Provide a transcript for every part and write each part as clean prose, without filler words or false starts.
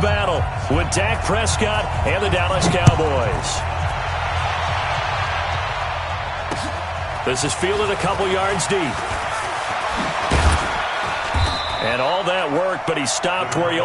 Battle with Dak Prescott and the Dallas Cowboys. This is fielded a couple yards deep. And all that work, but he stopped where he...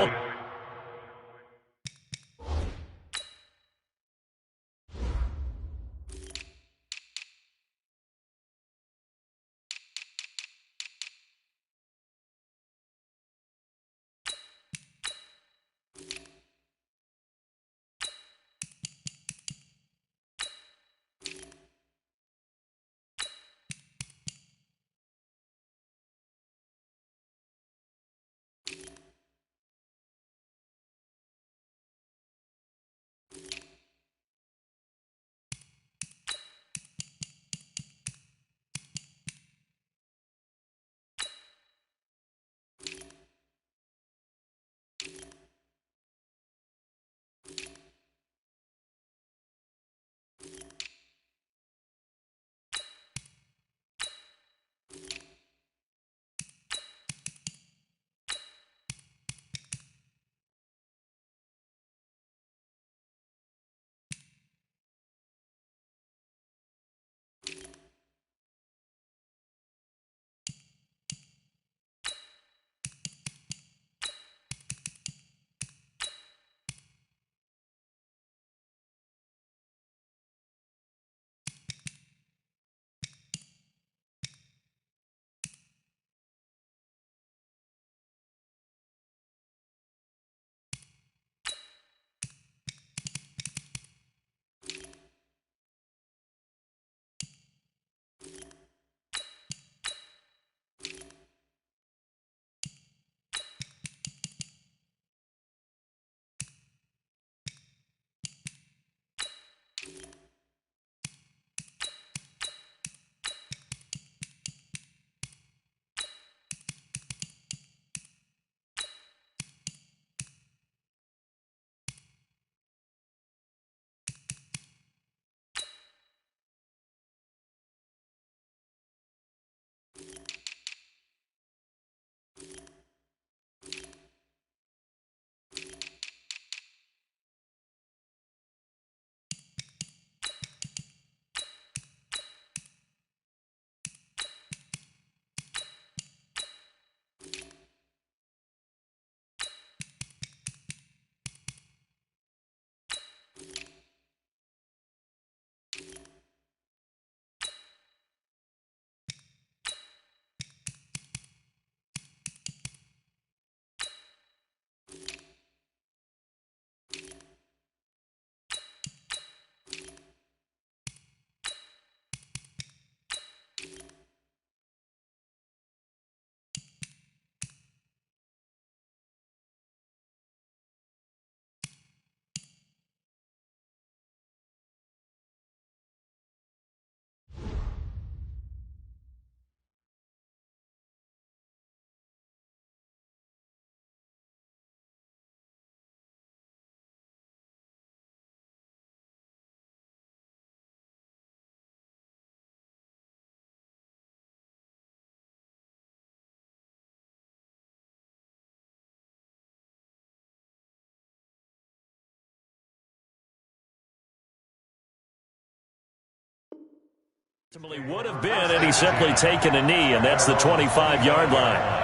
Ultimately would have been, and he's simply taken a knee, and that's the 25-yard line.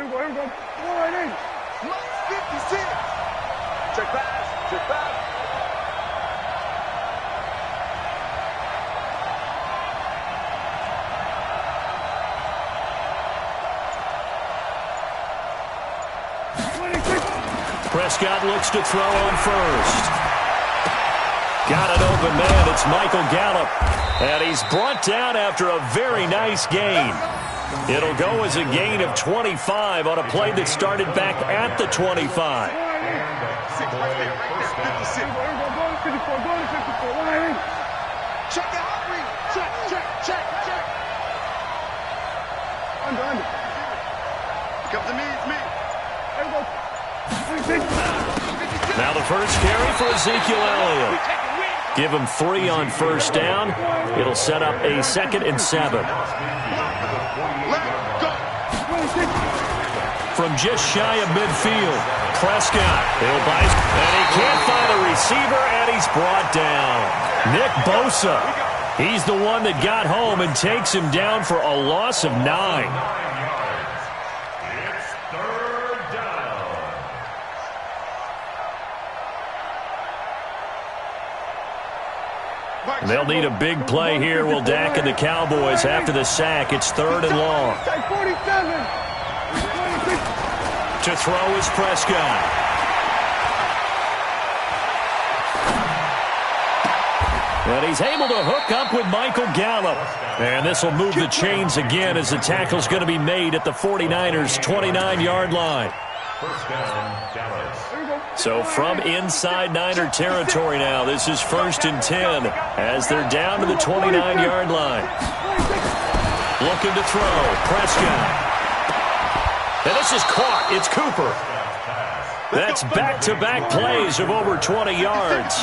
Here we go. Go right in. 56. Check pass. Check pass. Prescott looks to throw on first. Got an open man. It's Michael Gallup. And he's brought down after a very nice gain. It'll go as a gain of 25 on a play that started back at the 25. 56. Go to 54. Go to 54. 180. Check the heart rate. Check. Under. Come to me, it's me. There we go. 26. Now the first carry for Ezekiel Elliott. Give him 3 on first down. It'll set up a 2nd and 7. From just shy of midfield, Prescott. He'll buy, and he can't find a receiver, and he's brought down. Nick Bosa. He's the one that got home and takes him down for a loss of 9. They'll need a big play here. Will Dak and the Cowboys after the sack. It's 3rd and long. To throw is Prescott. And he's able to hook up with Michael Gallup. And this will move the chains again as the tackle's going to be made at the 49ers' 29-yard line. First down, Dallas. So from inside Niner territory now, this is 1st and 10 as they're down to the 29-yard line. Looking to throw, Prescott. And this is caught. It's Cooper. That's back-to-back plays of over 20 yards.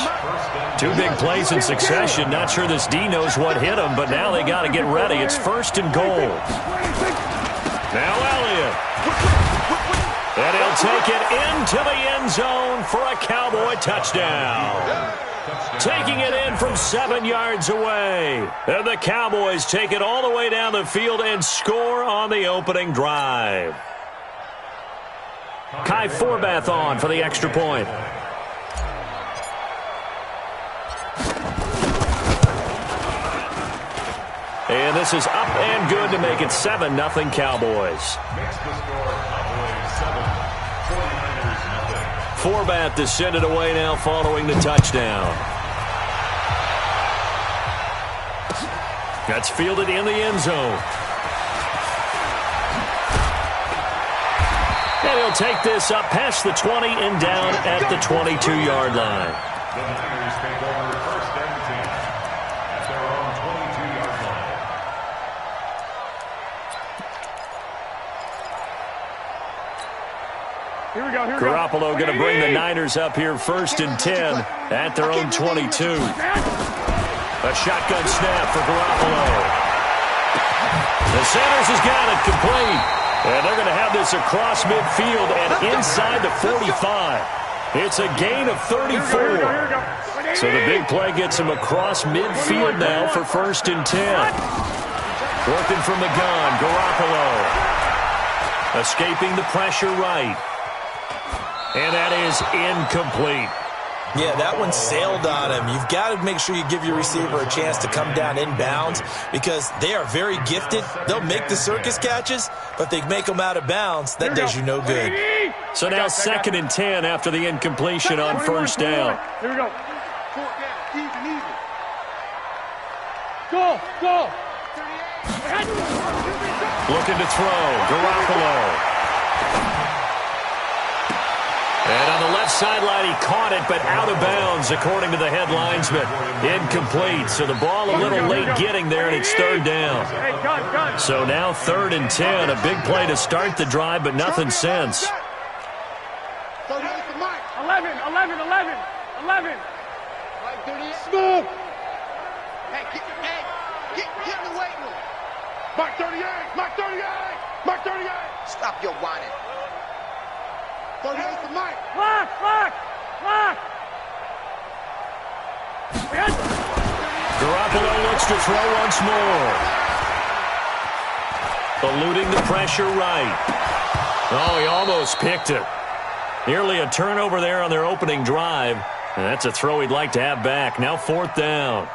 2 big plays in succession. Not sure this D knows what hit him, but now they got to get ready. It's 1st and goal. Now Elliott. And he'll take it into the end zone for a Cowboy touchdown. Taking it in from 7 yards away. And the Cowboys take it all the way down the field and score on the opening drive. Kai Forbath on for the extra point. And this is up and good to make it 7-0 Cowboys. Makes the score Cowboys 7, 49ers nothing. Forbath to send it away now following the touchdown. That's fielded in the end zone. And he'll take this up past the 20 and down at the 22-yard line. The Niners take over 1st and 10 at their own 22-yard line. Here we go. Garoppolo going to bring the Niners up here 1st and 10 at their own 22. A shotgun snap for Garoppolo. The Sanders has got it complete. And they're going to have this across midfield and inside the 45. It's a gain of 34. So the big play gets him across midfield now for 1st and 10. Working from the gun, Garoppolo. Escaping the pressure right. And that is incomplete. Yeah, that one sailed on him. You've got to make sure you give your receiver a chance to come down inbounds because they are very gifted. They'll make the circus catches, but if they make them out of bounds, that does you no good. So now 2nd and 10 after the incompletion on 1st down. Here we go. 4th down. Easy. Go. Looking to throw, Garoppolo. And on the left sideline, he caught it, but out of bounds, according to the head linesman. Incomplete, so the ball a little late getting there, and it's 3rd down. So now 3rd and 10, a big play to start the drive, but nothing since. 11. Smooth. Hey, get in the weight room. Mark 38. Stop your whining. 38 for Mike. Lock. Garoppolo looks to throw once more. Eluding the pressure right. Oh, he almost picked it. Nearly a turnover there on their opening drive. And that's a throw he'd like to have back. Now 4th down.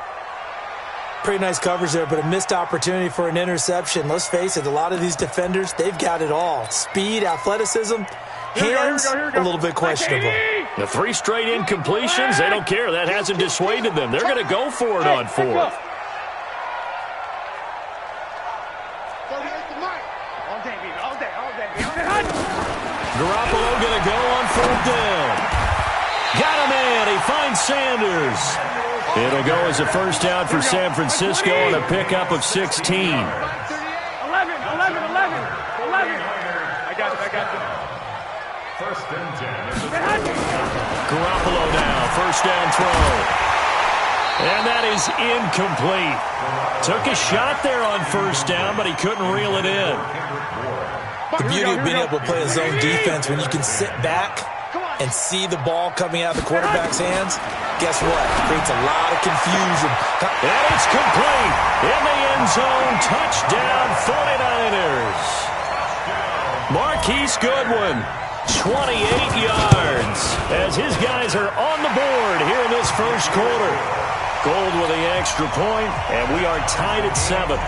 Pretty nice coverage there, but a missed opportunity for an interception. Let's face it, a lot of these defenders, they've got it all. Speed, athleticism, hands, a little bit questionable. The 3 straight incompletions, they don't care. That hasn't dissuaded them. They're going to go for it on 4th. Garoppolo going to go on 4th down. Got man. He finds Sanders. It'll go as a first down for San Francisco and a pickup of 16. 11. I got you. First and 10. Garoppolo now, first down throw. And that is incomplete. Took a shot there on first down, but he couldn't reel it in. The beauty of being able to play a zone defense when you can sit back and see the ball coming out of the quarterback's hands, guess what? It creates a lot of confusion. And it's complete. In the end zone, touchdown 49ers. Marquise Goodwin, 28 yards, as his guys are on the board here in this first quarter. Gold with the extra point, and we are tied at 7.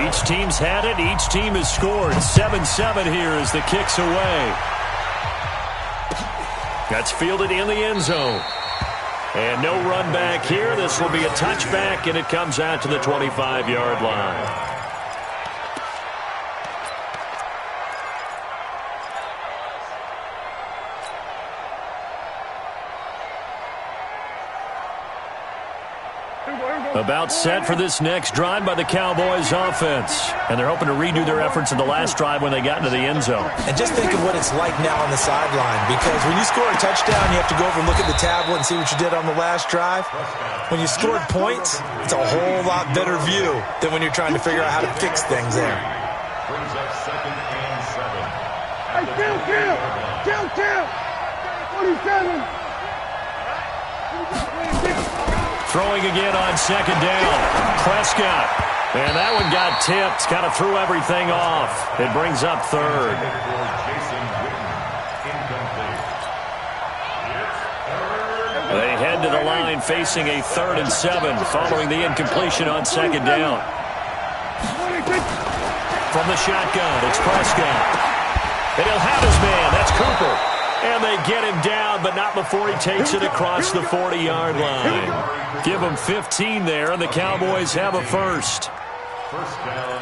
Each team's had it. Each team has scored. 7-7 here as the kick's away. That's fielded in the end zone. And no run back here. This will be a touchback, and it comes out to the 25-yard line. About set for this next drive by the Cowboys offense. And they're hoping to redo their efforts in the last drive when they got into the end zone. And just think of what it's like now on the sideline, because when you score a touchdown, you have to go over and look at the tablet and see what you did on the last drive. When you scored points, it's a whole lot better view than when you're trying to figure out how to fix things there. Brings up second and 7. Hey, kill. 47. Throwing again on second down. Prescott. And that one got tipped. Kind of threw everything off. It brings up third. They head to the line facing a 3rd and 7 following the incompletion on second down. From the shotgun, it's Prescott. And he'll have his man. That's Cooper. And they get him down, but not before he takes it across the 40-yard line. Give him 15 there, and the Cowboys have a first.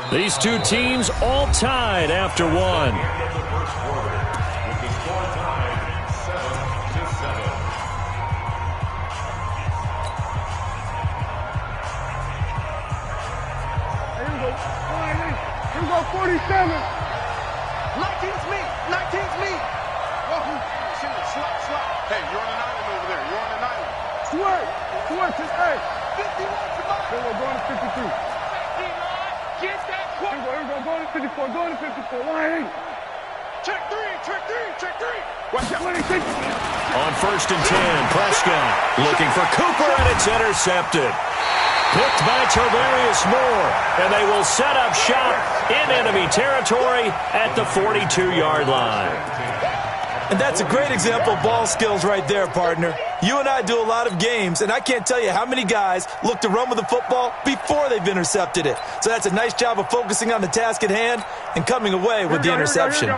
These two teams all tied after one. Here we go, 47. 19's me. Slot. Hey, you're on an island over there. Swear. Hey. 51 to mine. Here we go, going to 53. Get that quick. Here we go, going to 54. 180. Check three. Watch out. On first and 10, Prescott looking for Cooper, and it's intercepted. Picked by Tarvarius Moore, and they will set up shop in enemy territory at the 42-yard line. And that's a great example of ball skills right there, partner. You and I do a lot of games, and I can't tell you how many guys look to run with the football before they've intercepted it. So that's a nice job of focusing on the task at hand and coming away with the interception.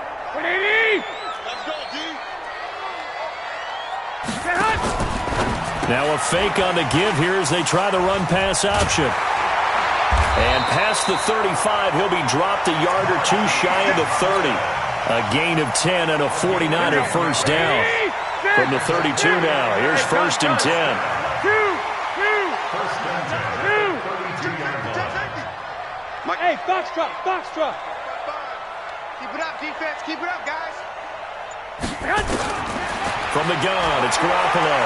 Now a fake on the give here as they try the run-pass option. And past the 35, he'll be dropped a yard or two shy of the 30. A gain of 10 and a 49er first down. From the 32 now, here's first and 10. Hey, box truck. Keep it up, defense. Keep it up, guys. From the gun, it's Garoppolo.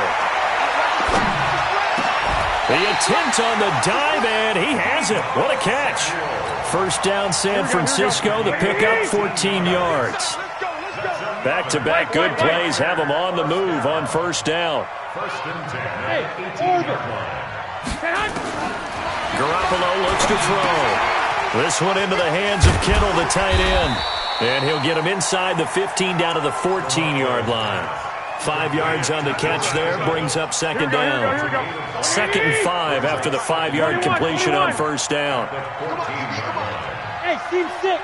The attempt on the dive, and he has it. What a catch. First down, San Francisco. The pickup, 14 yards. Back-to-back good plays have them on the move on first down. Garoppolo looks to throw. This one into the hands of Kittle, the tight end. And he'll get him inside the 15 down to the 14-yard line. 5 yards on the catch there, brings up second down. 2nd and 5 after the 5-yard completion on first down. Hey, team six.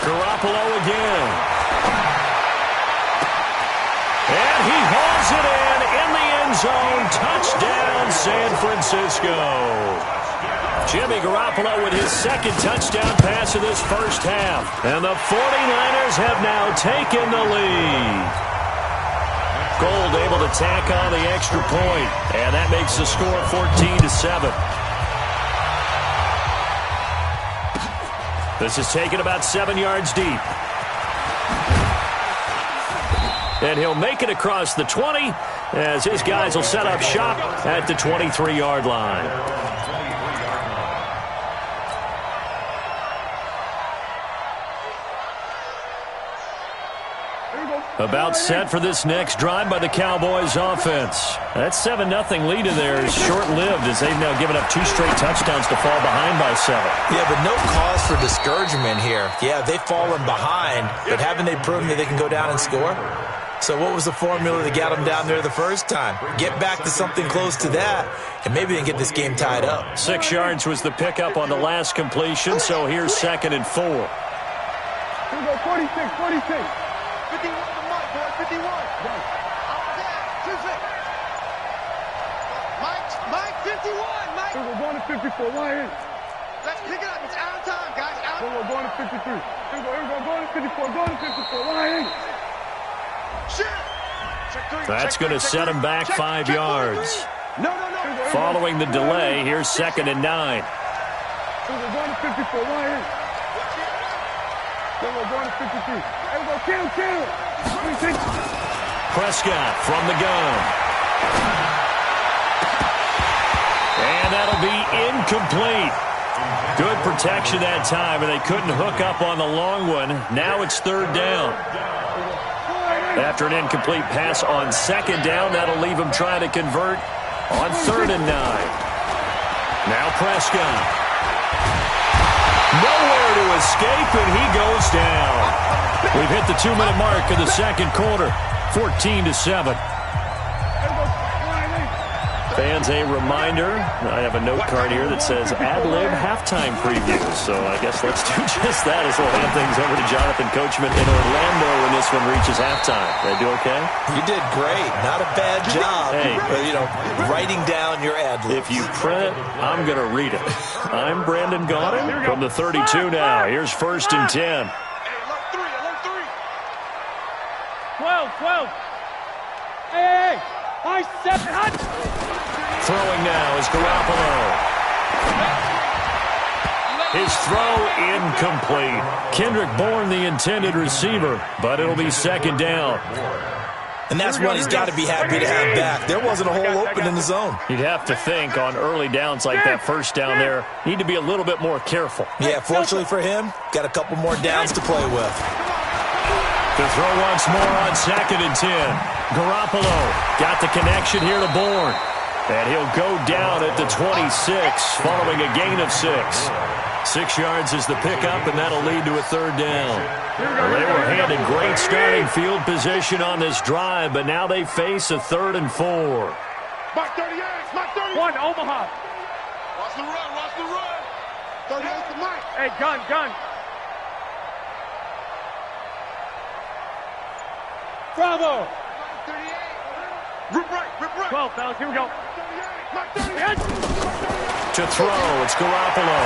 Garoppolo again. And he hauls it in the end zone. Touchdown, San Francisco. Jimmy Garoppolo with his second touchdown pass of this first half. And the 49ers have now taken the lead. Gold able to tack on the extra point. And that makes the score 14-7. This is taken about 7 yards deep. And he'll make it across the 20 as his guys will set up shop at the 23-yard line. About set for this next drive by the Cowboys offense. That 7-0 lead in there is short-lived as they've now given up 2 straight touchdowns to fall behind by 7. Yeah, but no cause for discouragement here. Yeah, they've fallen behind, but haven't they proven that they can go down and score? So what was the formula that got them down there the first time? Get back to something close to that, and maybe they can get this game tied up. 6 yards was the pickup on the last completion, so here's 2nd and 4. Here we go, 46, 46. 51 to Mike, boy, 51. Mike, 51, Mike. We're going to 54, line in. Let's pick it up, it's out of time, guys, out. We're going to 53. Here we go, going to 54, going to 54, line in. That's going to set him back 5 yards. No. Following the delay, here's 2nd and 9. We're going to 54, line in. We're going to 53. Here we go, kill. Prescott from the gun. And that'll be incomplete. Good protection that time, and they couldn't hook up on the long one. Now it's 3rd down. After an incomplete pass on 2nd down, that'll leave him trying to convert on 3rd and 9. Now Prescott. Nowhere to escape, and he goes down. We've hit the 2-minute mark of the second quarter, 14-7. Fans, a reminder, I have a note card here that says ad-lib halftime preview. So I guess let's do just that as we'll hand things over to Jonathan Coachman in Orlando when this one reaches halftime. Did I do okay? You did great. Not a bad job. Hey. But, writing down your ad-libs. If you print it, I'm going to read it. I'm Brandon Gaudin from the 32 now. Here's 1st and 10. 12. Hey. I 7. Throwing now is Garoppolo. His throw incomplete. Kendrick Bourne, the intended receiver, but it'll be 2nd down. And that's one he's got to be happy to have back. There wasn't a hole open in the zone. You'd have to think on early downs like that first down there, need to be a little bit more careful. Yeah, fortunately for him, got a couple more downs to play with. To throw once more on 2nd and 10. Garoppolo got the connection here to Bourne. And he'll go down at the 26 following a gain of 6. 6 yards is the pickup, and that'll lead to a 3rd down. They were handed great starting field position on this drive, but now they face a 3rd and 4. Mark 38, Mark 31. Omaha. Watch the run. 38 to Mike. Hey, gun. Bravo. 38. Rip right. 12, fellas, here we go. To throw, it's Garoppolo.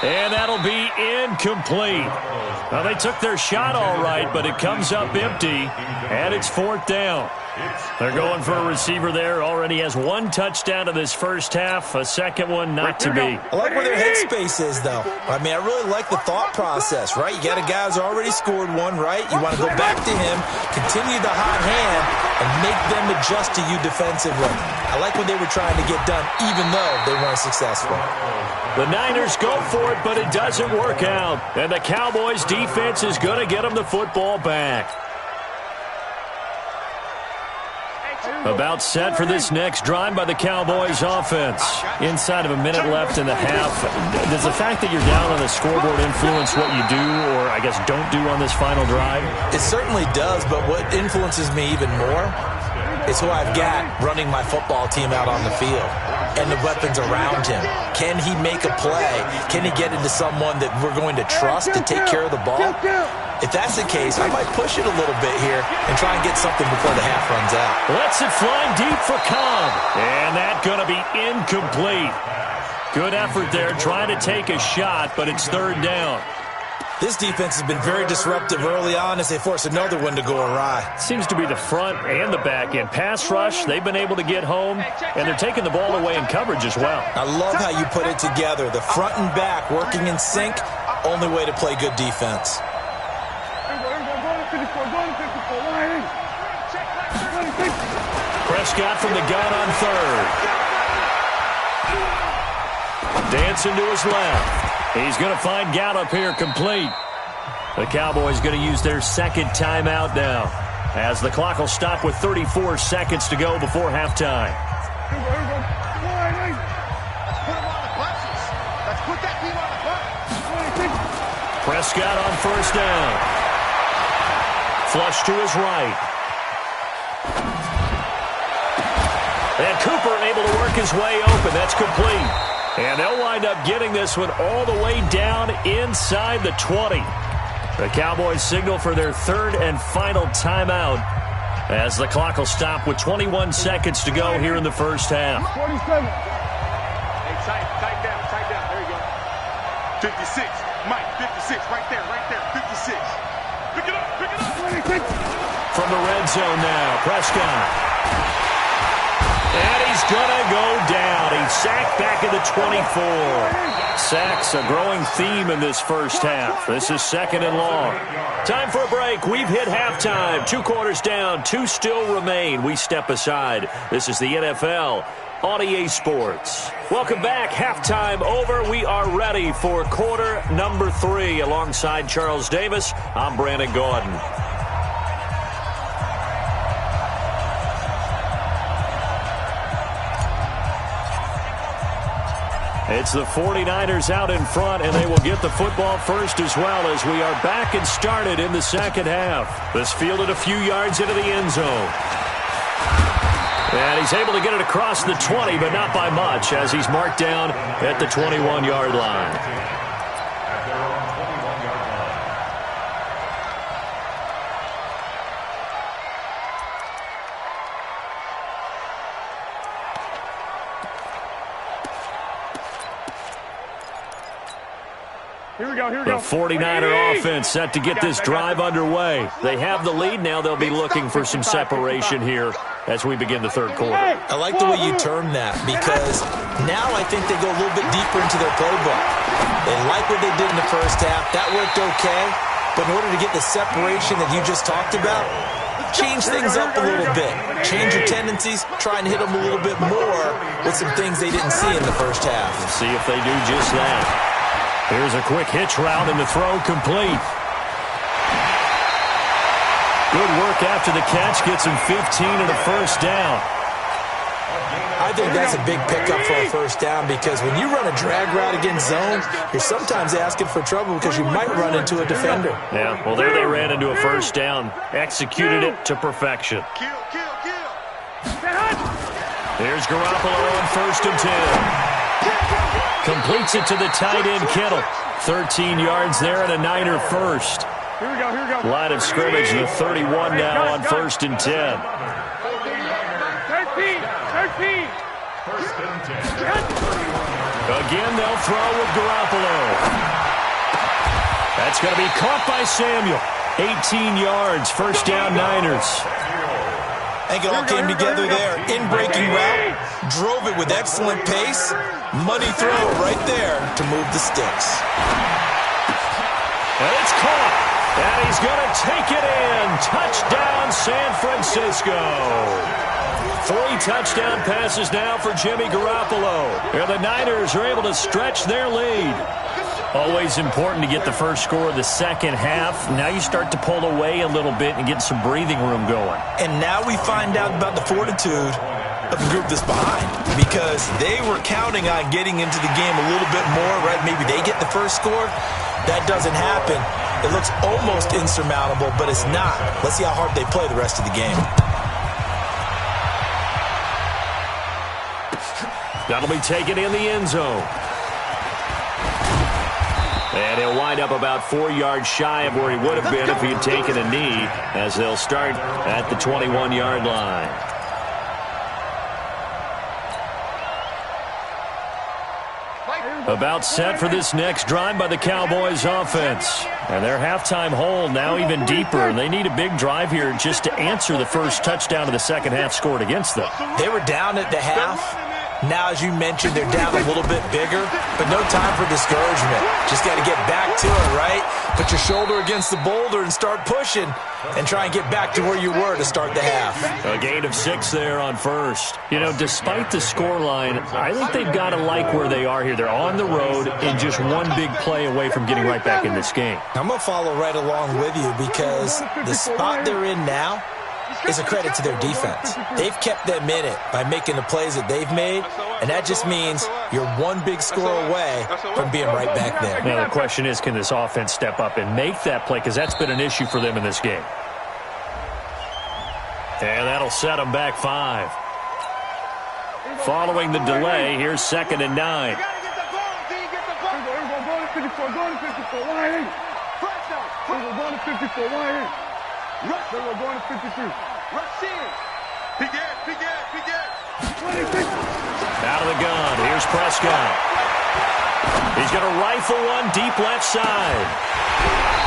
And that'll be incomplete. Now, they took their shot all right, but it comes up empty, and it's 4th down. They're going for a receiver there. Already has 1 touchdown in this first half, a second one not to be. I like where their headspace is, though. I mean, I really like the thought process, right? You got a guy who's already scored 1, right? You want to go back to him, continue the hot hand, and make them adjust to you defensively. I like what they were trying to get done, even though they weren't successful. The Niners go for it, but it doesn't work out. And the Cowboys' defense is going to get them the football back. About set for this next drive by the Cowboys offense. Inside of a minute left in the half. Does the fact that you're down on the scoreboard influence what you do, or I guess don't do on this final drive? It certainly does, but what influences me even more is who I've got running my football team out on the field and the weapons around him. Can he make a play? Can he get into someone that we're going to trust to take care of the ball? If that's the case, I might push it a little bit here and try and get something before the half runs out. Lets it fly deep for Cobb. And that's going to be incomplete. Good effort there trying to take a shot, but it's third down. This defense has been very disruptive early on as they force another one to go awry. Seems to be the front and the back end. Pass rush, they've been able to get home, and they're taking the ball away in coverage as well. I love how you put it together. The front and back working in sync, only way to play good defense. Prescott from the gun on third. Dancing to his left. He's going to find Gallup here complete. The Cowboys going to use their second timeout now, as the clock will stop with 34 seconds to go before halftime. Prescott on first down. Flush to his right. And Cooper able to work his way open. That's complete. And they'll wind up getting this one all the way down inside the 20. The Cowboys signal for their third and final timeout as the clock will stop with 21 seconds to go here in the first half. 47. Hey, tight down. There you go. 56. Mike, 56. Right there. 56. Pick it up. 26. From the red zone now, Prescott. And he's going to go down. He's sacked back at the 24. Sacks a growing theme in this first half. This is second and long. Time for a break. We've hit halftime. 2 quarters down. 2 still remain. We step aside. This is the NFL on EA Sports. Welcome back. Halftime over. We are ready for quarter number 3. Alongside Charles Davis, I'm Brandon Gordon. It's the 49ers out in front, and they will get the football first as well as we are back and started in the second half. This fielded a few yards into the end zone. And he's able to get it across the 20, but not by much, as he's marked down at the 21-yard line. Here we go. The 49er offense set to get this drive underway. They have the lead. Now they'll be looking for some separation here as we begin the third quarter. I like the way you term that, because now I think they go a little bit deeper into their playbook. They like what they did in the first half. That worked okay. But in order to get the separation that you just talked about, change things up a little bit. Change your tendencies. Try and hit them a little bit more with some things they didn't see in the first half. Let's see if they do just that. Here's a quick hitch route, and the throw complete. Good work after the catch. Gets him 15 and a first down. I think that's a big pickup for a first down, because when you run a drag route against zone, you're sometimes asking for trouble because you might run into a defender. Yeah, well, there they ran into a first down. Executed it to perfection. Kill. Here's Garoppolo on first and 10. Completes it to the tight end, Kittle. 13 yards there and a Niner first. Here we go. Line of scrimmage, the 31 now on first and 10. 13. Again, they'll throw with Garoppolo. That's going to be caught by Samuel. 18 yards, first down Niners. I think it all came together there. In-breaking route, drove it with excellent pace. Money throw right there to move the sticks. And it's caught. And he's going to take it in. Touchdown, San Francisco. 3 touchdown passes now for Jimmy Garoppolo. And the Niners are able to stretch their lead. Always important to get the first score of the second half. Now you start to pull away a little bit and get some breathing room going. And now we find out about the fortitude of the group that's behind, because they were counting on getting into the game a little bit more, right? Maybe they get the first score. That doesn't happen. It looks almost insurmountable, but it's not. Let's see how hard they play the rest of the game. That'll be taken in the end zone. And he'll wind up about 4 yards shy of where he would have been if he had taken a knee, as they'll start at the 21-yard line. About set for this next drive by the Cowboys offense. And their halftime hole now even deeper. And they need a big drive here just to answer the first touchdown of the second half scored against them. They were down at the half. Now, as you mentioned, they're down a little bit bigger, but no time for discouragement. Just got to get back to it, right? Put your shoulder against the boulder and start pushing and try and get back to where you were to start the half. A gain of 6 there on first. You know, despite the scoreline, I think they've got to like where they are here. They're on the road and just one big play away from getting right back in this game. I'm going to follow right along with you because the spot they're in now is a credit to their defense. They've kept them in it by making the plays that they've made, and that just means you're one big score away from being right back there. Now, the question is, can this offense step up and make that play? Because that's been an issue for them in this game. And that'll set them back 5. Following the delay, here's 2nd and 9. Go to 54, go to 54, why ain't? Go to 54, why ain't? Rush. We're going to 53. Rush in. Peek it. 26. Out of the gun. Here's Prescott. He's going to rifle one deep left side.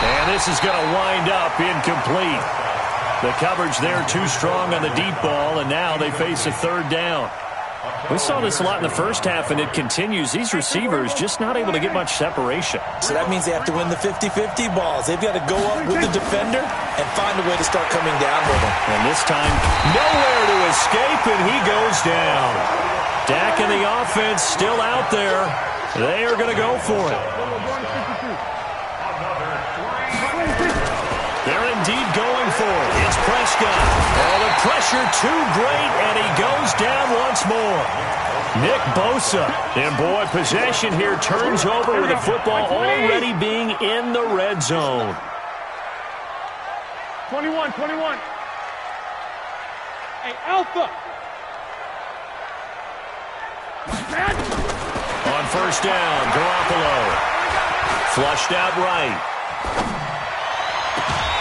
And this is going to wind up incomplete. The coverage there too strong on the deep ball, and now they face a 3rd down. We saw this a lot in the first half, and it continues. These receivers just not able to get much separation. So that means they have to win the 50-50 balls. They've got to go up with the defender and find a way to start coming down with him. And this time, nowhere to escape, and he goes down. Dak and the offense still out there. They are going to go for it. They're indeed going for it. It's Prescott. Oh, the pressure too great, and he goes down once more. Nick Bosa. And, boy, possession here turns over with the football already being in the red zone. 21. Hey, Alpha. On first down, Garoppolo. Flushed out right.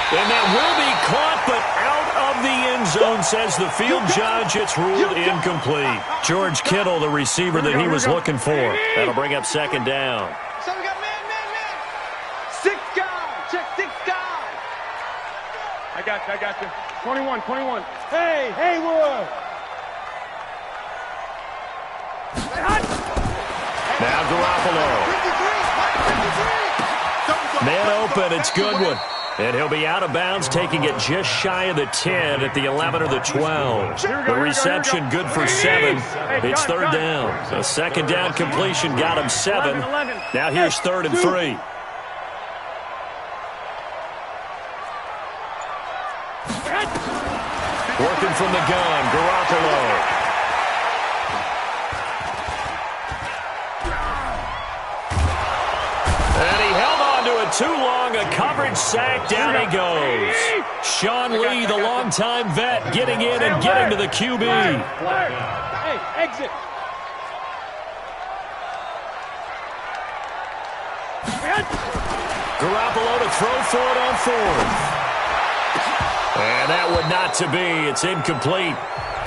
And that will be caught, but out of the end zone, says the field judge. It's ruled incomplete. George Kittle, the receiver that he was looking for. That'll bring up 2nd down. So we got man. 6 guys. Check 6 guys. I got you. 21. Hey, Haywood. Now Garoppolo. Man open, it's Goodwin. And he'll be out of bounds, taking it just shy of the 10 at the 11 or the 12. The reception good for 7. It's 3rd down. A 2nd down completion got him 7. Now here's 3rd and 3. Working from the gun, Garoppolo. And he held on to it too long. A coverage sack. Down he goes. Sean Lee, the longtime vet, getting in and getting to the QB. Hey, exit. Garoppolo to throw for it on 4th. And that would not to be. It's incomplete.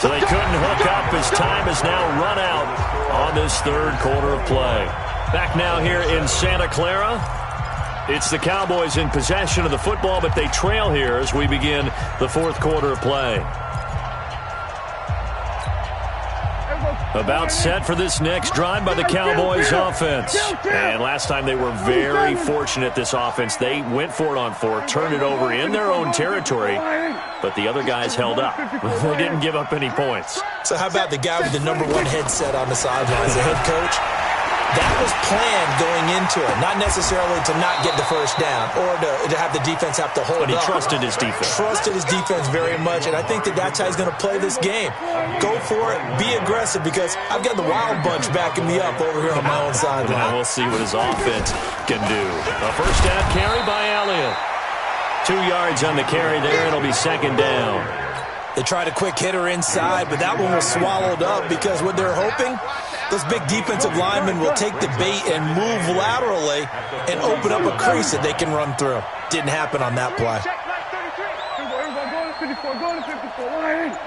So they couldn't hook up as time is now run out on this 3rd quarter of play. Back now here in Santa Clara. It's the Cowboys in possession of the football, but they trail here as we begin the 4th quarter of play. About set for this next drive by the Cowboys offense. And last time they were very fortunate, this offense. They went for it on 4, turned it over in their own territory, but the other guys held up. They didn't give up any points. So how about the guy with the #1 headset on the sidelines, the head coach? That was planned going into it, not necessarily to not get the first down or to have the defense have to hold up. But he trusted his defense. Trusted his defense very much, and I think that's how he's going to play this game. Go for it, be aggressive, because I've got the Wild Bunch backing me up over here on my own sideline. Well, we'll see what his offense can do. A first down carry by Elliott. 2 yards on the carry there. It'll be 2nd down. They tried a quick hitter inside, but that one was swallowed up because what they're hoping Those big defensive linemen will take the bait and move laterally and open up a crease that they can run through. Didn't happen on that play. Go to 54, go to 54, wide in.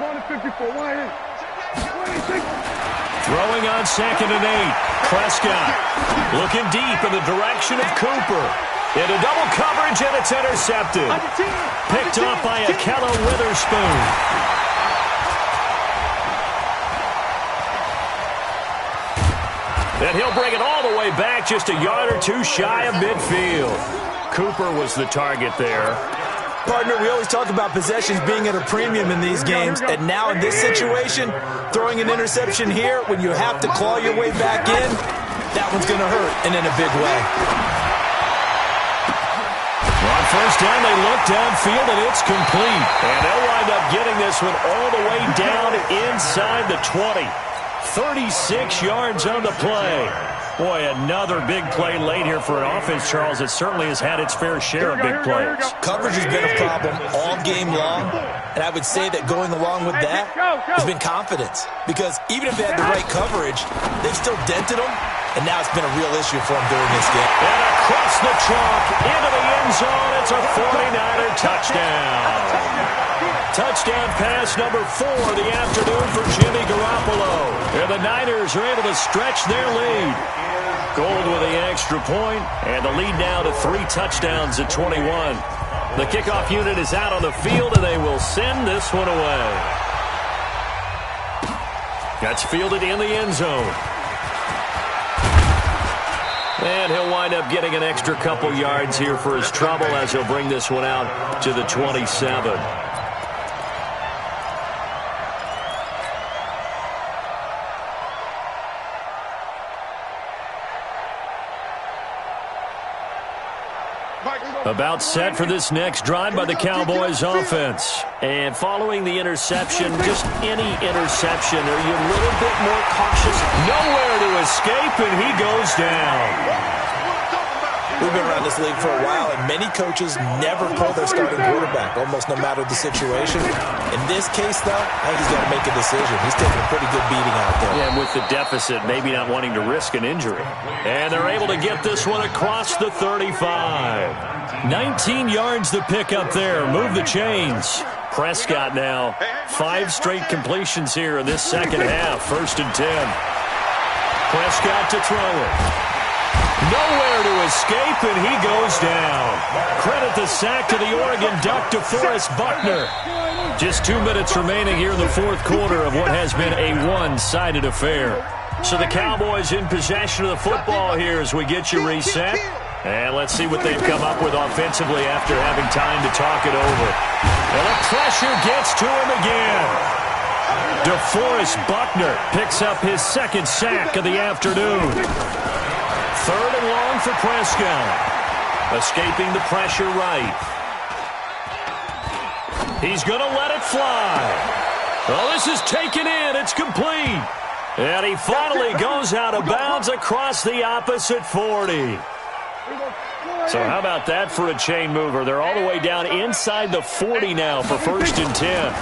Go to 54, wide in. Throwing on 2nd and 8. Prescott looking deep in the direction of Cooper. Into double coverage, and it's intercepted. Picked off by Akello Witherspoon. And he'll bring it all the way back, just a yard or two shy of midfield. Cooper was the target there. Partner, we always talk about possessions being at a premium in these games, and now in this situation, throwing an interception here when you have to claw your way back in, that one's going to hurt, and in a big way. On first down, they look downfield, and it's complete. And they'll wind up getting this one all the way down inside the 20. 36 yards on the play. Boy, another big play late here for an offense, Charles, that certainly has had its fair share of big plays. Coverage has been a problem all game long, and I would say that going along with that has been confidence. Because even if they had the right coverage, they've still dented them, and now it's been a real issue for them during this game. And across the chalk, into the end zone, it's a 49er touchdown. Touchdown pass number 4 of the afternoon for Jimmy Garoppolo. And the Niners are able to stretch their lead. Gold with the extra point, and the lead now to 3 touchdowns at 21. The kickoff unit is out on the field, and they will send this one away. That's fielded in the end zone. And he'll wind up getting an extra couple yards here for his trouble as he'll bring this one out to the 27. About set for this next drive by the Cowboys offense. And following the interception, just any interception, are you a little bit more cautious? Nowhere to escape, and he goes down. We've been around this league for a while, and many coaches never pull their starting quarterback, almost no matter the situation. In this case, though, I think he's got to make a decision. He's taking a pretty good beating out there. Yeah, and with the deficit, maybe not wanting to risk an injury. And they're able to get this one across the 35. 19 yards to pick up there. Move the chains. Prescott now. 5 straight completions here in this second half. 1st and 10. Prescott to throw it. Nowhere to escape, and he goes down. Credit the sack to the Oregon Duck, DeForest Buckner. Just 2 minutes remaining here in the 4th quarter of what has been a one-sided affair. So the Cowboys in possession of the football here as we get you reset. And let's see what they've come up with offensively after having time to talk it over. And the pressure gets to him again. DeForest Buckner picks up his 2nd sack of the afternoon. 3rd and long for Prescott. Escaping the pressure right. He's going to let it fly. Oh, this is taken in. It's complete. And he finally goes out of bounds across the opposite 40. So how about that for a chain mover? They're all the way down inside the 40 now for 1st and 10.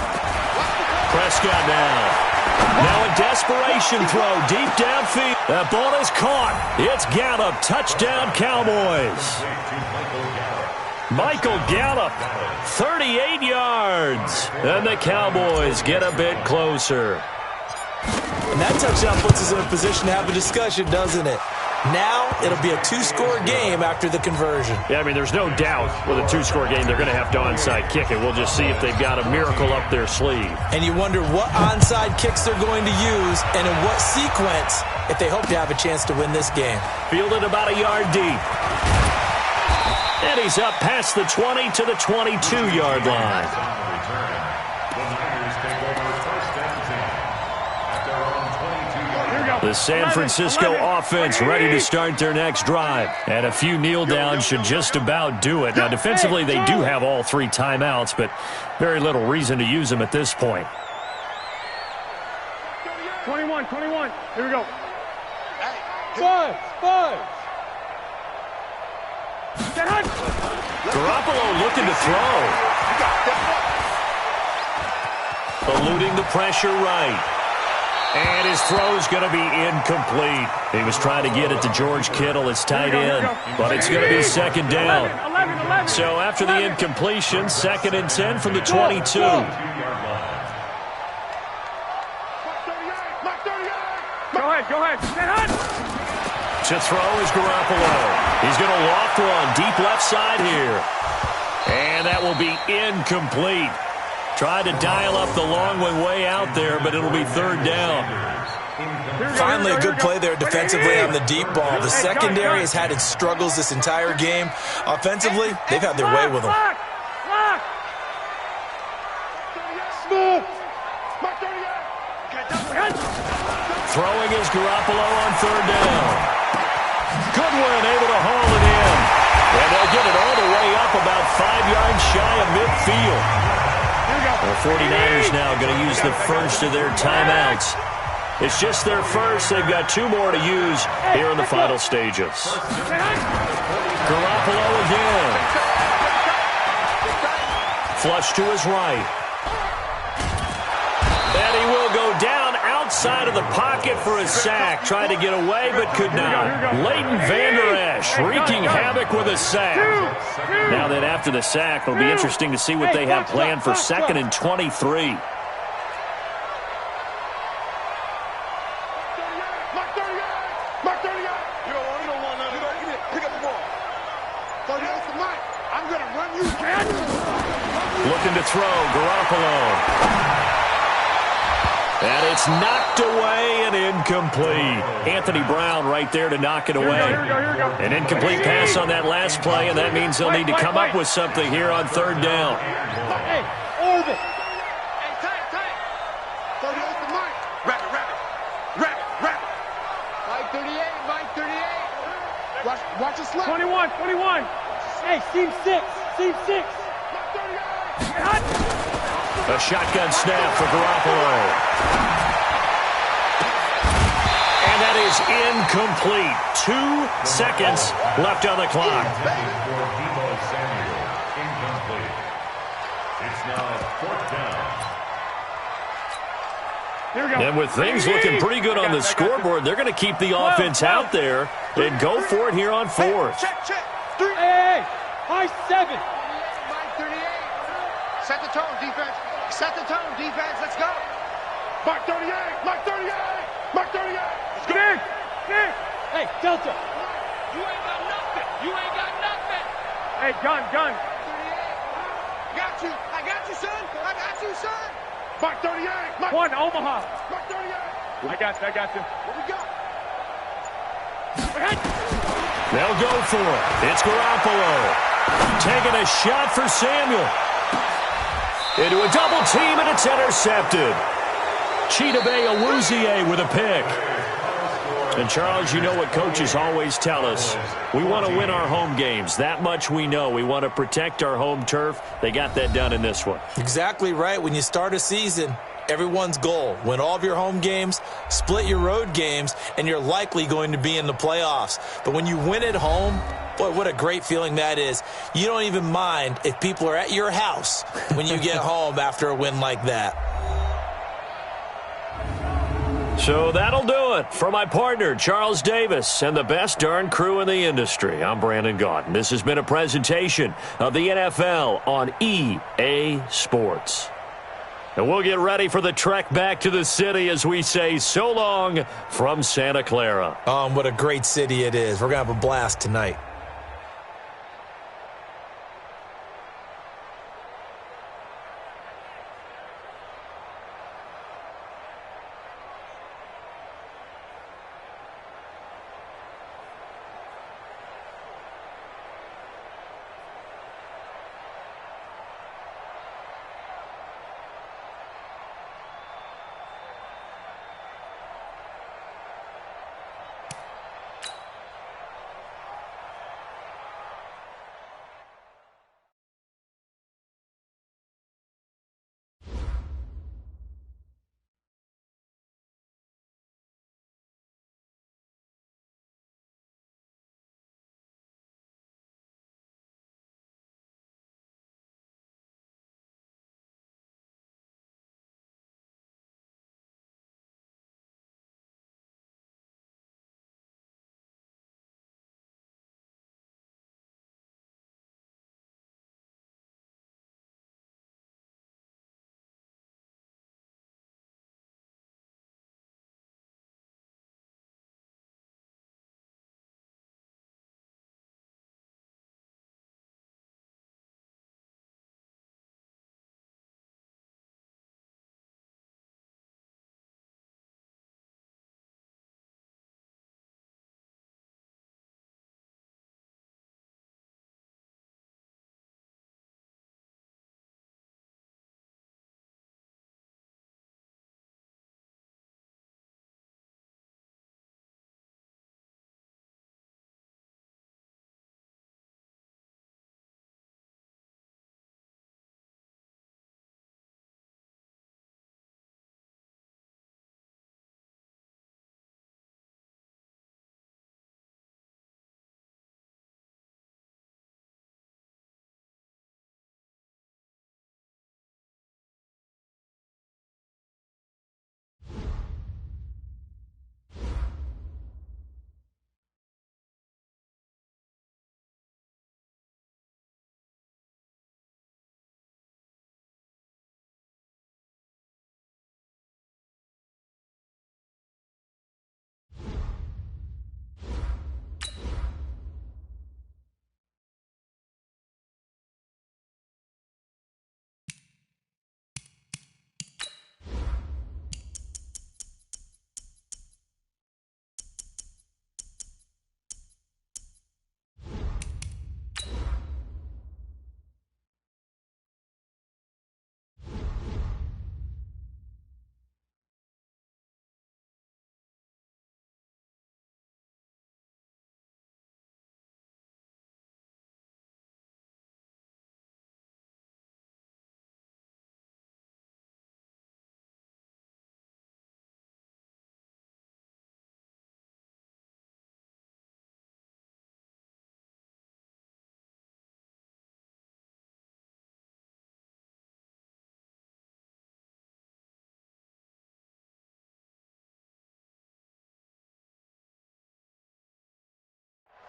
Prescott now. Now a desperation throw deep downfield. That ball is caught. It's Gallup. Touchdown, Cowboys. Michael Gallup, 38 yards. And the Cowboys get a bit closer. And that touchdown puts us in a position to have a discussion, doesn't it? Now it'll be a 2-score game after the conversion. Yeah, I mean, there's no doubt with a 2-score game they're going to have to onside kick it. We'll just see if they've got a miracle up their sleeve. And you wonder what onside kicks they're going to use and in what sequence if they hope to have a chance to win this game. Fielded about a yard deep. And he's up past the 20 to the 22-yard line. The San Francisco offense ready to start their next drive. And a few kneel downs should just about do it. Now, defensively, they do have all 3 timeouts, but very little reason to use them at this point. 21. Here we go. 5. Garoppolo looking to throw. Eluding the pressure right. And his throw's going to be incomplete. He was trying to get it to George Kittle, his tight end, but it's going to be second down. So after the incompletion, 2nd and 10 from the 22. Go ahead. To throw is Garoppolo. He's going to loft one deep left side here. And that will be incomplete. Tried to dial up the long way out there, but it'll be 3rd down. Finally, a good play there defensively on the deep ball. The secondary has had its struggles this entire game. Offensively, they've had their way with them. Throwing is Garoppolo on 3rd down. Goodwin able to haul it in. And they'll get it all the way up about 5 yards shy of midfield. The 49ers now going to use the first of their timeouts. It's just their first. They've got 2 more to use here in the final stages. Garoppolo again. Flush to his right. And he will go down outside of the pocket for a sack. Tried to get away, but could not. Leighton Vander Esch wreaking havoc with a sack. Now that after the sack, it'll be interesting to see what they have planned for 2nd and 23. Looking to throw, Garoppolo. And it's knocked away and incomplete. Anthony Brown right there to knock it away. An incomplete pass on that last play, and that means they'll need to come up with something here on 3rd down. Hey, over. Hey, tight. So here's the mic. Rapid. Mike 38. Watch it slip. 21. Hey, seam 6. A shotgun snap for Garoppolo. And that is incomplete. 2 seconds left on the clock. It's now 4th down. And with things looking pretty good on the scoreboard, they're going to keep the offense out there and go for it here on 4th. Check. 3. Hey, high 7. Set the tone, defense. Let's go. Mark 38. Let's go. Nick. Hey, Delta. You ain't got nothing. Hey, gun. 38. I got you, son. Mark 38. 1, Omaha. Mark 38. I got you. What we got? They'll go for it. It's Garoppolo. Taking a shot for Samuel. Into a double team, and it's intercepted. Chidobe Awuzie with a pick. And, Charles, you know what coaches always tell us. We want to win our home games. That much we know. We want to protect our home turf. They got that done in this one. Exactly right. When you start a season, everyone's goal, win all of your home games, split your road games, and you're likely going to be in the playoffs. But when you win at home, boy, what a great feeling that is. You don't even mind if people are at your house when you get home after a win like that. So that'll do it for my partner, Charles Davis, and the best darn crew in the industry. I'm Brandon Gaudin. This has been a presentation of the NFL on EA Sports. And we'll get ready for the trek back to the city as we say so long from Santa Clara. What a great city it is. We're going to have a blast tonight.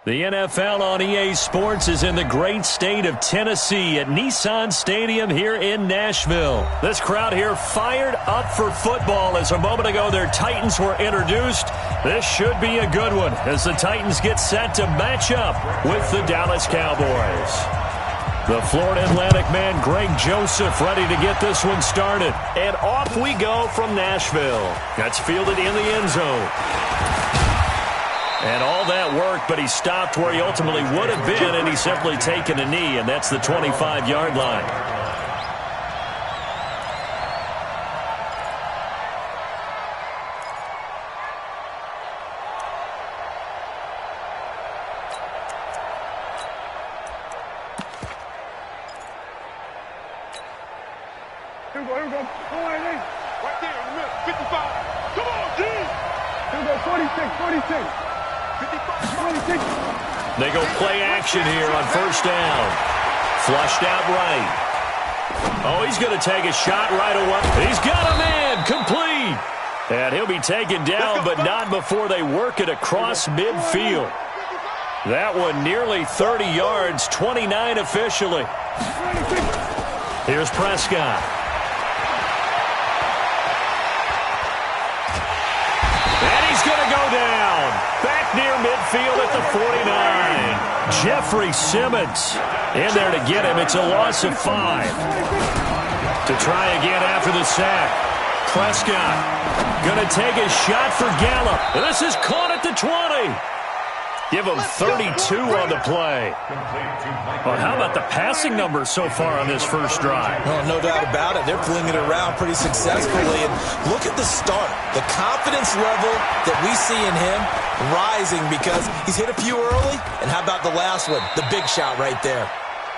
The NFL on EA Sports is in the great state of Tennessee at Nissan Stadium here in Nashville. This crowd here fired up for football as a moment ago their Titans were introduced. This should be a good one as the Titans get set to match up with the Dallas Cowboys. The Florida Atlantic man, Greg Joseph, ready to get this one started. And off we go from Nashville. That's fielded in the end zone. And all that worked, but he stopped where he ultimately would have been, and he's simply taken a knee, and that's the 25-yard line. Here we go. Come on, Nate. Right there in the middle. 55. Come on, G. Here we go. 46. 56. They go play action here on first down. Flushed out right. Oh, he's going to take a shot right away. He's got a man. Complete. And he'll be taken down, but not before they work it across midfield. That one nearly 30 yards, 29 officially. Here's Prescott. And he's going to go down. Back near midfield at the 49. Jeffrey Simmons in there to get him. It's a loss of 5. To try again after the sack. Prescott going to take a shot for Gallup. This is caught at the 20. Give him 32 on the play. Well, how about the passing numbers so far on this first drive? Oh, no doubt about it. They're flinging it around pretty successfully. And look at the start. The confidence level that we see in him rising because he's hit a few early. And how about the last one? The big shot right there.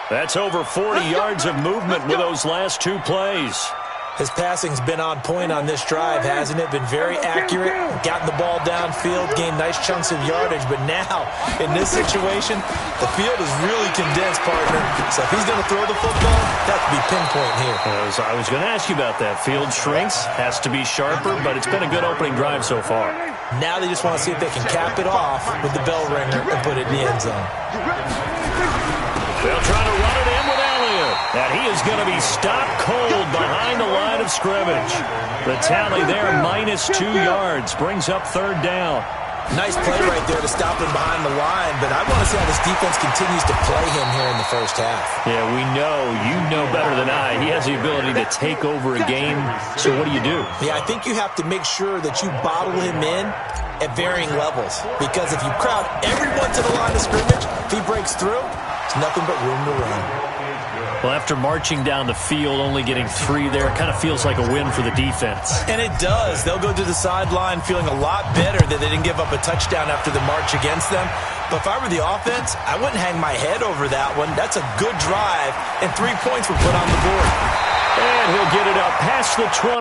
That's over 40 yards of movement with those last 2 plays. His passing's been on point on this drive, hasn't it? Been very accurate, gotten the ball downfield, gained nice chunks of yardage. But now, in this situation, the field is really condensed, partner. So if he's going to throw the football, that could be pinpoint here. I was going to ask you about that. Field shrinks, has to be sharper, but it's been a good opening drive so far. Now they just want to see if they can cap it off with the bell ringer and put it in the end zone. They'll try to run it in with Elliott. And he is going to be stopped cold behind the line of scrimmage. The tally there, -2 yards, brings up third down. Nice play right there to stop him behind the line, but I want to see how this defense continues to play him here in the first half. Yeah, we know, you know better than I, he has the ability to take over a game. So what do you do? Yeah, I think you have to make sure that you bottle him in at varying levels, because if you crowd everyone to the line of scrimmage, if he breaks through, there's nothing but room to run. Well, after marching down the field, only getting 3 there, kind of feels like a win for the defense. And it does. They'll go to the sideline feeling a lot better that they didn't give up a touchdown after the march against them. But if I were the offense, I wouldn't hang my head over that one. That's a good drive, and 3 points were put on the board. And he'll get it up past the 20.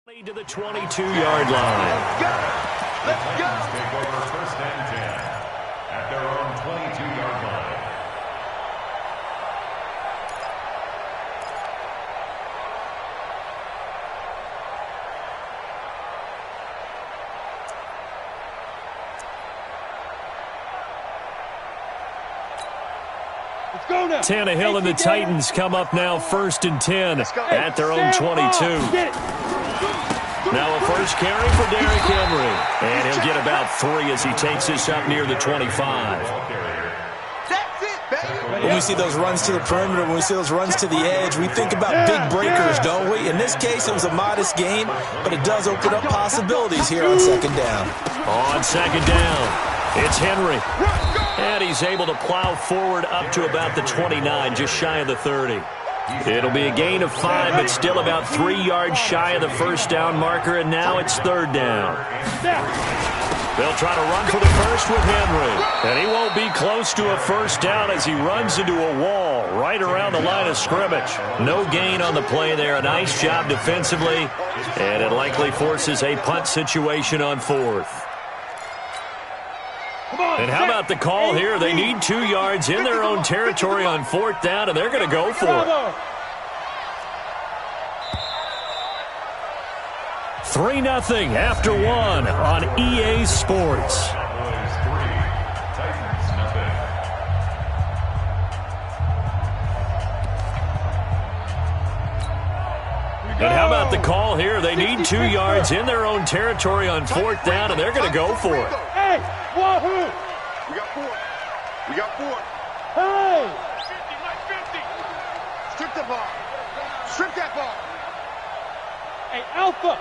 To the 22-yard line. Let's go. Take over first and 10 at their own 22-yard line. Let's go now. Tannehill and the Titans come up now first and 10 at their own 22. Now a first carry for Derrick Henry. And he'll get about 3 as he takes this up near the 25. When we see those runs to the perimeter, when we see those runs to the edge, we think about big breakers, don't we? In this case, it was a modest gain, but it does open up possibilities here on second down. On second down, it's Henry. And he's able to plow forward up to about the 29, just shy of the 30. It'll be a gain of 5, but still about 3 yards shy of the first down marker, and now it's third down. They'll try to run for the first with Henry, and he won't be close to a first down as he runs into a wall right around the line of scrimmage. No gain on the play there. A nice job defensively, and it likely forces a punt situation on fourth. And how about the call here? They need 2 yards in their own territory on fourth down, and they're going to go for it. 3-0 after 1 on EA Sports. And how about the call here? They need 2 yards in their own territory on fourth down, and they're going to go for it. Hey, wahoo! We got 4. We got 4. Hey! 50, Mike 50. Strip the ball. Strip that ball. Hey, Alpha!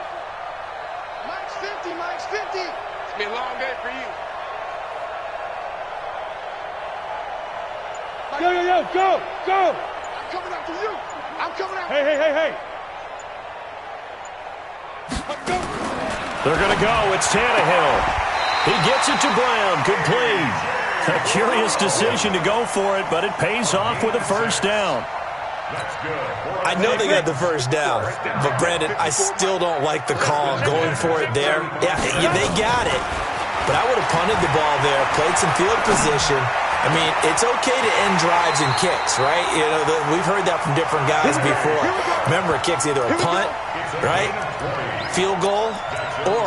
Mike's 50, Mike's 50. It's been a long day for you. Yo, go! I'm coming after you. I'm coming after you. Hey. They're going to go. It's Tannehill. He gets it to Brown. Good play. A curious decision to go for it, but it pays off with a first down. I know they got the first down, but Brandon, I still don't like the call going for it there. Yeah, they got it, but I would have punted the ball there, played some field position. I mean, it's okay to end drives and kicks, right? You know, we've heard that from different guys before. Remember, a kick's either a punt, right, field goal, or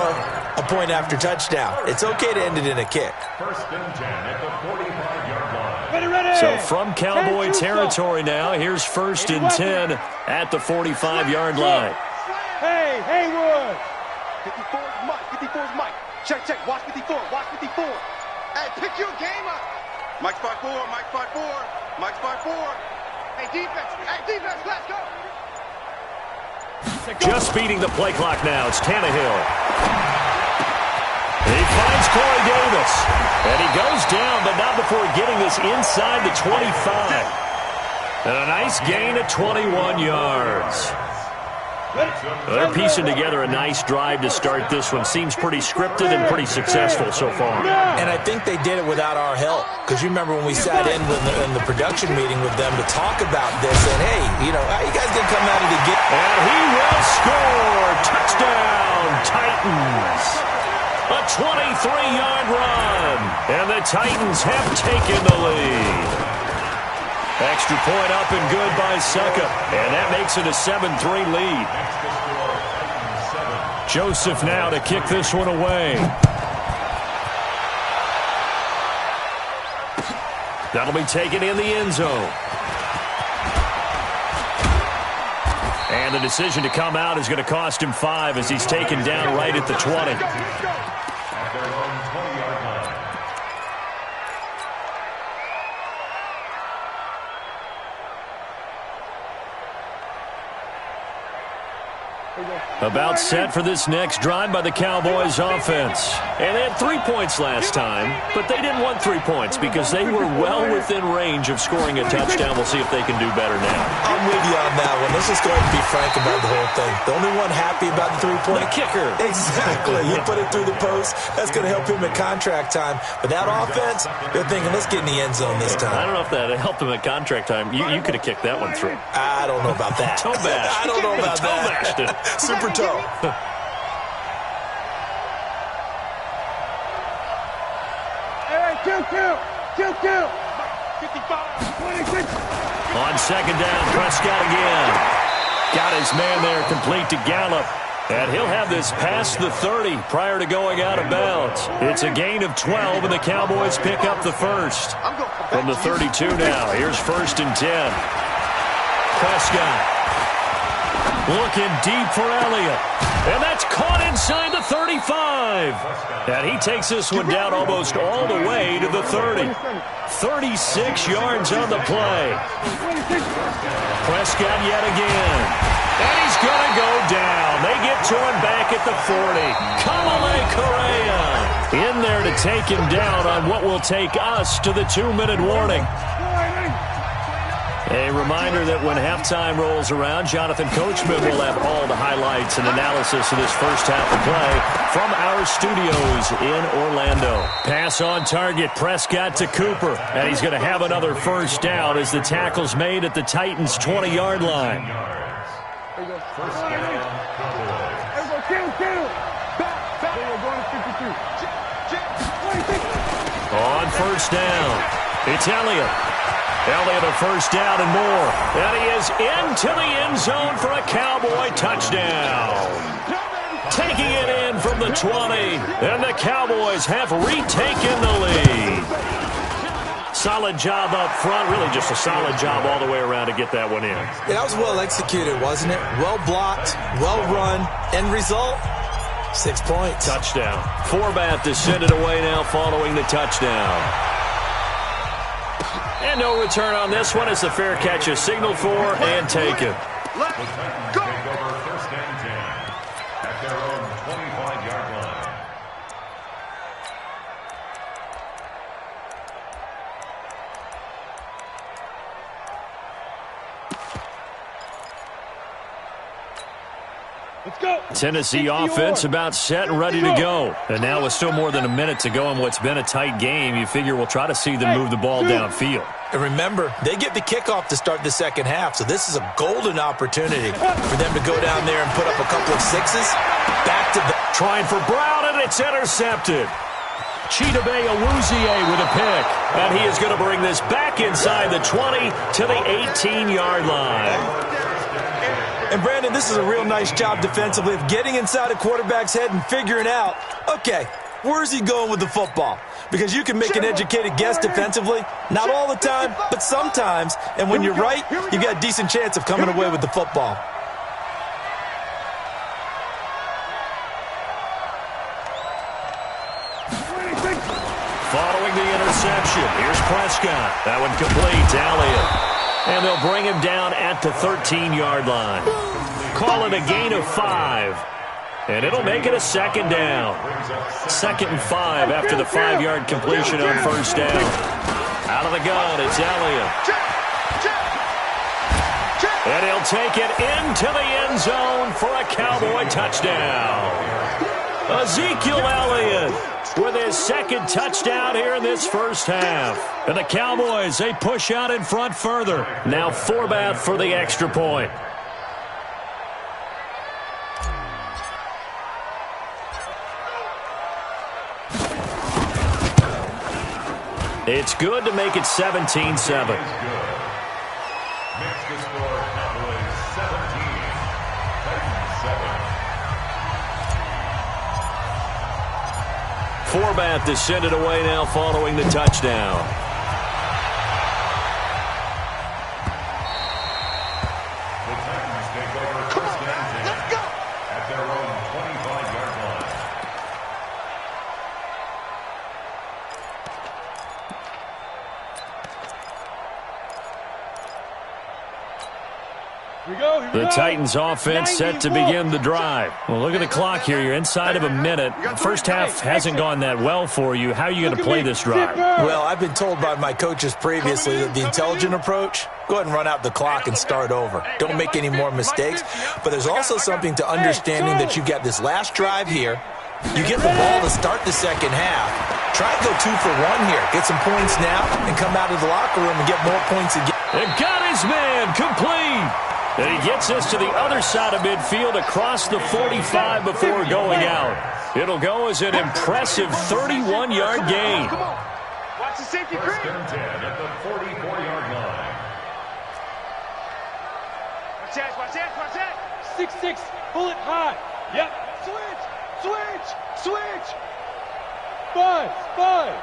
a point after touchdown. It's okay to end it in a kick. First and 10 at the 45-yard line. Ready. So from Cowboy territory now, here's first and 10 at the 45-yard line. Hey, Haywood! 54 is Mike. 54 is Mike. Check. Watch 54. Hey, pick your game up. Mike's 5-4. Mike's 5-4. Mike's 5-4. Hey, defense. Let's go. Just beating the play clock now. It's Tannehill. He finds Corey Davis. And he goes down, but not before getting this inside the 25. And a nice gain of 21 yards. They're piecing together a nice drive to start this one. Seems pretty scripted and pretty successful so far. And I think they did it without our help. Because you remember when we sat in the production meeting with them to talk about this, and hey, you know, how you guys going to come out of the game? And he will score. Touchdown, Titans. A 23-yard run. And the Titans have taken the lead. Extra point up and good by Suckup. And that makes it a 7-3 lead. Joseph now to kick this one away. That'll be taken in the end zone. And the decision to come out is going to cost him 5 as he's taken down right at the 20. About set for this next drive by the Cowboys offense. And they had 3 points last time, but they didn't want 3 points because they were well within range of scoring a touchdown. We'll see if they can do better now. I'm with you on that one. Let's just go ahead and be frank about the whole thing. The only one happy about the 3-point. The kicker. Exactly. You put it through the post. That's going to help him at contract time. But that offense, they're thinking, let's get in the end zone this time. I don't know if that helped him at contract time. You could have kicked that one through. I don't know about that. Toe bashed. I don't know about that. Super toe. Kill. 55. 26. On second down, Prescott again. Got his man there complete to Gallup. And he'll have this past the 30 prior to going out of bounds. It's a gain of 12, and the Cowboys pick up the first. From the 32 now, here's 1st and 10. Prescott looking deep for Elliott. And that's caught inside the 35. And he takes this one down almost all the way to the 30. 36 yards on the play. Prescott yet again. And he's going to go down. They get to him back at the 40. Kamale Correa in there to take him down on what will take us to the 2-minute warning. A reminder that when halftime rolls around, Jonathan Coachman will have all the highlights and analysis of this first half of play from our studios in Orlando. Pass on target, Prescott to Cooper, and he's going to have another first down as the tackle's made at the Titans' 20-yard line. First down, Kill. On first down, it's Elliott. Elliott a first down and more. And he is into the end zone for a Cowboy touchdown. Taking it in from the 20. And the Cowboys have retaken the lead. Solid job up front. Really just a solid job all the way around to get that one in. Yeah, that was well executed, wasn't it? Well blocked, well run. End result, 6 points. Touchdown. Forbath is send it away now following the touchdown. And no return on this one as the fair catch is signaled for and taken. Let's go. Take over 1st and 10 at their own 25-yard line. Let's go. Tennessee offense about set and ready to go. And now with still more than a minute to go in what's been a tight game, you figure we'll try to see them move the ball downfield. And remember, they get the kickoff to start the second half, so this is a golden opportunity for them to go down there and put up a couple of sixes. Back to the... Trying for Brown, and it's intercepted. Chidobe Awuzie with a pick. And he is going to bring this back inside the 20 to the 18-yard line. And, Brandon, this is a real nice job defensively of getting inside a quarterback's head and figuring out, okay, where's he going with the football? Because you can make an educated guess defensively. Not all the time, but sometimes. And when you're right, you got a decent chance of coming away with the football. Following the interception, here's Prescott. That one complete to Elliott. And they'll bring him down at the 13-yard line. Call it a gain of 5. And it'll make it a second down. 2nd and 5 after the 5-yard completion on first down. Out of the gun, it's Elliott. And he'll take it into the end zone for a Cowboy touchdown. Ezekiel Elliott with his 2nd touchdown here in this first half. And the Cowboys, they push out in front further. Now Forbath for the extra point. It's good to make it 17-7. Makes the score Cowboys 17, Titans 7. Forbath to send it away now following the touchdown. The Titans take over 1st and 10 at their own 25-yard line. The Titans offense set to begin the drive. Well, look at the clock here. You're inside of a minute. First half hasn't gone that well for you. How are you going to play this drive? Well, I've been told by my coaches previously that the intelligent approach, go ahead and run out the clock and start over. Don't make any more mistakes. But there's also something to understanding that you got this last drive here. You get the ball to start the second half. Try to go 2 for 1 here. Get some points now and come out of the locker room and get more points again. And got his man complete. And he gets this to the other side of midfield across the 45 before going out. It'll go as an impressive 31-yard gain. Come on. Watch the safety creep. First and 10 at the 44-yard line. Watch that, watch that, watch that. 6-6, pull it high. Yep. Switch, switch, switch. Buzz, buzz.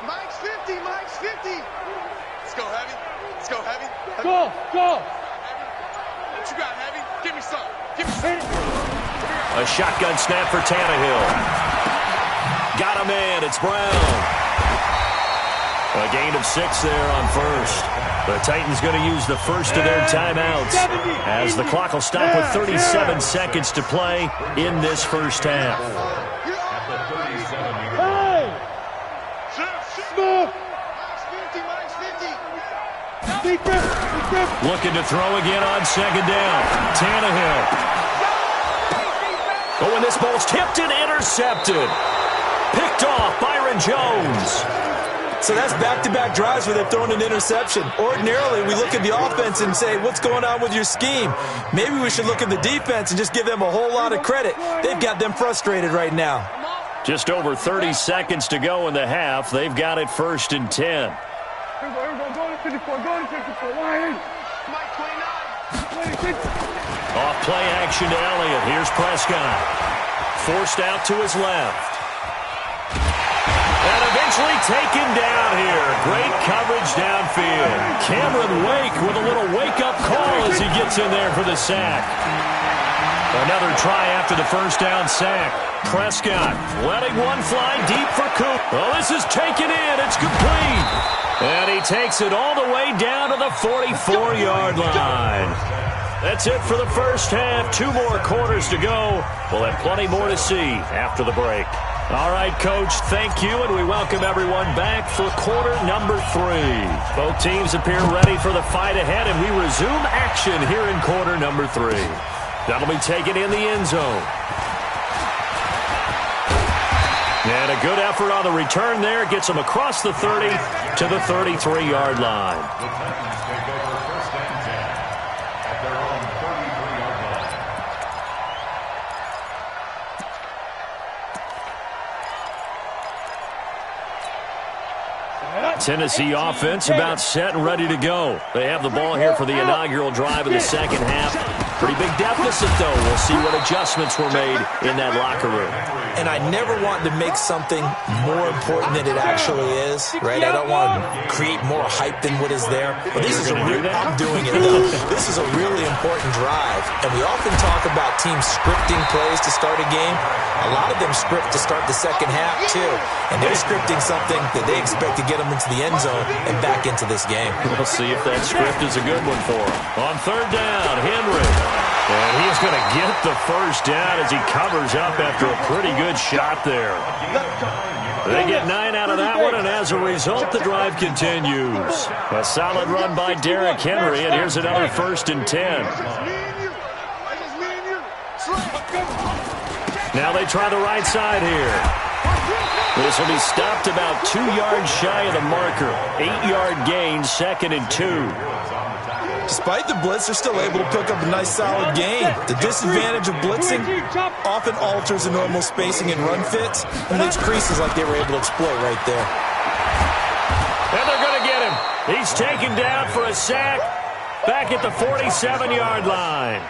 Mike's 50, Mike's 50. Let's go, Heavy. Let's go, Heavy. Go, go. What you got, Heavy? Give me some. Give me some. A shotgun snap for Tannehill. Got a man. It's Brown. A gain of 6 there on first. The Titans going to use the first of their timeouts as the clock will stop with 37 seconds to play in this first half. Hey! Smith! Looking to throw again on second down. Tannehill. Oh, and this ball's tipped and intercepted. Picked off Byron Jones. So that's back-to-back drives where they're throwing an interception. Ordinarily, we look at the offense and say, what's going on with your scheme? Maybe we should look at the defense and just give them a whole lot of credit. They've got them frustrated right now. Just over 30 seconds to go in the half. They've got it first and 10. Here we go, go to 54, go to 54, line. Mike 29. Off play action to Elliott. Here's Prescott. Forced out to his left. And eventually taken down here. Great coverage downfield. Cameron Wake with a little wake-up call as he gets in there for the sack. Another try after the first down sack. Prescott letting one fly deep for Coop. Well, this is taken in. It's complete. And he takes it all the way down to the 44-yard line. That's it for the first half. 2 more quarters to go. We'll have plenty more to see after the break. All right, Coach, thank you, and we welcome everyone back for quarter number 3. Both teams appear ready for the fight ahead, and we resume action here in quarter number 3. That'll be taken in the end zone. And a good effort on the return there. Gets them across the 30 to the 33-yard line. The Titans take over first and 10 at their own 33-yard line. Tennessee offense about set and ready to go. They have the ball here for the inaugural drive of the second half. Pretty big deficit, though. We'll see what adjustments were made in that locker room. And I never want to make something more important than it actually is, right? I don't want to create more hype than what is there. But this is a real, I'm doing it, though. This is a really important drive. And we often talk about teams scripting plays to start a game. A lot of them script to start the second half, too. And they're scripting something that they expect to get them into the end zone and back into this game. We'll see if that script is a good one for them. On third down, Henry. And he's going to get the first down as he covers up after a pretty good shot there. They get 9 out of that one, and as a result, the drive continues. A solid run by Derrick Henry, and here's another first and 10. Now they try the right side here. This will be stopped about 2 yards shy of the marker. 8-yard gain, second and 2. Despite the blitz, they're still able to pick up a nice solid gain. The disadvantage of blitzing often alters the normal spacing and run fits and leaves creases like they were able to exploit right there. And they're going to get him. He's taken down for a sack back at the 47-yard line.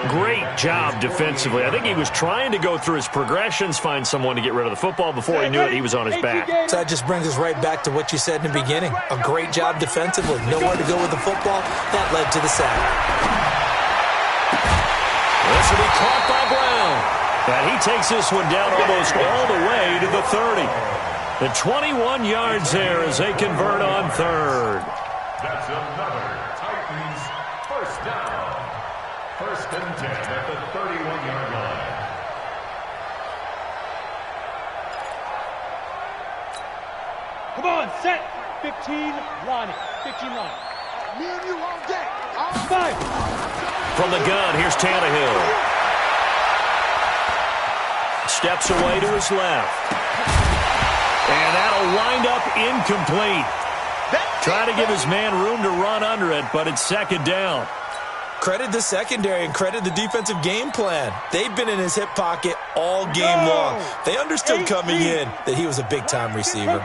Great job defensively. I think he was trying to go through his progressions, find someone to get rid of the football. Before he knew it, he was on his back. So that just brings us right back to what you said in the beginning. A great job defensively. Nowhere to go with the football. That led to the sack. This will be caught by Brown. And he takes this one down almost all the way to the 30. The 21 yards there as they convert on third. That's another Titans first down. First and 10 at the 31-yard line. Come on, set. 15, line it. 15 line. Me and you all day. All 5. From the gun, here's Tannehill. Steps away to his left. And that'll wind up incomplete. That Trying to give his man room to run under it, but it's second down. Credit the secondary and credit the defensive game plan. They've been in his hip pocket all game long. They understood coming in that he was a big-time receiver.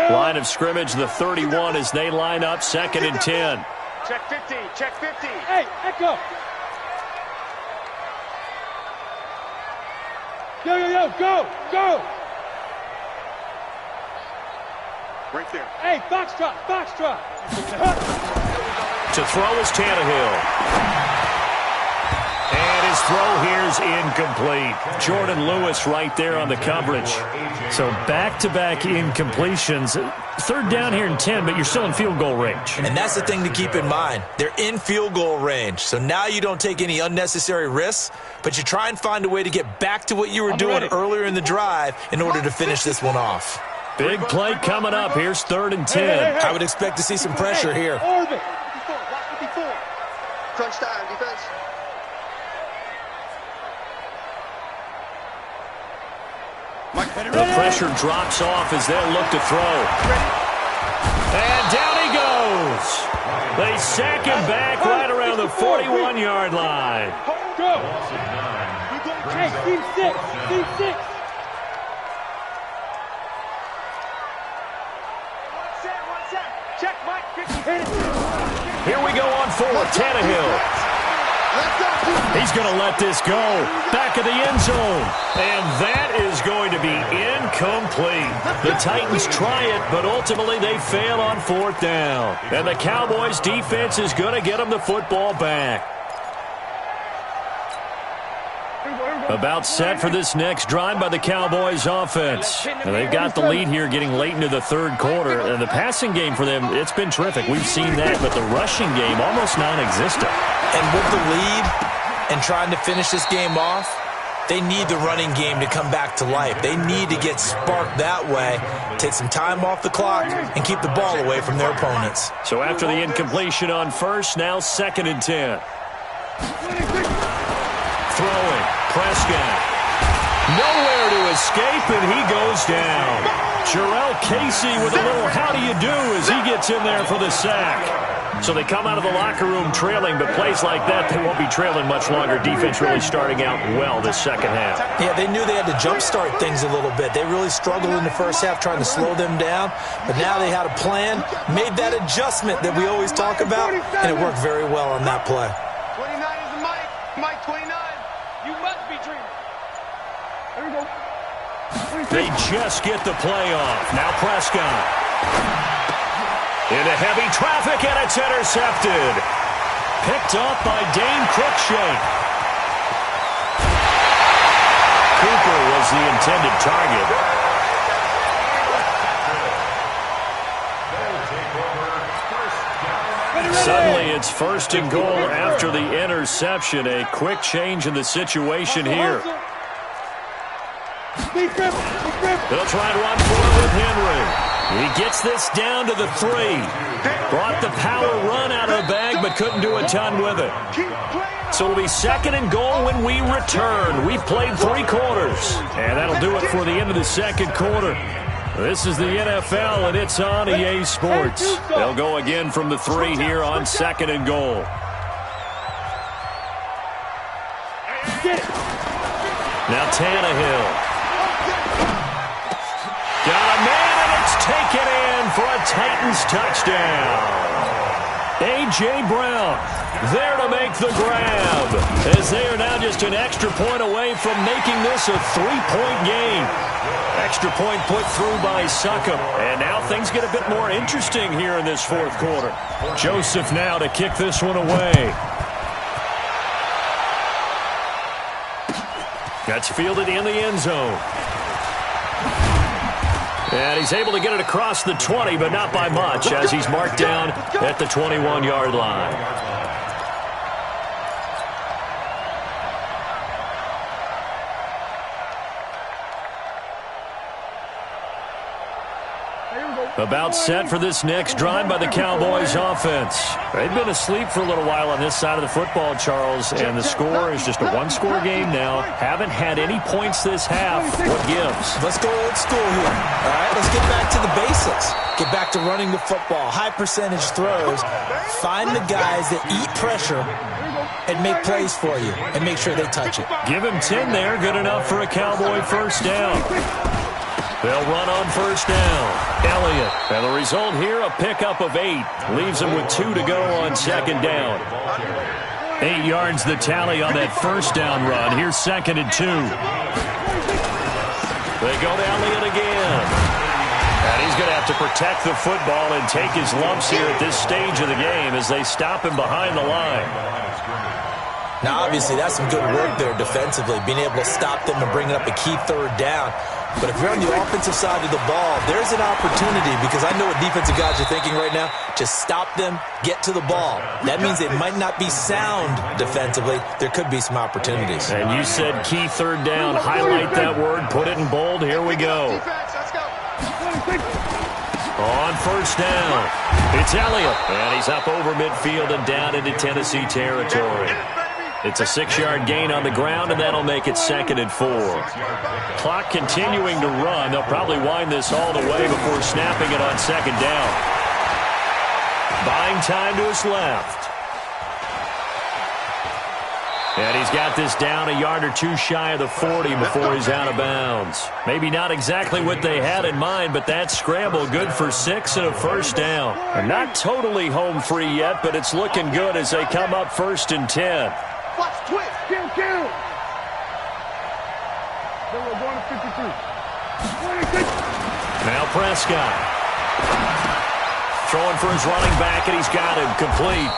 Line of scrimmage, the 31 as they line up, second and 10. Check 50, check 50. Hey, echo. Yo, go. Right there. Hey, foxtrot. To throw is Tannehill. And his throw here's incomplete. Jordan Lewis right there on the coverage. So back-to-back incompletions. Third down here and 10, but you're still in field goal range. And that's the thing to keep in mind. They're in field goal range. So now you don't take any unnecessary risks, but you try and find a way to get back to what you were doing earlier in the drive in order to finish this one off. Big play coming up. Here's third and 10. I would expect to see some pressure here. Orbit. Watch 54. Crunch time, defense. The pressure drops off as they look to throw. And down he goes. They sack him back right around the 41-yard line. Go. Hey, team six. One set. Check, Mike. Here we go on fourth. Tannehill. He's going to let this go. Back of the end zone. And that is going to be incomplete. The Titans try it, but ultimately they fail on fourth down. And the Cowboys defense is going to get them the football back. About set for this next drive by the Cowboys offense. And they've got the lead here getting late into the third quarter. And the passing game for them, it's been terrific. We've seen that, but the rushing game almost non-existent. And with the lead and trying to finish this game off, they need the running game to come back to life. They need to get sparked that way, take some time off the clock, and keep the ball away from their opponents. So after the incompletion on first, now second and 10. Throwing. Prescott. Nowhere to escape, and he goes down. Jarrell Casey with a little how do you do as he gets in there for the sack. So they come out of the locker room trailing, but plays like that, they won't be trailing much longer. Defense really starting out well this second half. Yeah, they knew they had to jumpstart things a little bit. They really struggled in the first half trying to slow them down, but now they had a plan, made that adjustment that we always talk about, and it worked very well on that play. 29 is the Mike. Mike 29. You must be dreaming. There we go. They just get the play off. Now Prescott. Into heavy traffic, and it's intercepted. Picked off by Dane Cruikshank. Cooper was the intended target. Suddenly it's first and goal after the interception. A quick change in the situation here. They'll try and run for it with Henry. He gets this down to the 3. Brought the power run out of the bag, but couldn't do a ton with it. So it'll be second and goal when we return. We've played 3 quarters, and that'll do it for the end of the second quarter. This is the NFL, and it's on EA Sports. They'll go again from the 3 here on second and goal. Now Tannehill. Got a man, and it's taken in for a Titans touchdown. A.J. Brown there to make the grab, as they are now just an extra point away from making this a 3-point game. Extra point put through by Succop. And now things get a bit more interesting here in this fourth quarter. Joseph now to kick this one away. That's fielded in the end zone. And he's able to get it across the 20, but not by much, as he's marked down at the 21-yard line. About set for this next drive by the Cowboys offense. They've been asleep for a little while on this side of the football, Charles, and the score is just a one-score game now. Haven't had any points this half. What gives? Let's go old school here. All right, let's get back to the basics. Get back to running the football, high percentage throws. Find the guys that eat pressure and make plays for you and make sure they touch it. Give him 10 there. Good enough for a Cowboy first down. They'll run on first down. Elliott. And the result here, a pickup of 8. Leaves him with 2 to go on second down. 8 yards the tally on that first down run. Here's 2nd and 2. They go to Elliott again. And he's going to have to protect the football and take his lumps here at this stage of the game as they stop him behind the line. Now, obviously, that's some good work there defensively, being able to stop them and bringing up a key third down. But if you're on the offensive side of the ball, there's an opportunity because I know what defensive guys are thinking right now. Just stop them, get to the ball. That means they might not be sound defensively. There could be some opportunities. And you said key third down. Highlight that word. Put it in bold. Here we go. On first down, it's Elliott. And he's up over midfield and down into Tennessee territory. It's a 6-yard gain on the ground, and that'll make it 2nd and 4. Clock continuing to run. They'll probably wind this all the way before snapping it on second down. Buying time to his left. And he's got this down a yard or 2 shy of the 40 before he's out of bounds. Maybe not exactly what they had in mind, but that scramble good for 6 and a first down. They're not totally home free yet, but it's looking good as they come up 1st and 10. Watch, twist, kill. Then we're going to 53. Now Prescott. Throwing for his running back, and he's got him complete.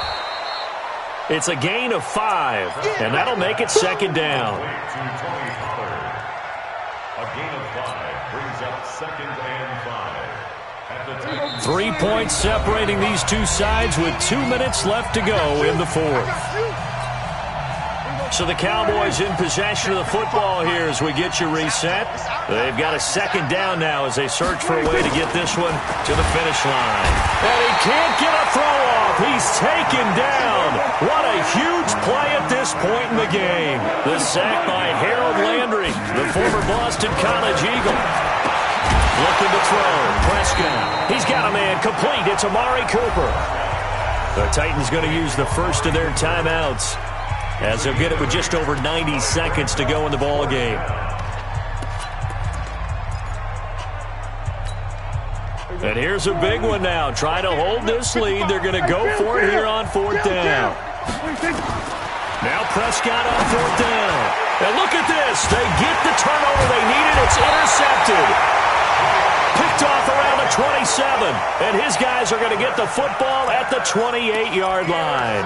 It's a gain of 5, and that'll make it 2nd down. A gain of 5 brings up 2nd and 5. 3 points separating these two sides with 2 minutes left to go in the 4th. So the Cowboys in possession of the football here as we get you reset. They've got a 2nd down now as they search for a way to get this one to the finish line. And he can't get a throw off. He's taken down. What a huge play at this point in the game. The sack by Harold Landry, the former Boston College Eagle. Looking to throw. Prescott. He's got a man complete. It's Amari Cooper. The Titans going to use the first of their timeouts, as they'll get it with just over 90 seconds to go in the ball game. And here's a big one now. Trying to hold this lead. They're going to go for it here on 4th down. Now Prescott on 4th down. And look at this. They get the turnover they needed. It's intercepted. Picked off around the 27. And his guys are going to get the football at the 28-yard line.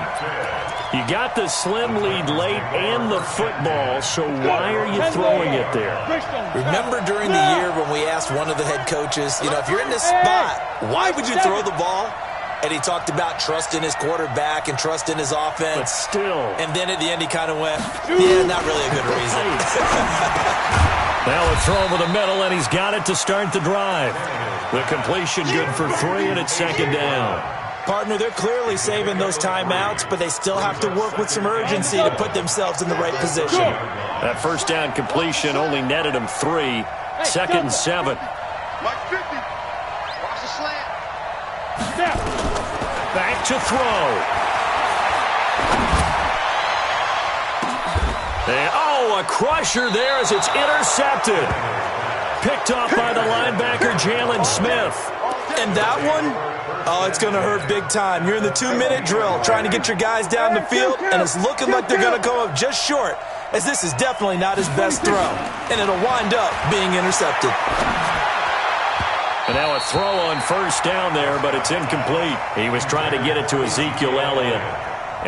You got the slim lead late and the football, so why are you throwing it there? Remember during the year when we asked one of the head coaches, if you're in this spot, why would you throw the ball? And he talked about trusting his quarterback and trusting his offense. But still. And then at the end he kind of went, yeah, not really a good reason. Now a throw over the middle, and he's got it to start the drive. The completion good for 3, and it's 2nd down. Partner, they're clearly saving those timeouts, but they still have to work with some urgency to put themselves in the right position. That first down completion only netted him 3. 2nd and 7. Mike 50. Watch the slant. Back to throw. And, a crusher there as it's intercepted. Picked off by the linebacker, Jalen Smith. And that one? Oh, it's going to hurt big time. You're in the 2-minute drill trying to get your guys down the field, and it's looking like they're going to come up just short, as this is definitely not his best throw, and it'll wind up being intercepted. And now a throw on first down there, but it's incomplete. He was trying to get it to Ezekiel Elliott,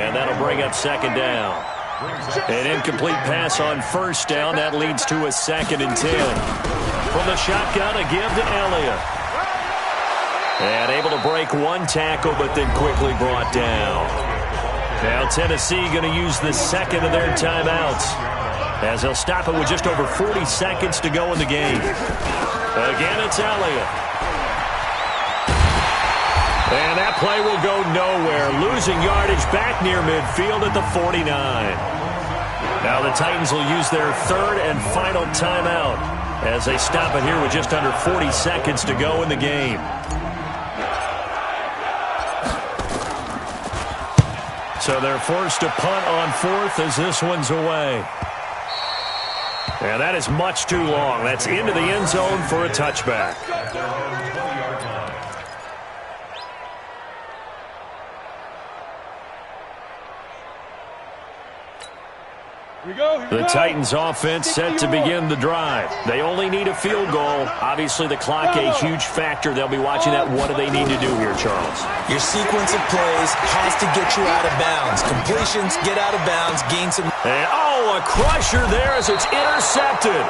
and that'll bring up 2nd down. An incomplete pass on first down. That leads to a 2nd and 10. From the shotgun, a give to Elliott. And able to break one tackle, but then quickly brought down. Now Tennessee going to use the 2nd of their timeouts, as they'll stop it with just over 40 seconds to go in the game. Again, it's Elliott. And that play will go nowhere, losing yardage back near midfield at the 49. Now the Titans will use their third and final timeout as they stop it here with just under 40 seconds to go in the game. So they're forced to punt on fourth as this one's away. And that is much too long. That's into the end zone for a touchback. The Titans offense set to begin the drive. They only need a field goal. Obviously, the clock a huge factor. They'll be watching that. What do they need to do here, Charles? Your sequence of plays has to get you out of bounds. Completions, get out of bounds, gain some. And, oh, a crusher there as it's intercepted.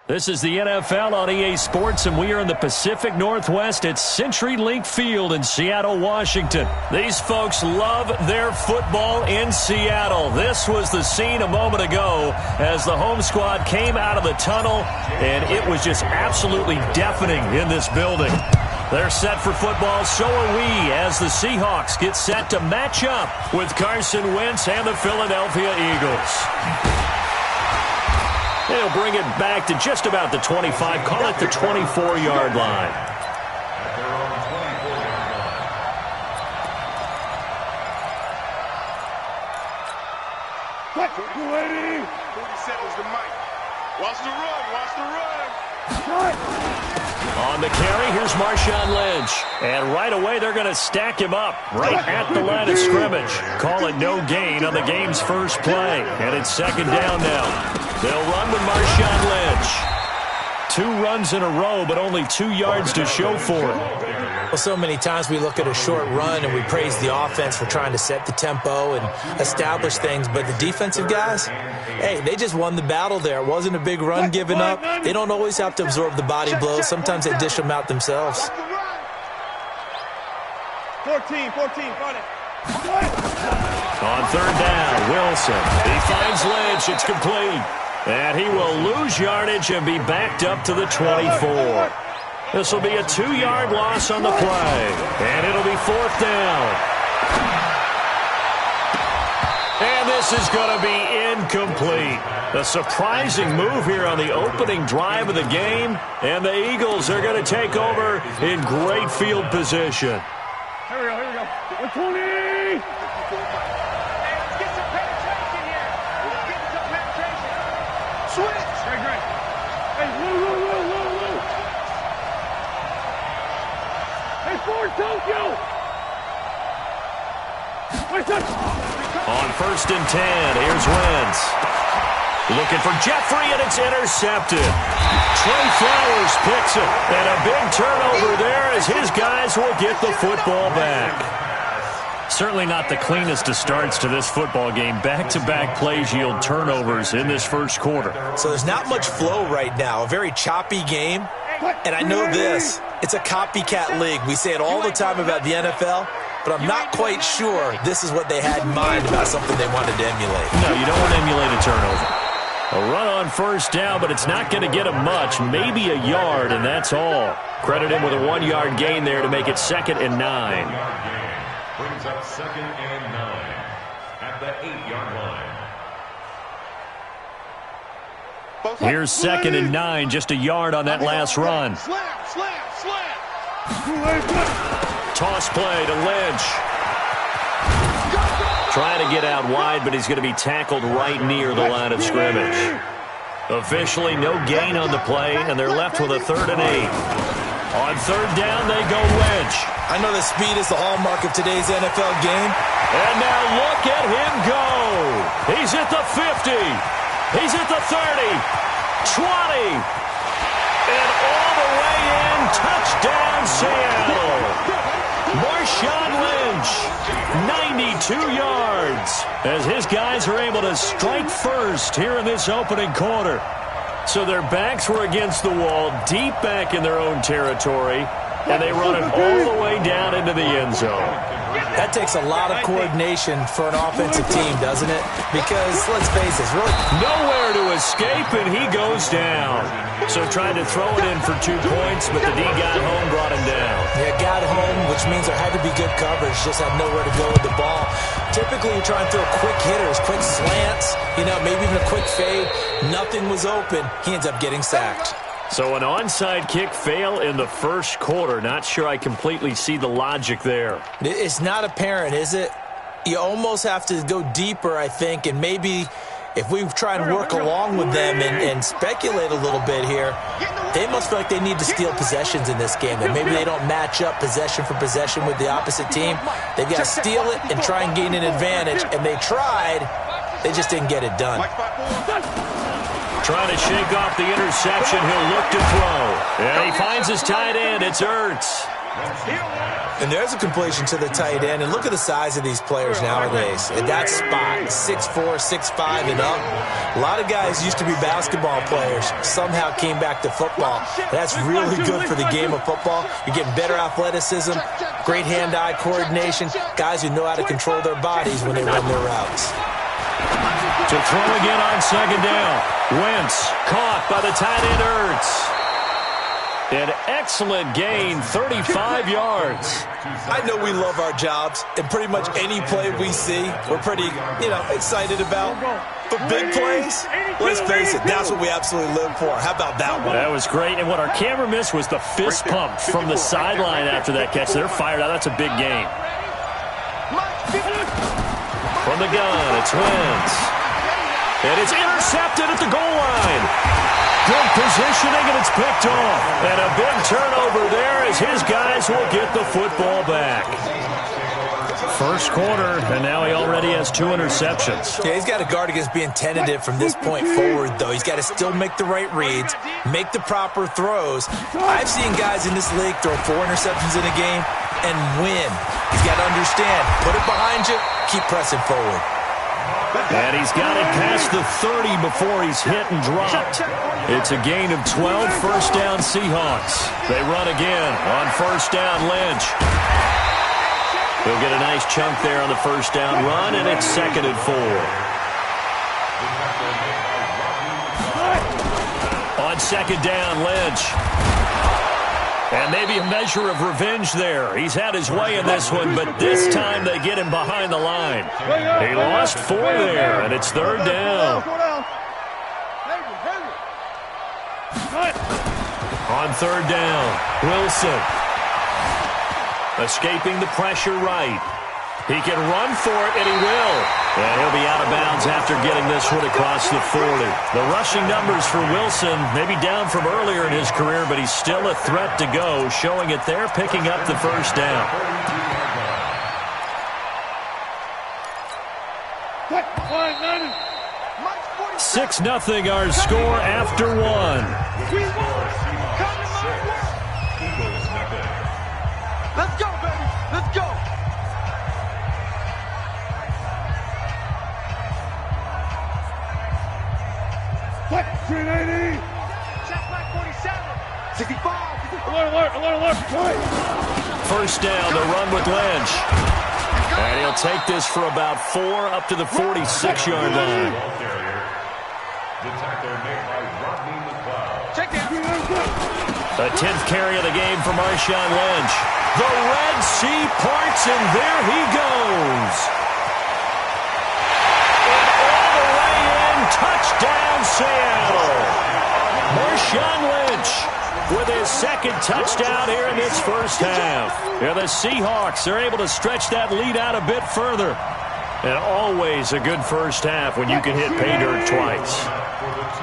This is the NFL on EA Sports, and we are in the Pacific Northwest at CenturyLink Field in Seattle, Washington. These folks love their football in Seattle. This was the scene a moment ago as the home squad came out of the tunnel, and it was just absolutely deafening in this building. They're set for football, so are we, as the Seahawks get set to match up with Carson Wentz and the Philadelphia Eagles. They'll bring it back to just about the 25, call it the 24-yard line. At their own 24-yard line. What? 47's the mic. Watch the run, watch the run. On the carry, here's Marshawn Lynch. And right away, they're going to stack him up right at the line of scrimmage. Call it no gain on the game's first play. And it's second down now. They'll run with Marshawn Lynch. 2 runs in a row, but only 2 yards to show for it. Well, so many times we look at a short run and we praise the offense for trying to set the tempo and establish things, but the defensive guys, hey, they just won the battle there. It wasn't a big run given up. They don't always have to absorb the body blows. Sometimes they dish them out themselves. 14, got it. On third down, Wilson. He finds Lynch. It's complete. And he will lose yardage and be backed up to the 24. This will be a 2-yard loss on the play. And it'll be fourth down. And this is going to be incomplete. A surprising move here on the opening drive of the game. And the Eagles are going to take over in great field position. Here we go. 120. Let's get some penetration here. Let's get some penetration. Switch. Great. Hey, Lou. Hey, Ford, Tokyo. On first and 10, here's Wentz. Looking for Jeffrey, and it's intercepted. Trey Flowers picks it, and a big turnover there as his guys will get the football back. Certainly not the cleanest of starts to this football game. Back-to-back plays yield turnovers in this first quarter. So there's not much flow right now. A very choppy game. And I know this. It's a copycat league. We say it all the time about the NFL, but I'm not quite sure this is what they had in mind about something they wanted to emulate. No, you don't want to emulate a turnover. A run on first down, but it's not going to get him much. Maybe a yard, and that's all. Credit him with a 1-yard gain there to make it 2nd and 9. Brings up 2nd and 9 at the 8-yard line. Here's 2nd and 9, just a yard on that last run. Slam. Toss play to Lynch. Trying to get out wide, but he's going to be tackled right near the line of scrimmage. Officially no gain on the play, and they're left with a 3rd and 8. On third down, they go Lynch. I know that speed is the hallmark of today's NFL game. And now look at him go. He's at the 50. He's at the 30. 20. And all the way in. Touchdown, Seattle. Marshawn Lynch, 92 yards, as his guys are able to strike first here in this opening quarter. So their backs were against the wall, deep back in their own territory, and they run it all the way down into the end zone. That takes a lot of coordination for an offensive team, doesn't it? Because, let's face it, really nowhere to escape, and he goes down. So tried to throw it in for 2 points, but the D got home, brought him down. Yeah, got home, which means there had to be good coverage, just had nowhere to go with the ball. Typically, you try and throw quick hitters, quick slants, maybe even a quick fade. Nothing was open. He ends up getting sacked. So an onside kick fail in the first quarter. Not sure I completely see the logic there. It's not apparent, is it? You almost have to go deeper, I think, and maybe if we try and work along with them and speculate a little bit here, they must feel like they need to steal possessions in this game, and maybe they don't match up possession for possession with the opposite team. They've got to steal it and try and gain an advantage, and they tried. They just didn't get it done. Trying to shake off the interception. He'll look to throw. And he finds his tight end. It's Ertz. And there's a completion to the tight end. And look at the size of these players nowadays. At that spot, 6'4", 6'5", and up. A lot of guys used to be basketball players, somehow came back to football. That's really good for the game of football. You're getting better athleticism, great hand-eye coordination, guys who know how to control their bodies when they run their routes. To throw again on second down. Wentz caught by the tight end Ertz. An excellent gain, 35 yards. I know we love our jobs, and pretty much any play we see, we're pretty, excited about. But big plays, let's face it, that's what we absolutely live for. How about that one? That was great, and what our camera missed was the fist pump from the sideline after that catch. They're fired out. That's a big gain. From the gun, it's Wentz. And it's intercepted at the goal line. Good positioning, and it's picked off. And a big turnover there as his guys will get the football back. First quarter, and now he already has 2 interceptions. Yeah, he's got to guard against being tentative from this point forward, though. He's got to still make the right reads, make the proper throws. I've seen guys in this league throw 4 interceptions in a game and win. He's got to understand, put it behind you, keep pressing forward. And he's got it past the 30 before he's hit and dropped. It's a gain of 12, first down Seahawks. They run again on first down, Lynch. He'll get a nice chunk there on the first down run, and it's 2nd and 4. On second down, Lynch. And maybe a measure of revenge there. He's had his way in this one, but this time they get him behind the line. He lost 4 there, and it's 3rd down. On 3rd down, Wilson. Escaping the pressure right. He can run for it, and he will. And he'll be out of bounds after getting this one across the 40. The rushing numbers for Wilson maybe down from earlier in his career, but he's still a threat to go, showing it there, picking up the first down. 6-0 our score after 1. Let's go, baby. Let's go. What? 380. Check back 47. 65. Alert. First down, the run with Lynch. And he'll take this for about 4 up to the 46-yard line. Check it. The 10th carry of the game for Marshawn Lynch. The Red Sea parts, and there he goes. And all the way in, touchdown Seattle. Marshawn Lynch with his 2nd touchdown here in this first half. And the Seahawks are able to stretch that lead out a bit further. And always a good first half when you can hit pay dirt twice.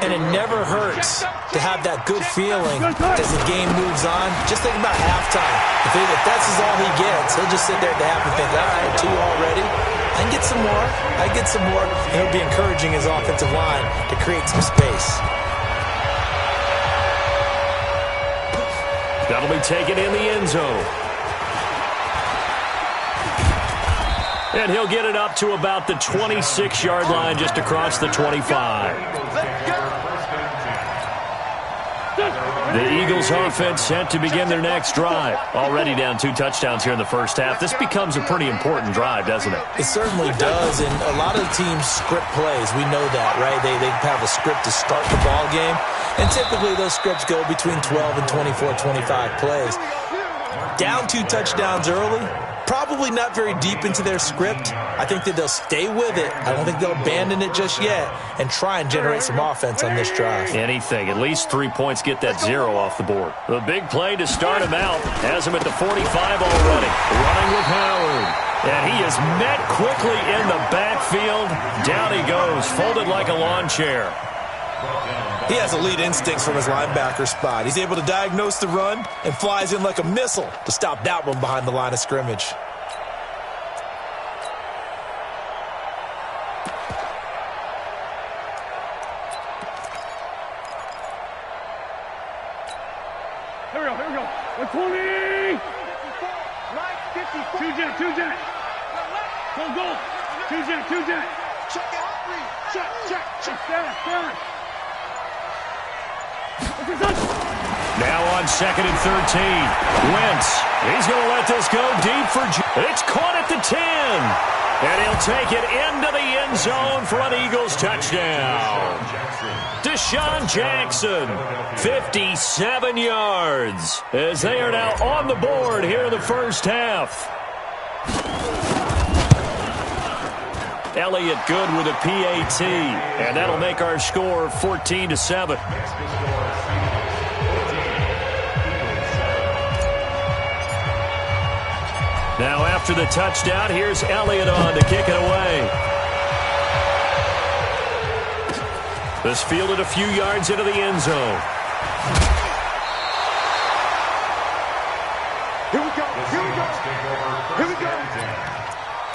And it never hurts to have that good feeling as the game moves on. Just think about halftime. If that's all he gets, he'll just sit there at the half and think, all right, 2 already. I can get some more. And he'll be encouraging his offensive line to create some space. That'll be taken in the end zone. And he'll get it up to about the 26-yard line, just across the 25. The Eagles offense set to begin their next drive. Already down 2 touchdowns here in the first half. This becomes a pretty important drive, doesn't it? It certainly does, and a lot of teams script plays. We know that, right? They have a script to start the ball game, and typically those scripts go between 12 and 24, 25 plays. Down 2 touchdowns early, probably not very deep into their script. I think that they'll stay with it. I don't think they'll abandon it just yet and try and generate some offense on this drive. Anything. At least 3 points, get that 0 off the board. The big play to start him out. Has him at the 45 already. Running with Howard. And he is met quickly in the backfield. Down he goes, folded like a lawn chair. He has elite instincts from his linebacker spot. He's able to diagnose the run and flies in like a missile to stop that one behind the line of scrimmage. Here we go. 120. Two jet. Go. Two jet. Check it out, three. Check. Stand. Now on 2nd and 13. Wentz. He's going to let this go deep for it's caught at the 10. And he'll take it into the end zone for an Eagles touchdown. Deshaun Jackson, 57 yards, as they are now on the board here in the first half. Elliott good with a PAT, and that'll make our score 14-7. Now after the touchdown, here's Elliott on to kick it away. This fielded a few yards into the end zone. Here we go.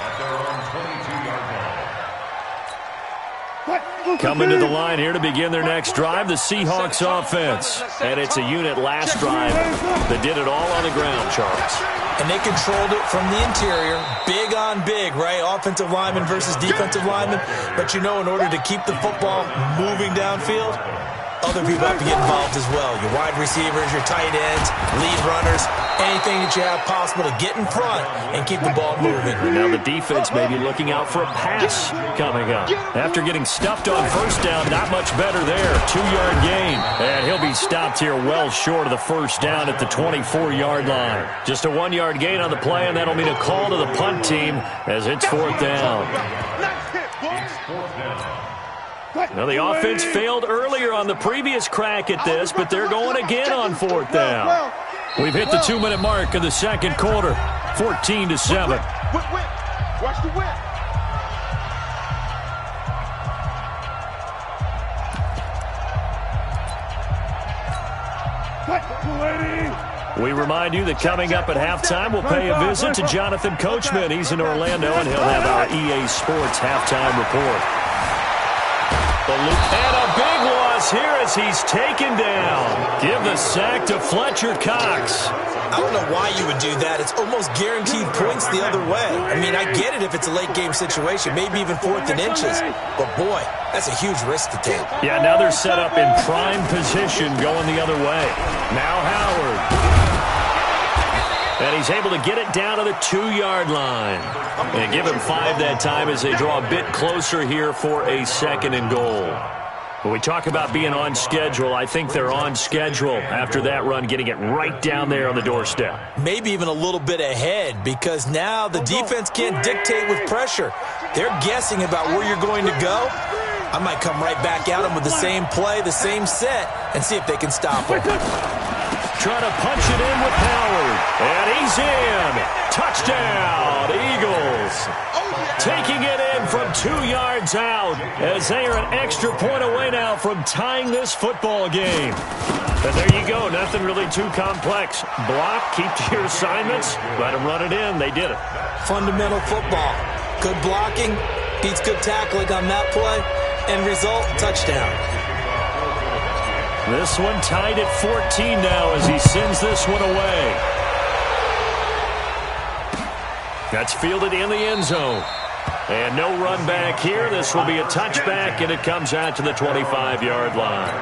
At their own 22-yard line. Coming to the line here to begin their next drive, the Seahawks offense. And it's a unit last drive that did it all on the ground, Charles. And they controlled it from the interior, big on big, right? Offensive lineman versus defensive lineman. But you know, in order to keep the football moving downfield, other people have to get involved as well. Your wide receivers, your tight ends, lead runners, anything that you have possible to get in front and keep the ball moving. And now the defense may be looking out for a pass coming up. After getting stuffed on first down, not much better there. 2-yard gain. And he'll be stopped here well short of the first down at the 24-yard line. Just a 1-yard gain on the play, and that'll mean a call to the punt team as it's 4th down. Now, the offense failed earlier on the previous crack at this, but they're going again on 4th down. We've hit the 2-minute mark of the second quarter, 14-7. Watch the whip. We remind you that coming up at halftime, we'll pay a visit to Jonathan Coachman. He's in Orlando, and he'll have our EA Sports halftime report. And a big loss here as he's taken down. Give the sack to Fletcher Cox. I don't know why you would do that. It's almost guaranteed points the other way. I mean, I get it if it's a late-game situation, maybe even 4th and inches. But, boy, that's a huge risk to take. Yeah, now they're set up in prime position going the other way. Now Howard. And he's able to get it down to the 2-yard line. And give him 5 that time as they draw a bit closer here for a 2nd and goal. When we talk about being on schedule, I think they're on schedule after that run, getting it right down there on the doorstep. Maybe even a little bit ahead, because now the defense can't dictate with pressure. They're guessing about where you're going to go. I might come right back at them with the same play, the same set, and see if they can stop them. Trying to punch it in with Howard. And he's in. Touchdown, Eagles. Taking it in from 2 yards out as they are an extra point away now from tying this football game. And there you go. Nothing really too complex. Block, keep to your assignments, let them run it in. They did it. Fundamental football. Good blocking beats good tackling on that play. End result, touchdown. This one tied at 14 now as he sends this one away. That's fielded in the end zone. And no run back here. This will be a touchback, and it comes out to the 25-yard line.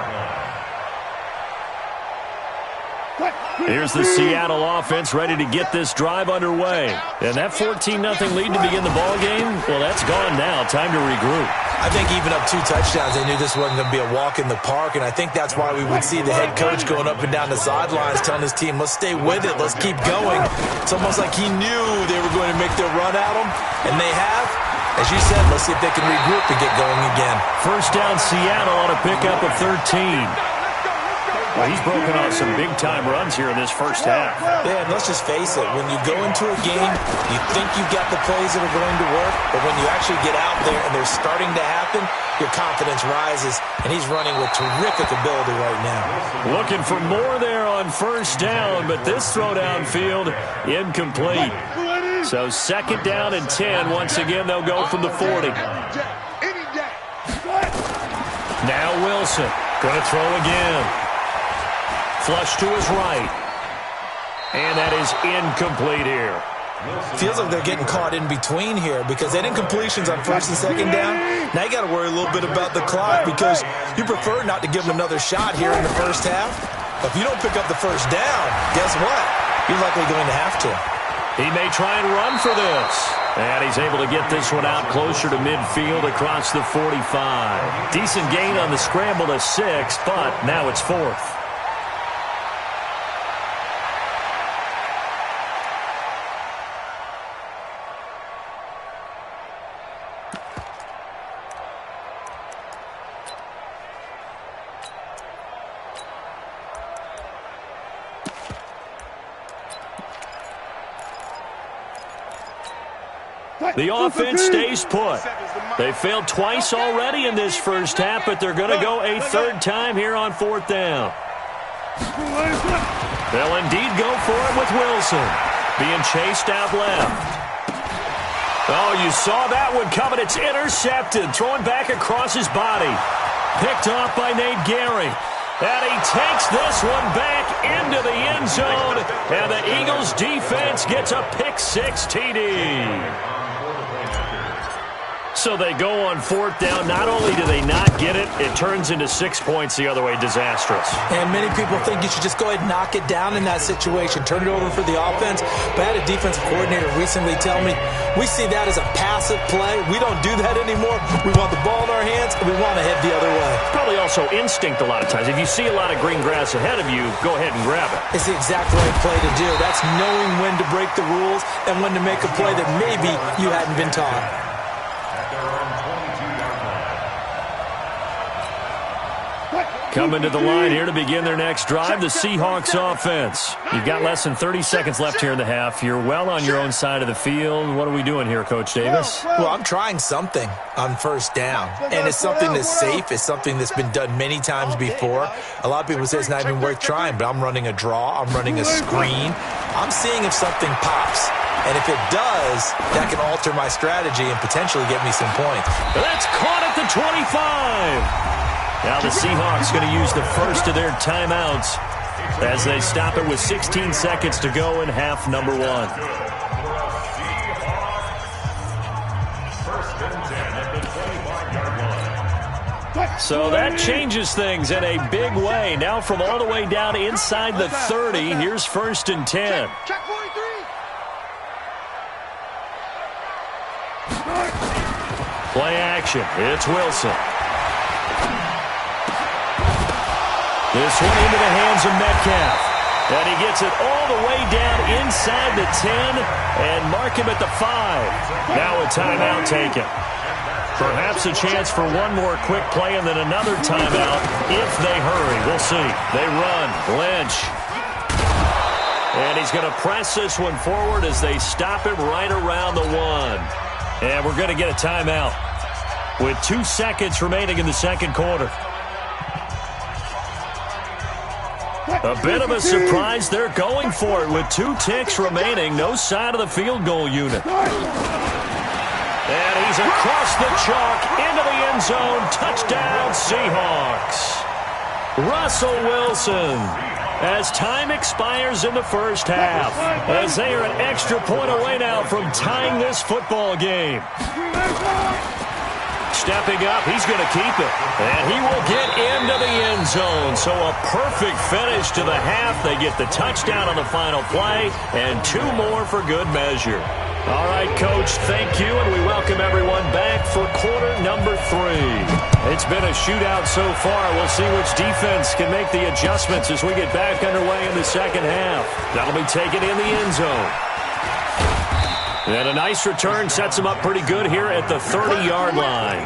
Here's the Seattle offense ready to get this drive underway. And that 14-0 lead to begin the ball game, well, that's gone now. Time to regroup. I think even up 2 touchdowns, they knew this wasn't going to be a walk in the park, and I think that's why we would see the head coach going up and down the sidelines telling his team, let's stay with it, let's keep going. It's almost like he knew they were going to make their run at him, and they have. As you said, let's see if they can regroup and get going again. First down, Seattle on a pickup of 13. Well, he's broken off some big-time runs here in this first half. Yeah, and let's just face it. When you go into a game, you think you've got the plays that are going to work, but when you actually get out there and they're starting to happen, your confidence rises, and he's running with terrific ability right now. Looking for more there on first down, but this throw downfield incomplete. So 2nd down and 10. Once again, they'll go from the 40. Now Wilson going to throw again. Flush to his right. And that is incomplete here. Feels like they're getting caught in between here because they didn't completions on first and second down. Now you got to worry a little bit about the clock because you prefer not to give them another shot here in the first half. But if you don't pick up the first down, guess what? You're likely going to have to. He may try and run for this. And he's able to get this one out closer to midfield across the 45. Decent gain on the scramble to 6, but now it's 4th. The offense stays put. They failed twice already in this first half, but they're going to go a third time here on 4th down. They'll indeed go for it with Wilson. Being chased out left. Oh, you saw that one coming. It's intercepted. Throwing back across his body. Picked off by Nate Gary. And he takes this one back into the end zone. And the Eagles defense gets a pick-6 TD. So they go on 4th down. Not only do they not get it, it turns into 6 points the other way. Disastrous. And many people think you should just go ahead and knock it down in that situation. Turn it over for the offense. But I had a defensive coordinator recently tell me, we see that as a passive play. We don't do that anymore. We want the ball in our hands, and we want to head the other way. Probably also instinct a lot of times. If you see a lot of green grass ahead of you, go ahead and grab it. It's the exact right play to do. That's knowing when to break the rules and when to make a play that maybe you hadn't been taught. Coming to the line here to begin their next drive, the Seahawks offense. You've got less than 30 seconds left here in the half. You're well on your own side of the field. What are we doing here, Coach Davis? Well, I'm trying something on first down, and it's something that's safe. It's something that's been done many times before. A lot of people say it's not even worth trying, but I'm running a draw. I'm running a screen. I'm seeing if something pops. And if it does, that can alter my strategy and potentially get me some points. That's caught at the 25. Now the Seahawks going to use the first of their timeouts as they stop it with 16 seconds to go in half number 1. So that changes things in a big way. Now from all the way down inside the 30, here's 1st and 10. Check 43. Play action. It's Wilson. This one into the hands of Metcalf. And he gets it all the way down inside the 10 and mark him at the 5. Now a timeout taken. Perhaps a chance for one more quick play and then another timeout if they hurry. We'll see. They run. Lynch. And he's going to press this one forward as they stop him right around the 1. And we're going to get a timeout with 2 seconds remaining in the second quarter. A bit of a surprise. They're going for it with 2 ticks remaining. No side of the field goal unit. And he's across the chalk into the end zone. Touchdown, Seahawks. Russell Wilson, as time expires in the first half, as they are an extra point away now from tying this football game. Stepping up, he's going to keep it. And he will get into the end zone. So a perfect finish to the half. They get the touchdown on the final play, and 2 more for good measure. All right, Coach, thank you, and we welcome everyone back for quarter number 3. It's been a shootout so far. We'll see which defense can make the adjustments as we get back underway in the second half. That'll be taken in the end zone. And a nice return sets him up pretty good here at the 30-yard line.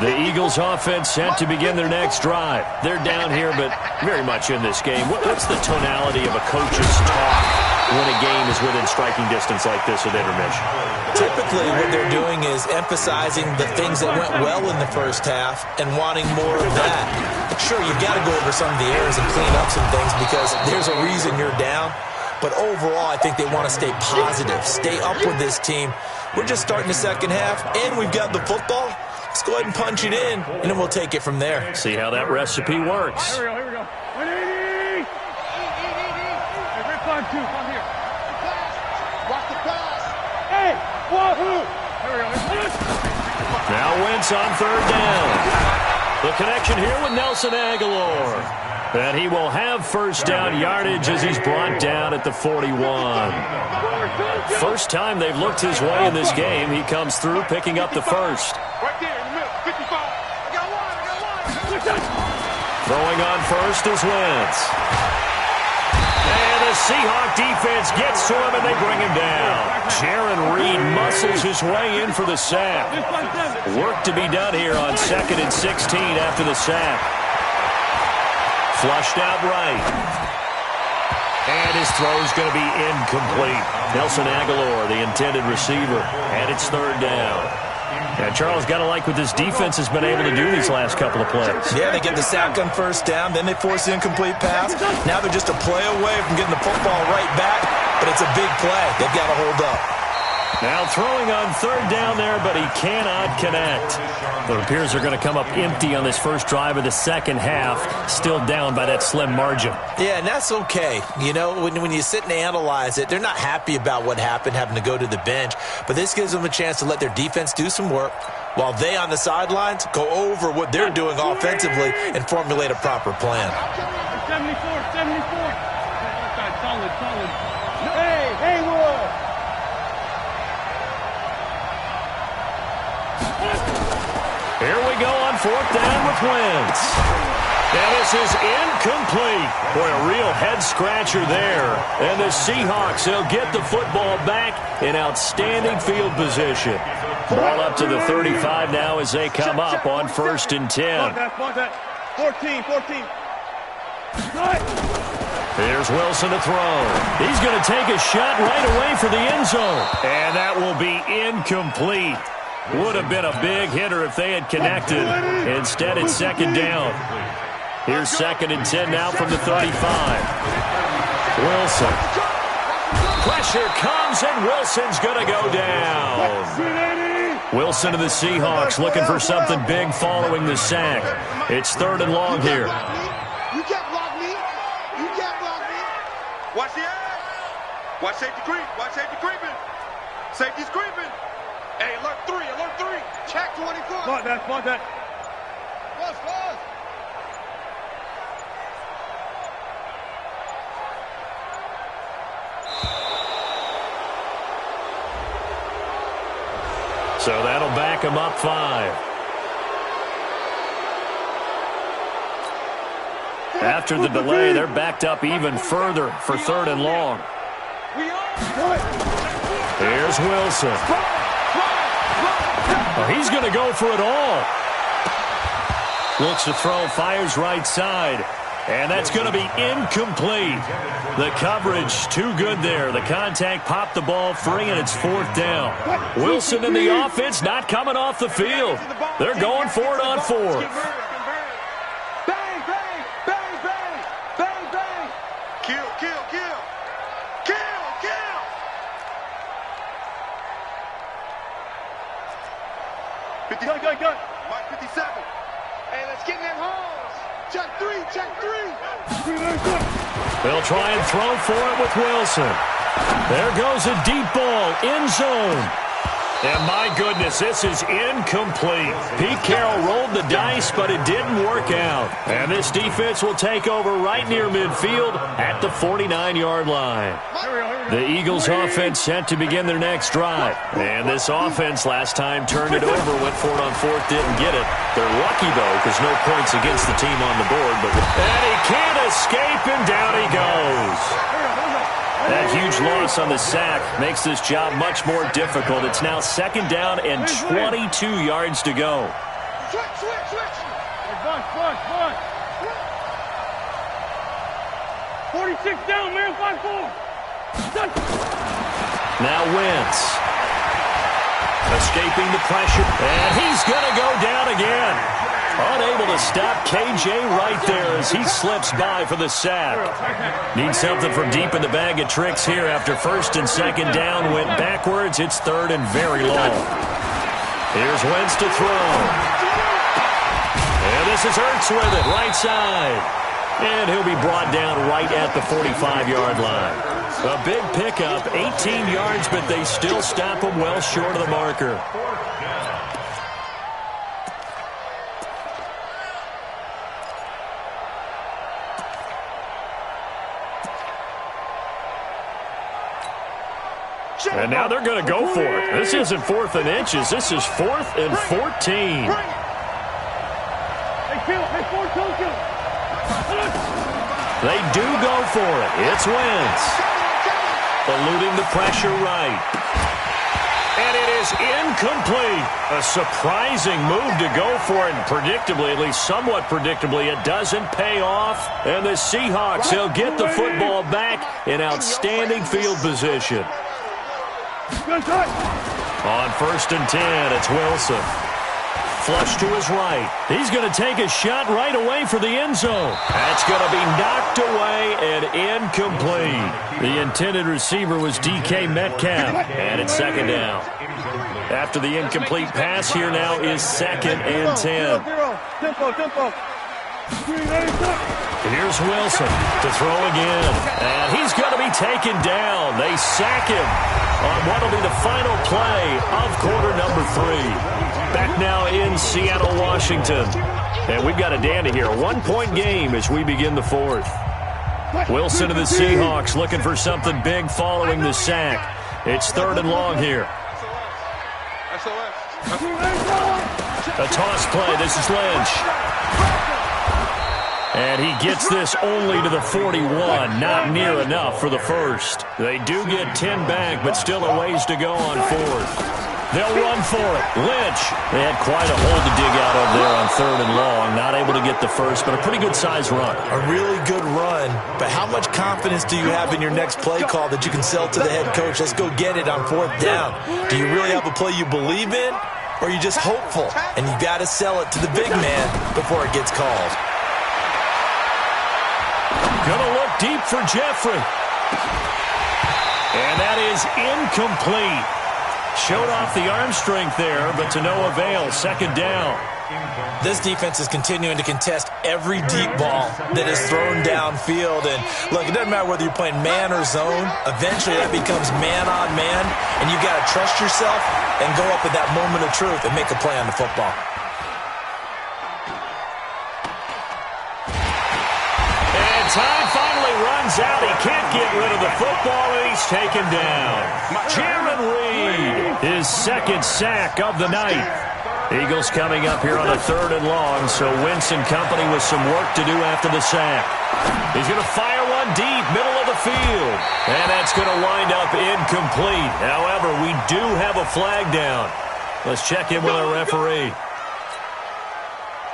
The Eagles offense set to begin their next drive. They're down here, but very much in this game. What's the tonality of a coach's talk when a game is within striking distance like this at intermission? Typically, what they're doing is emphasizing the things that went well in the first half and wanting more of that. Sure, you've got to go over some of the errors and clean up some things because there's a reason you're down. But overall, I think they want to stay positive, stay up with this team. We're just starting the second half, and we've got the football. Let's go ahead and punch it in, and then we'll take it from there. See how that recipe works. Here we go. 180. Hey, red flag 2. Come here. Watch the pass. Hey, wahoo. Here we go. Now Wentz on third down. The connection here with Nelson Aguilar. And he will have first down yardage as he's brought down at the 41. First time they've looked his way in this game. He comes through picking up the first. Right there in the middle. 55. I got one. Throwing on first is Wentz. And the Seahawk defense gets to him and they bring him down. Jaron Reed muscles his way in for the sack. Work to be done here on 2nd and 16 after the sack. Flushed out right. And his throw's going to be incomplete. Nelson Aguilar, the intended receiver, and it's third down. And Charles, got to like what this defense has been able to do these last couple of plays. Yeah, they get the sack on first down, then they force the incomplete pass. Now they're just a play away from getting the football right back, but it's a big play. They've got to hold up. Now throwing on third down there, but he cannot connect. It appears they're going to come up empty on this first drive of the second half, still down by that slim margin. Yeah, and that's okay. You know, when you sit and analyze it, they're not happy about what happened, having to go to the bench. But this gives them a chance to let their defense do some work while they on the sidelines go over what they're doing offensively and formulate a proper plan. 74. Solid. Hey, Haywood. Here we go on fourth down with Wentz. And this is incomplete. Boy, a real head-scratcher there. And the Seahawks, they'll get the football back in outstanding field position. Ball up to the 35 now as they come up on 1st and 10. 14. Here's Wilson to throw. He's going to take a shot right away for the end zone. And that will be incomplete. Would have been a big hitter if they had connected. Instead, it's second down. Here's 2nd and 10 now from the 35. Wilson. Pressure comes, and Wilson's going to go down. Wilson to the Seahawks looking for something big following the sack. It's 3rd and long here. You can't block me. Watch the edge. Watch safety creeping. Safety's creeping. Hey, alert 3. Check 24. Block that. Close. So that'll back him up 5. After the delay, they're backed up even further for 3rd and long. Here's Wilson. Well, he's going to go for it all. Looks to throw, fires right side. And that's going to be incomplete. The coverage too good there. The contact popped the ball free, and it's 4th down. Wilson and the offense not coming off the field. They're going for it on 4th. Bang. Kill. 50. Mike 57. Hey, let's get in that holes. Check 3. They'll try and throw for it with Wilson. There goes a deep ball, end zone. And my goodness, this is incomplete. Pete Carroll rolled the dice, but it didn't work out. And this defense will take over right near midfield at the 49-yard line. The Eagles offense set to begin their next drive. And this offense last time turned it over, went for it on 4th, didn't get it. They're lucky, though, because no points against the team on the board. And he can't escape, and down he goes. That huge loss on the sack makes this job much more difficult. It's now 2nd down and 22 yards to go. Switch. Bunch. 46 down, man. 5-4. Now Wentz. Escaping the pressure. And he's going to go down again. Unable to stop KJ right there as he slips by for the sack. Needs something from deep in the bag of tricks here after 1st and 2nd down. Went backwards. It's 3rd and very long. Here's Wentz to throw. And this is Hurts with it, right side. And he'll be brought down right at the 45-yard line. A big pickup, 18 yards, but they still stop him well short of the marker. And now they're going to go for it. This isn't 4th and inches. This is 4th and 14. They do go for it. It's Wentz. Eluding the pressure right. And it is incomplete. A surprising move to go for it. And predictably, at least somewhat predictably, it doesn't pay off. And the Seahawks, they'll get the football back in outstanding field position. On 1st and 10, it's Wilson. Flush to his right. He's going to take a shot right away for the end zone. That's going to be knocked away and incomplete. The intended receiver was DK Metcalf, and it's 2nd down. After the incomplete pass, here now is 2nd and 10. Here's Wilson to throw again, and he's going to be taken down. They sack him on what will be the final play of quarter number 3. Back now in Seattle, Washington. And we've got a dandy here. 1-point game as we begin the 4th. Wilson of the Seahawks looking for something big following the sack. It's 3rd and long here. A toss play. This is Lynch. And he gets this only to the 41. Not near enough for the first. They do get 10 back, but still a ways to go on 4th. They'll run for it. Lynch. They had quite a hole to dig out of there on 3rd and long. Not able to get the first, but a pretty good-sized run. A really good run. But how much confidence do you have in your next play call that you can sell to the head coach? Let's go get it on 4th down. Do you really have a play you believe in, or are you just hopeful? And you got to sell it to the big man before it gets called. Gonna look deep for Jeffrey. And that is incomplete. Showed off the arm strength there, but to no avail. 2nd down. This defense is continuing to contest every deep ball that is thrown downfield. And look, it doesn't matter whether you're playing man or zone. Eventually that becomes man on man, and you got to trust yourself and go up at that moment of truth and make a play on the football. Time finally runs out. He can't get rid of the football, and he's taken down. Jaron Reed, his 2nd sack of the night. Eagles coming up here on a 3rd and long, so Wentz and company with some work to do after the sack. He's going to fire one deep, middle of the field, and that's going to wind up incomplete. However, we do have a flag down. Let's check in with our referee.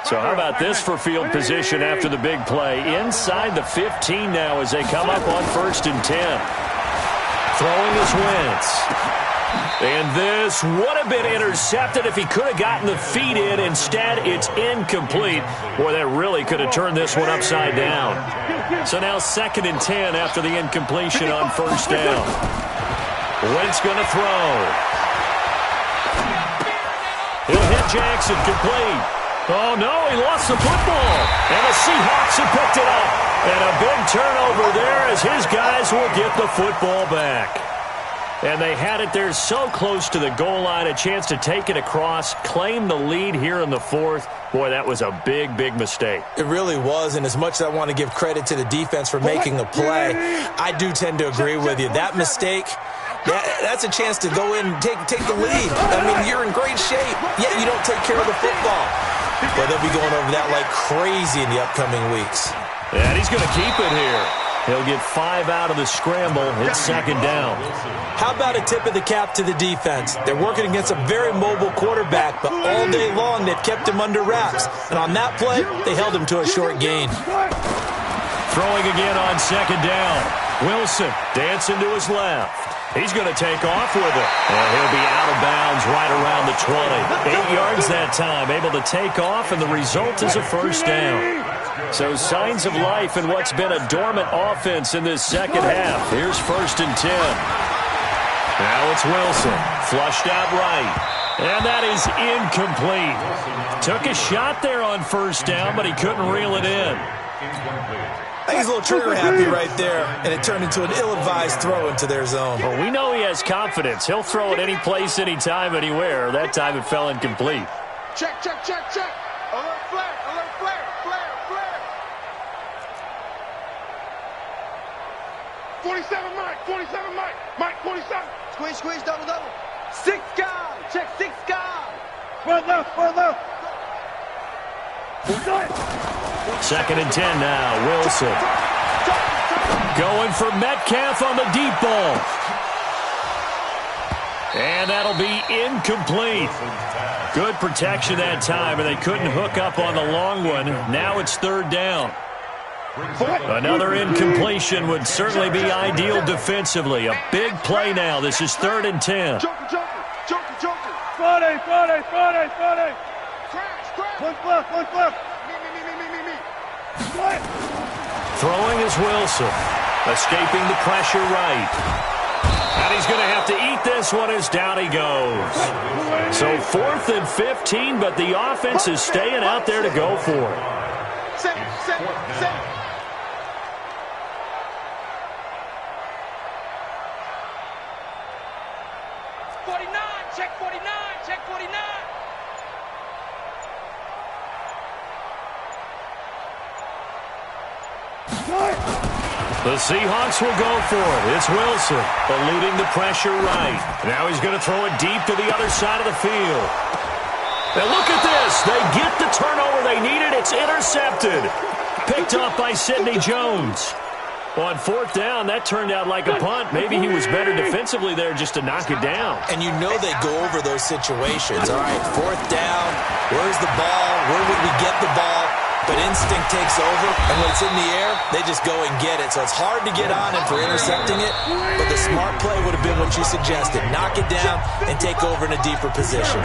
So how about this for field position after the big play? Inside the 15 now as they come up on 1st and 10. Throwing is Wentz. And this would have been intercepted if he could have gotten the feet in. Instead, it's incomplete. Boy, that really could have turned this one upside down. So now 2nd and 10 after the incompletion on 1st down. Wentz going to throw. He'll hit Jackson, complete. Oh, no, he lost the football. And the Seahawks have picked it up. And a big turnover there as his guys will get the football back. And they had it there so close to the goal line, a chance to take it across, claim the lead here in the 4th. Boy, that was a big, big mistake. It really was, and as much as I want to give credit to the defense for making a play, I do tend to agree with you. That mistake, that's a chance to go in and take the lead. I mean, you're in great shape, yet you don't take care of the football. But they'll be going over that like crazy in the upcoming weeks. And he's going to keep it here. He'll get 5 out of the scramble. It's 2nd down. How about a tip of the cap to the defense? They're working against a very mobile quarterback, but all day long they've kept him under wraps. And on that play, they held him to a short gain. Throwing again on 2nd down. Wilson dancing to his left. He's going to take off with it. And he'll be out of bounds right around the 20. 8 yards that time, able to take off, and the result is a 1st down. So signs of life in what's been a dormant offense in this 2nd half. Here's 1st and 10. Now it's Wilson. Flushed out right. And that is incomplete. Took a shot there on first down, but he couldn't reel it in. I think he's a little trigger happy right there, and it turned into an ill-advised throw into their zone. Well, we know he has confidence. He'll throw it any place, anytime, anywhere. That time it fell incomplete. Check, check, check, check. Alert flare, alert flare, flare, flare. 47 Mike, 47 Mike, Mike 47. Squeeze, squeeze, double, double. 6 guard, check 6 guard. Front left, front left. Second and 10 now. Wilson going for Metcalf on the deep ball. And that'll be incomplete. Good protection that time, and they couldn't hook up on the long one. Now it's third down. Another incompletion would certainly be ideal defensively. A big play now. This is third and 10. Joker, joker, joker, joker. Friday. Crash, crash. One left. Me. Throwing is Wilson. Escaping the pressure right. And he's going to have to eat this one as down he goes. So 4th and 15, but the offense is staying out there to go for it. Set. 49, check 49, check 49. The Seahawks will go for it. It's Wilson eluding the pressure right. Now he's going to throw it deep to the other side of the field. Now look at this. They get the turnover they needed. It's intercepted. Picked off by Sidney Jones. On 4th down, that turned out like a punt. Maybe he was better defensively there just to knock it down. And you know they go over those situations. All right, 4th down. Where's the ball? Where would we get the ball? But instinct takes over, and when it's in the air, they just go and get it. So it's hard to get on him for intercepting it, but the smart play would have been what you suggested. Knock it down and take over in a deeper position.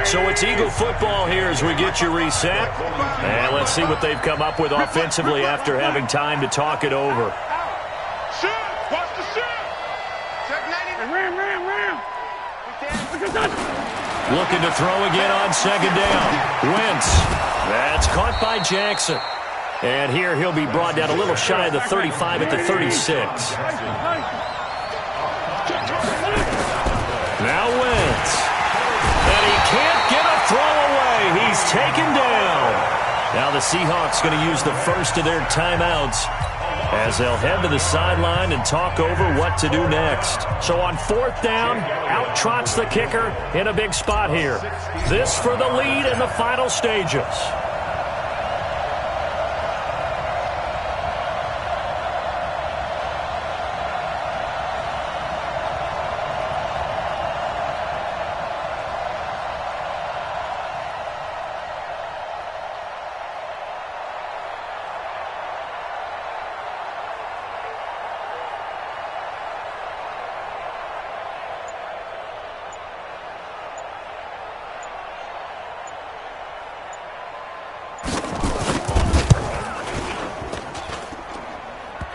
So it's Eagle football here as we get you reset. And let's see what they've come up with offensively after having time to talk it over. Shoot! Watch the shoot! Check 90. Ram. Looking to throw again on second down. Wentz. That's caught by Jackson. And here he'll be brought down a little shy of the 35 at the 36. Now Wentz. And he can't get a throw away. He's taken down. Now the Seahawks going to use the first of their timeouts as they'll head to the sideline and talk over what to do next. So on 4th down, out trots the kicker in a big spot here. This for the lead in the final stages.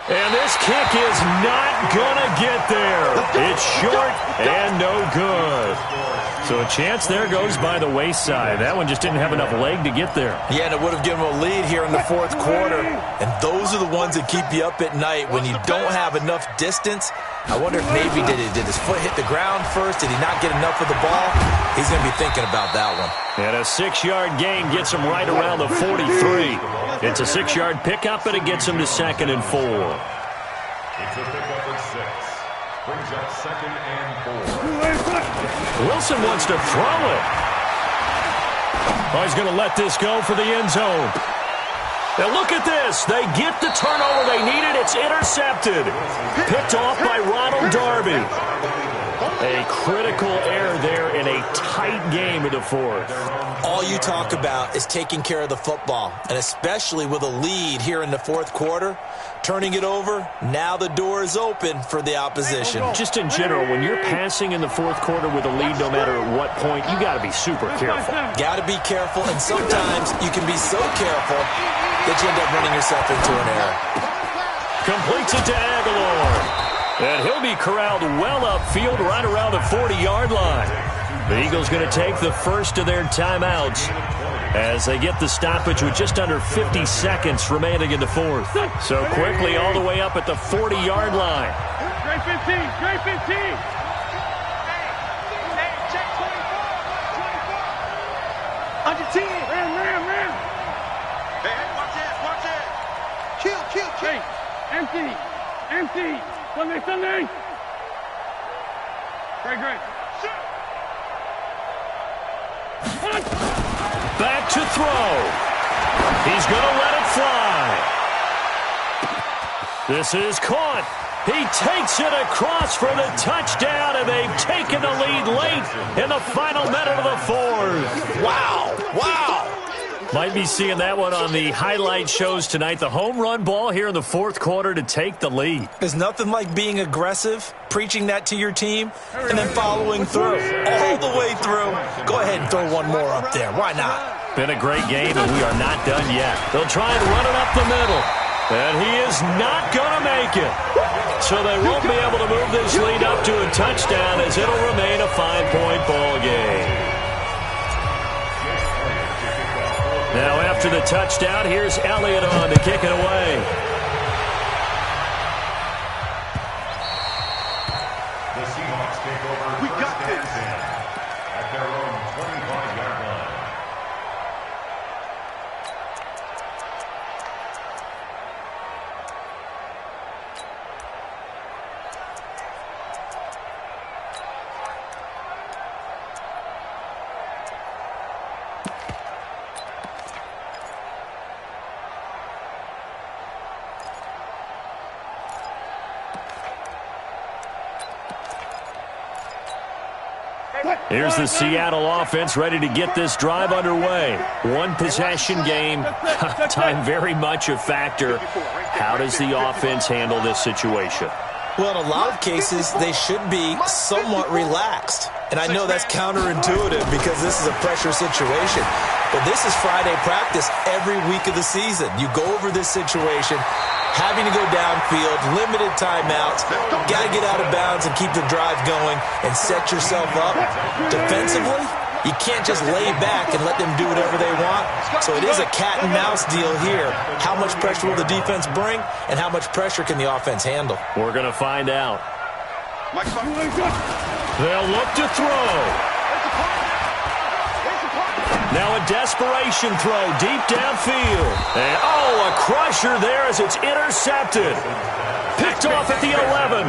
And this kick is not going to get there. It's short and no good. So a chance there goes by the wayside. That one just didn't have enough leg to get there. Yeah, and it would have given them a lead here in the 4th quarter. And those are the ones that keep you up at night when you don't have enough distance. I wonder if maybe did his foot hit the ground first? Did he not get enough of the ball? He's going to be thinking about that one. And a 6-yard gain gets him right around the 43. It's a 6-yard pickup, and it gets him to 2nd and 4. It's a pickup of 6. Brings up 2nd and 4. Wilson wants to throw it. Oh, he's going to let this go for the end zone. Now look at this. They get the turnover they needed. It's intercepted. Picked off by Ronald Darby. A critical error there in a tight game in the 4th. All you talk about is taking care of the football, and especially with a lead here in the 4th quarter, turning it over, now the door is open for the opposition. Just in general, when you're passing in the 4th quarter with a lead, no matter at what point, you got to be super careful. Got to be careful, and sometimes you can be so careful that you end up running yourself into an error. Completes it to Aguilar. And he'll be corralled well upfield right around the 40-yard line. The Eagles going to take the first of their timeouts as they get the stoppage with just under 50 seconds remaining in the fourth. So quickly all the way up at the 40-yard line. Straight 15, straight 15. Hey, check 24. Under 10. Man. Hey, watch it. Kill. Hey, empty. Sunday. Great. Back to throw. He's going to let it fly. This is caught. He takes it across for the touchdown, and they've taken the lead late in the final minute of the fourth. Wow. Might be seeing that one on the highlight shows tonight. The home run ball here in the fourth quarter to take the lead. There's nothing like being aggressive, preaching that to your team, and then following through all the way through. Go ahead and throw one more up there. Why not? Been a great game, and we are not done yet. They'll try and run it up the middle, and he is not going to make it. So they won't be able to move this lead up to a touchdown as it'll remain a 5-point ball game. Now after the touchdown, here's Elliott on to kick it away. The Seahawks take over. We got this. At their own 25-yard line. Here's the Seattle offense ready to get this drive underway. One possession game. Time very much a factor. How does the offense handle this situation? Well, in a lot of cases, they should be somewhat relaxed. And I know that's counterintuitive because this is a pressure situation. But this is Friday practice every week of the season. You go over this situation, having to go downfield, limited timeouts, got to get out of bounds and keep the drive going and set yourself up. Defensively, you can't just lay back and let them do whatever they want. So it is a cat and mouse deal here. How much pressure will the defense bring, and how much pressure can the offense handle? We're going to find out. They'll look to throw. Now a desperation throw deep downfield. And a crusher there as it's intercepted. Picked off at the 11.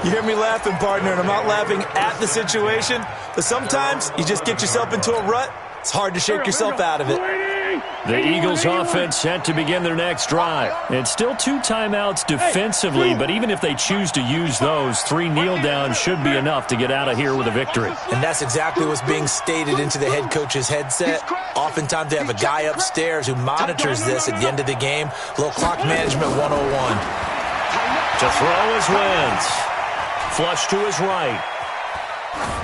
You hear me laughing, partner, and I'm not laughing at the situation, but sometimes you just get yourself into a rut. It's hard to shake yourself out of it. The Eagles offense set to begin their next drive. It's still 2 timeouts defensively, but even if they choose to use those, 3 kneel downs should be enough to get out of here with a victory. And that's exactly what's being stated into the head coach's headset. Oftentimes they have a guy upstairs who monitors this at the end of the game. A little clock management 101. To throw is Wentz. Flush to his right.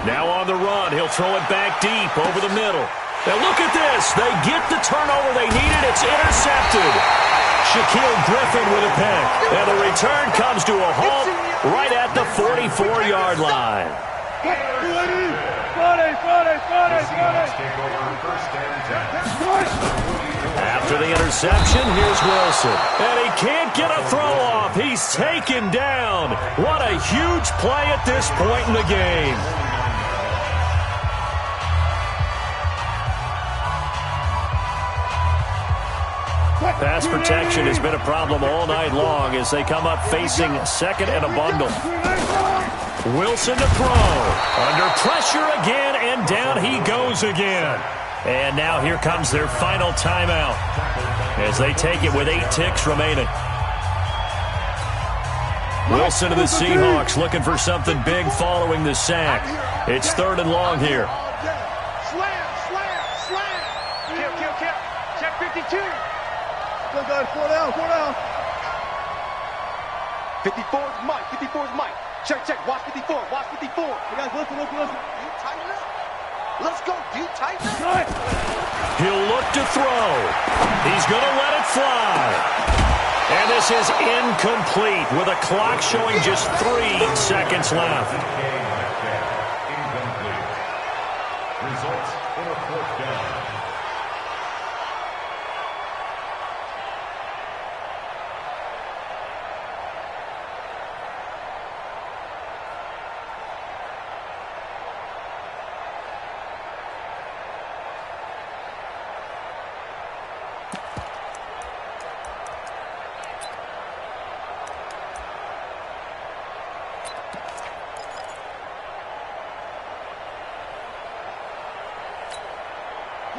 Now on the run, he'll throw it back deep over the middle. Now look at this. They get the turnover they needed. It's intercepted. Shaquille Griffin with a pick. And the return comes to a halt right at the 44-yard line. After the interception, here's Wilson. And he can't get a throw off. He's taken down. What a huge play at this point in the game. Pass protection has been a problem all night long as they come up facing second and a bundle. Wilson to throw. Under pressure again, and down he goes again. And now here comes their final timeout as they take it with 8 ticks remaining. Wilson to the Seahawks looking for something big following the sack. It's 3rd and long here. Slam. Kill. Check 52. Four down. 54's Mike. Check. Watch 54. Hey guys, listen. You tighten up. Let's go. You tighten up. He'll look to throw. He's going to let it fly. And this is incomplete with a clock showing just 3 seconds left. Incomplete. Results in a 4th down.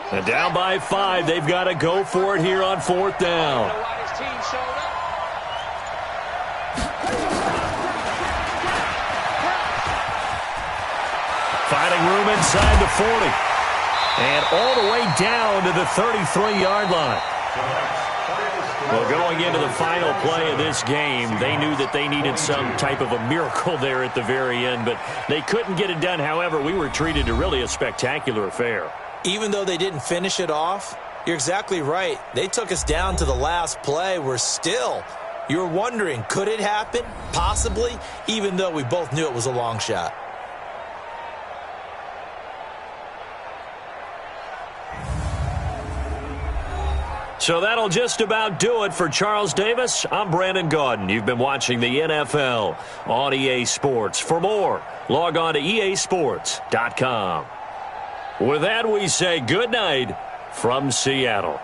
And down by 5, they've got to go for it here on 4th down. Finding room inside the 40. And all the way down to the 33-yard line. Well, going into the final play of this game, they knew that they needed some type of a miracle there at the very end, but they couldn't get it done. However, we were treated to really a spectacular affair. Even though they didn't finish it off, you're exactly right. They took us down to the last play. We're still, you're wondering, could it happen? Possibly, even though we both knew it was a long shot. So that'll just about do it for Charles Davis. I'm Brandon Gaudin. You've been watching the NFL on EA Sports. For more, log on to easports.com. With that, we say good night from Seattle.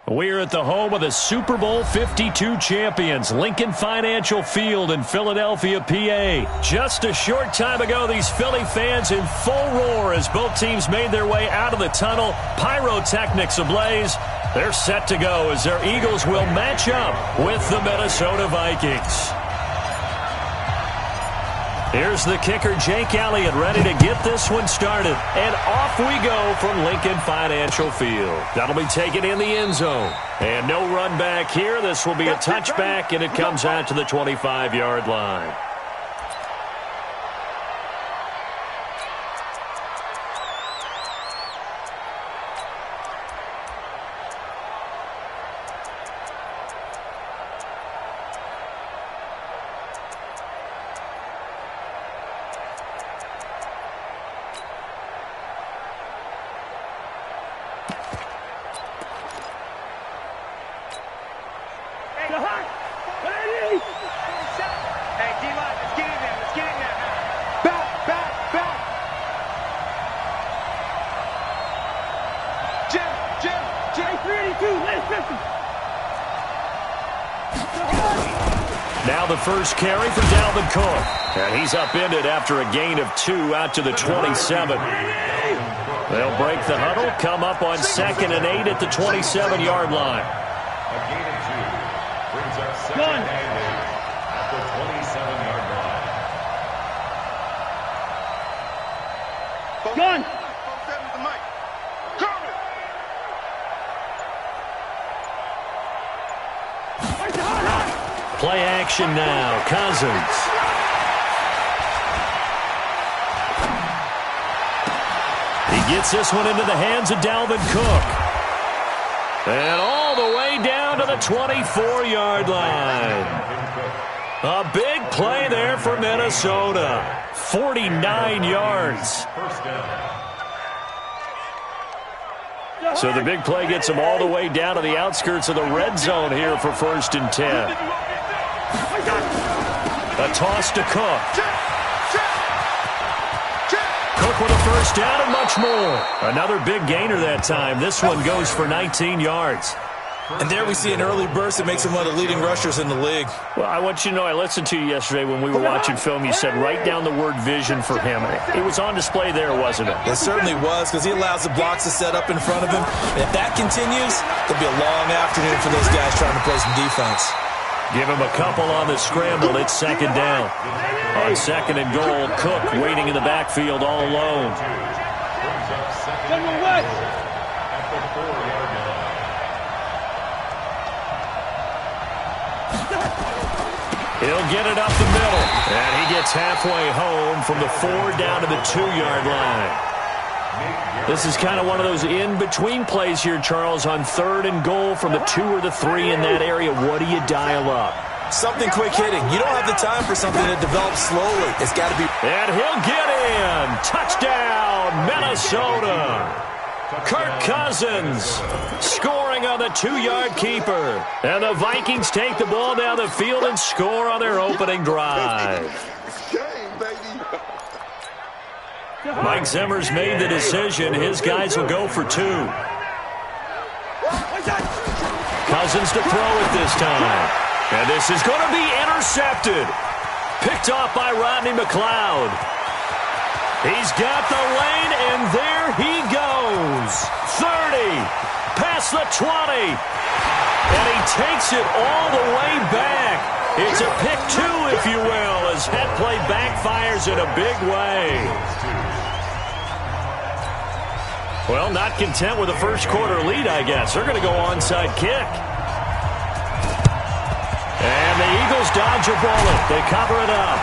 We're at the home of the Super Bowl 52 champions, Lincoln Financial Field in Philadelphia, PA. Just a short time ago, these Philly fans in full roar as both teams made their way out of the tunnel. Pyrotechnics ablaze. They're set to go as their Eagles will match up with the Minnesota Vikings. Here's the kicker, Jake Elliott, ready to get this one started. And off we go from Lincoln Financial Field. That'll be taken in the end zone. And no run back here. This will be a touchback, and it comes out to the 25-yard line. Now the first carry for Dalvin Cook. And he's upended after a gain of 2 out to the 27. They'll break the huddle, come up on 2nd and 8 at the 27-yard line. A gain of 2 brings up 2nd and 8 at the 27-yard line. Gun! Play action now. Cousins. He gets this one into the hands of Dalvin Cook. And all the way down to the 24-yard line. A big play there for Minnesota. 49 yards. So the big play gets them all the way down to the outskirts of the red zone here for 1st and 10. A toss to Cook. Cook with a first down and much more. Another big gainer that time. This one goes for 19 yards. And there we see an early burst that makes him one of the leading rushers in the league. Well, I want you to know, I listened to you yesterday when we were watching film. You said write down the word vision for him. It was on display there, wasn't it? It certainly was, because he allows the blocks to set up in front of him. And if that continues, there'll be a long afternoon for those guys trying to play some defense. Give him a couple on the scramble. It's 2nd down. On 2nd and goal, Cook waiting in the backfield all alone. He'll get it up the middle. And he gets halfway home from the 4 down to the 2-yard line. This is kind of one of those in-between plays here, Charles, on 3rd and goal from the 2 or the 3 in that area. What do you dial up? Something quick hitting. You don't have the time for something that develops slowly. It's got to be. And he'll get in. Touchdown, Minnesota. Kirk Cousins scoring on the 2-yard keeper. And the Vikings take the ball down the field and score on their opening drive. Mike Zimmer's made the decision. His guys will go for 2. Cousins to throw it this time. And this is going to be intercepted. Picked off by Rodney McLeod. He's got the lane, and there he goes. 30, past the 20. And he takes it all the way back. It's a pick 2, if you will, as head play backfires in a big way. Well, not content with a first-quarter lead, I guess. They're going to go onside kick. And the Eagles dodge a bullet. They cover it up.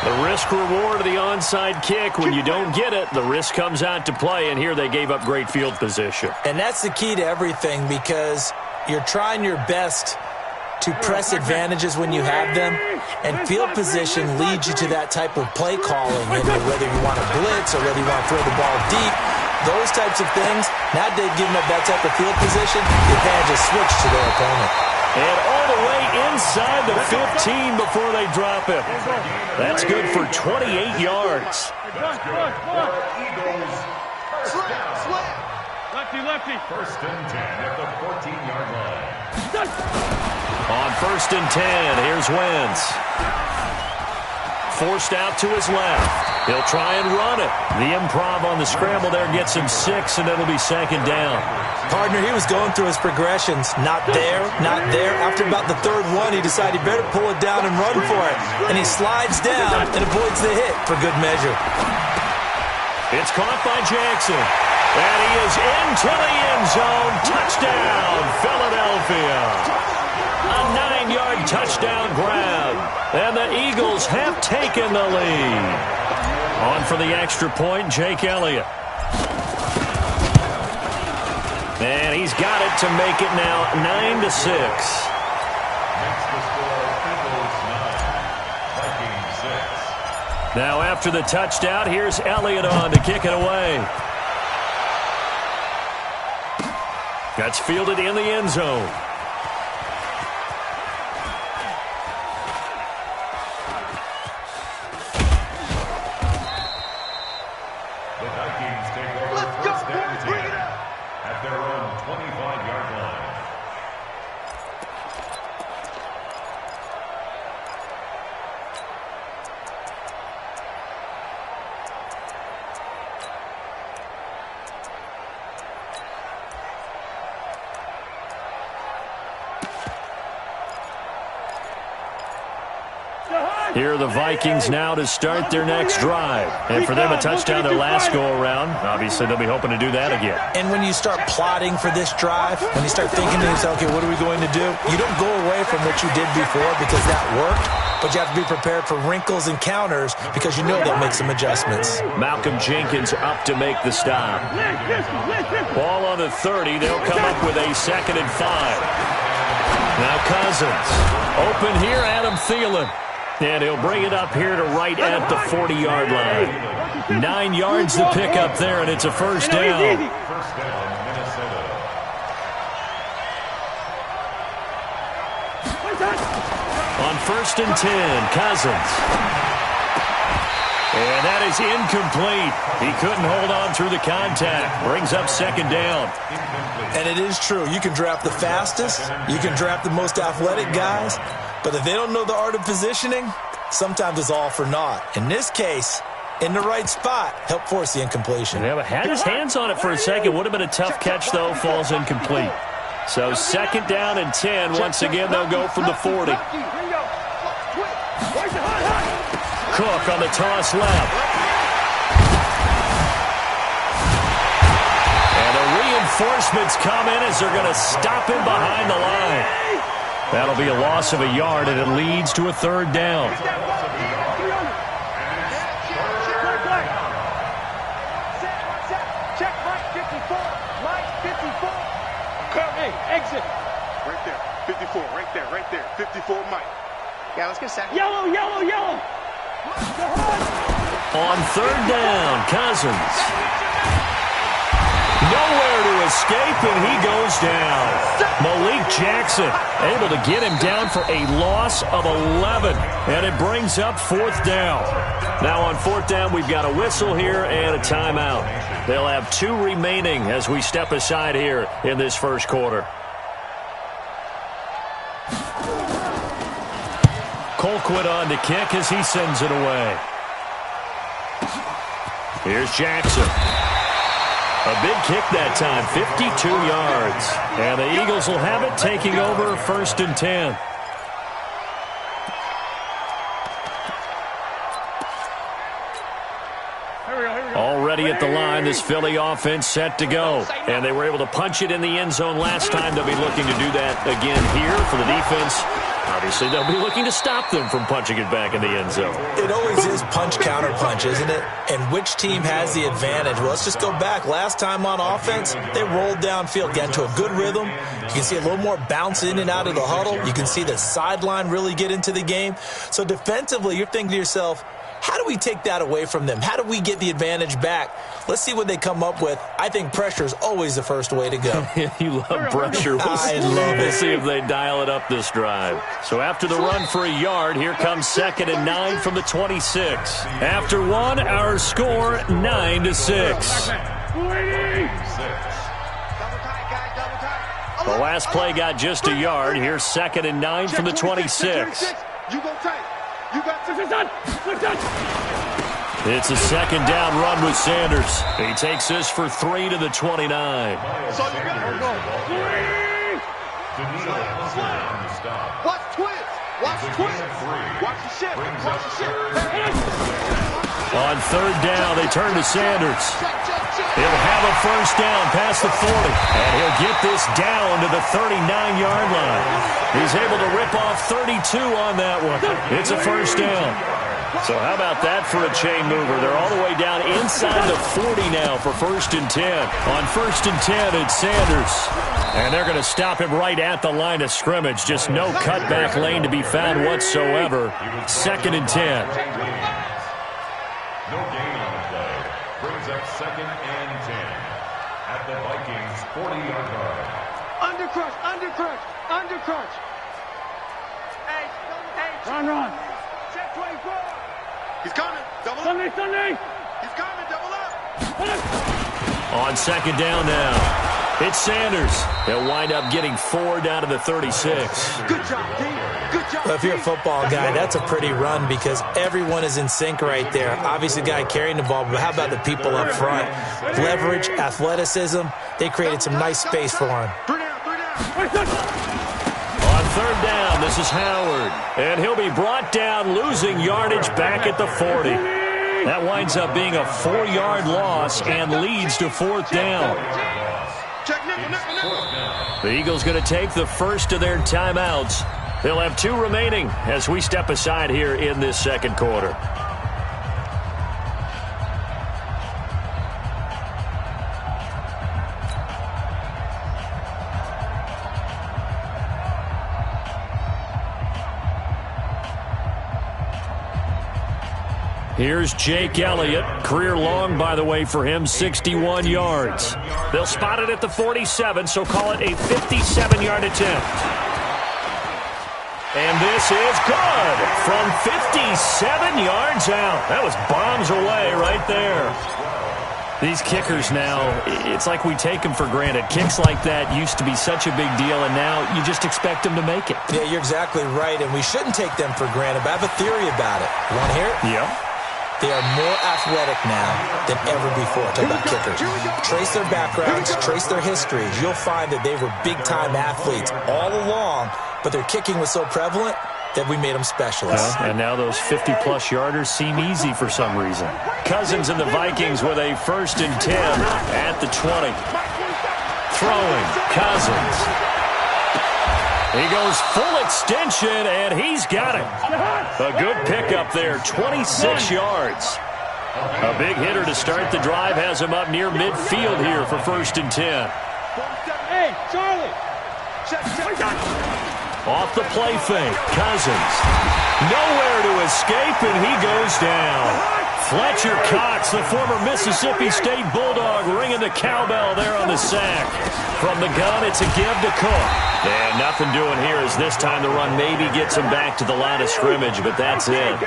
The risk-reward of the onside kick, when you don't get it, the risk comes out to play, and here they gave up great field position. And that's the key to everything, because you're trying your best to press advantages when you have them, and field position leads you to that type of play calling, and whether you want to blitz or whether you want to throw the ball deep, those types of things. Now they've given up that type of field position, the advantage is switched to their opponent. And all the way inside the 15 before they drop him. That's good for 28 yards. Lefty. First and 10 at the 14-yard line. On first and 10, here's Wentz. Forced out to his left. He'll try and run it. The improv on the scramble there gets him 6, and it'll be second down. Partner, he was going through his progressions. Not there, not there. After about the third one, he decided he better pull it down and run for it. And he slides down and avoids the hit for good measure. It's caught by Jackson. And he is into the end zone. Touchdown, Philadelphia. A 9-yard touchdown grab. And the Eagles have taken the lead. On for the extra point, Jake Elliott. And he's got it to make it now 9-6. Makes the score Eagles 9, Vikings 6. Now after the touchdown, here's Elliott on to kick it away. That's fielded in the end zone. The Vikings take over first and 10 at their own 25-yard line. Here are the Vikings now to start their next drive. And for them, a touchdown their last go-around. Obviously, they'll be hoping to do that again. And when you start plotting for this drive, when you start thinking to yourself, okay, what are we going to do? You don't go away from what you did before because that worked, but you have to be prepared for wrinkles and counters because you know they'll make some adjustments. Malcolm Jenkins up to make the stop. Ball on the 30. They'll come up with a 2nd and 5. Now Cousins. Open here, Adam Thielen. And he'll bring it up here to right at the 40-yard line. 9 yards to pick up there, and it's a first down. First down, Minnesota. On first and 10, Cousins. And that is incomplete. He couldn't hold on through the contact. Brings up second down. And it is true. You can draft the fastest. You can draft the most athletic guys. But if they don't know the art of positioning, sometimes it's all for naught. In this case, in the right spot, help force the incompletion. Yeah, but had his hands on it for a second. Would have been a tough catch, though. Falls incomplete. So second down and 10. Once again, they'll go from the 40. Cook on the toss left. And the reinforcements come in as they're going to stop him behind the line. That'll be a loss of a yard, and it leads to a third down. Check Mike 54. Mike 54. Hey, exit. Right there. 54. Right there. 54, Mike. Yeah, let's get a second. Yellow. On third down, Cousins. Nowhere to escape, and he goes down. Malik Jackson able to get him down for a loss of 11, and it brings up fourth down. Now on fourth down, we've got a whistle here and a timeout. They'll have 2 remaining as we step aside here in this first quarter. Colquitt on to kick as he sends it away. Here's Jackson. A big kick that time, 52 yards. And the Eagles will have it, taking over first and 10. Already at the line, this Philly offense set to go. And they were able to punch it in the end zone last time. They'll be looking to do that again here for the defense. Obviously, they'll be looking to stop them from punching it back in the end zone. It always is punch, counter punch, isn't it? And which team has the advantage? Well, let's just go back. Last time on offense, they rolled downfield, got into a good rhythm. You can see a little more bounce in and out of the huddle. You can see the sideline really get into the game. So defensively, you're thinking to yourself, how do we take that away from them? How do we get the advantage back? Let's see what they come up with. I think pressure is always the first way to go. You love pressure. I love it. We'll see if they dial it up this drive. So after the run for a yard, here comes 2nd and 9 from the 26. After one, our score 9-6. The last play got just a yard. Here's 2nd and 9 from the 26. You go tight. You got to It's a 2nd down run with Sanders. He takes this for 3 to the 29. So you got to go. Watch twist. Watch twist. Watch the ship. Watch the ship. On 3rd down, they turn to Sanders. He'll have a 1st down past the 40. And he'll get this down to the 39-yard line. He's able to rip off 32 on that one. It's a 1st down. So how about that for a chain mover? They're all the way down inside the 40 now for 1st and 10. On 1st and 10, it's Sanders. And they're going to stop him right at the line of scrimmage. Just no cutback lane to be found whatsoever. 2nd and 10. No gain on the play. Brings up 2nd and 10 at the Vikings 40-yard line. Undercrush, undercrush, undercrush. Hey, Run. check 24. He's coming. Double up. Sunday. He's coming. Double up. On 2nd down now. It's Sanders. He'll wind up getting 4 down to the 36. Good job, King. Good job. Well, if you're a football guy, that's a pretty run because everyone is in sync right there. Obviously, the guy carrying the ball, but how about the people up front? Leverage, athleticism. They created some nice space for him. 3 down. On 3rd down, this is Howard. And he'll be brought down, losing yardage back at the 40. That winds up being a 4-yard loss and leads to 4th down. Check nickel. The Eagles going to take the first of their timeouts. They'll have 2 remaining as we step aside here in this 2nd quarter. Here's Jake Elliott. Career long, by the way, for him, 61 yards. They'll spot it at the 47, so call it a 57-yard attempt. And this is good from 57 yards out. That was bombs away right there. These kickers now, it's like we take them for granted. Kicks like that used to be such a big deal, and now you just expect them to make it. Yeah, you're exactly right, and we shouldn't take them for granted, but I have a theory about it. You want to hear it? Yep. They are more athletic now than ever before. Talk about kickers. Trace their backgrounds, trace their histories. You'll find that they were big-time athletes all along, but their kicking was so prevalent that we made them specialists. And now those 50-plus yarders seem easy for some reason. Cousins and the Vikings with a 1st and 10 at the 20. Throwing, Cousins. He goes full extension, and he's got it. A good pickup there, 26 yards. A big hitter to start the drive has him up near midfield here for 1st and 10. Hey, Charlie. Off the play fake, Cousins. Nowhere to escape, and he goes down. Fletcher Cox, the former Mississippi State Bulldog, ringing the cowbell there on the sack. From the gun, it's a give to Cook. And nothing doing here as this time the run maybe gets him back to the line of scrimmage, but that's it.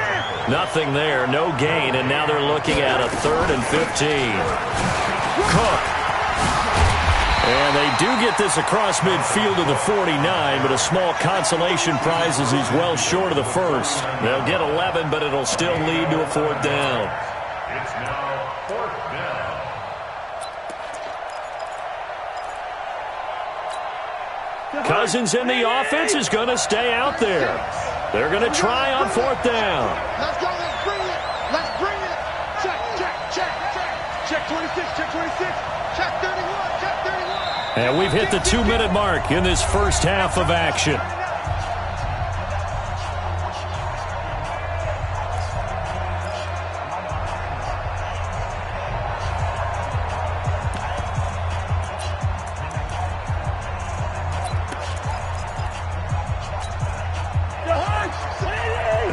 Nothing there, no gain, and now they're looking at a 3rd and 15. Cook. And they do get this across midfield to the 49, but a small consolation prize as he's well short of the 1st. They'll get 11, but it'll still lead to a 4th down. It's now 4th down. Cousins in the offense is going to stay out there. They're going to try on 4th down. Let's go. Let's bring it. Let's bring it. Check. Check 26. Check 26. Check 31. Check 31. And we've hit the 2-minute mark in this first half of action.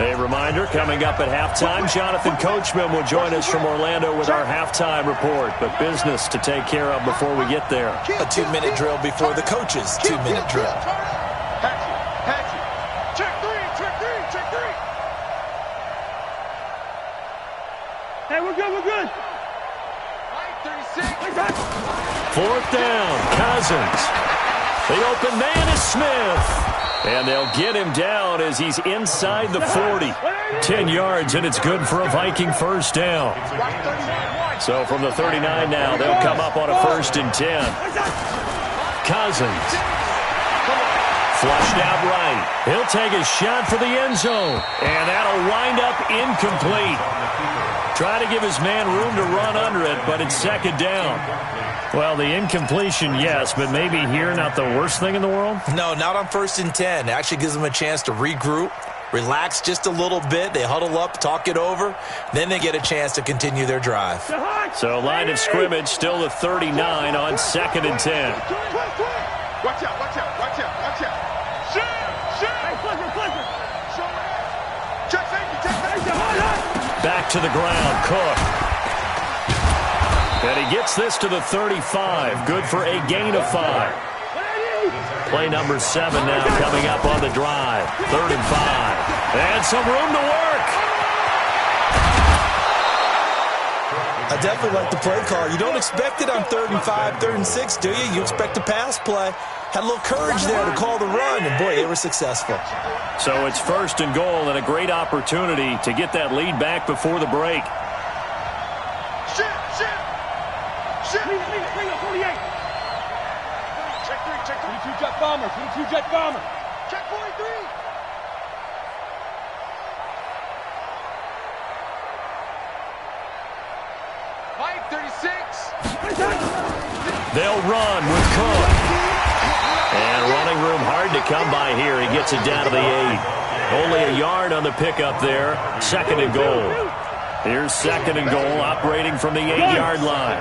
A reminder, coming up at halftime, Jonathan Coachman will join us from Orlando with our halftime report. But business to take care of before we get there. A 2-minute drill before the coach's 2-minute drill. Hatchet. Check 3. Hey, we're good. 36. 4th down, Cousins. The open man is Smith. And they'll get him down as he's inside the 40. 10 yards, and it's good for a Viking first down. So from the 39 now, they'll come up on a 1st and 10. Cousins. Flushed out right. He'll take a shot for the end zone. And that'll wind up incomplete. Trying to give his man room to run under it, but it's 2nd down. Well, the incompletion, yes, but maybe here not the worst thing in the world? No, not on 1st and 10. It actually gives them a chance to regroup, relax just a little bit. They huddle up, talk it over. Then they get a chance to continue their drive. So line of scrimmage still the 39 on 2nd and 10. Watch out, watch out, watch out, watch out. Check safety. Back to the ground, Cook. And he gets this to the 35. Good for a gain of 5. Play number 7 now coming up on the drive. 3rd and 5. And some room to work. I definitely like the play call. You don't expect it on 3rd and 5, 3rd and 6, do you? You expect a pass play. Had a little courage there to call the run, and boy, they were successful. So it's 1st and goal and a great opportunity to get that lead back before the break. Bring up 48. Check 22 jet bomber. 22 jet bomber. Check 43. Mike 36. They'll run with Cook. And running room hard to come by here. He gets it down to the 8. Only a yard on the pickup there. 2nd and goal. Here's 2nd and goal, operating from the 8-yard line.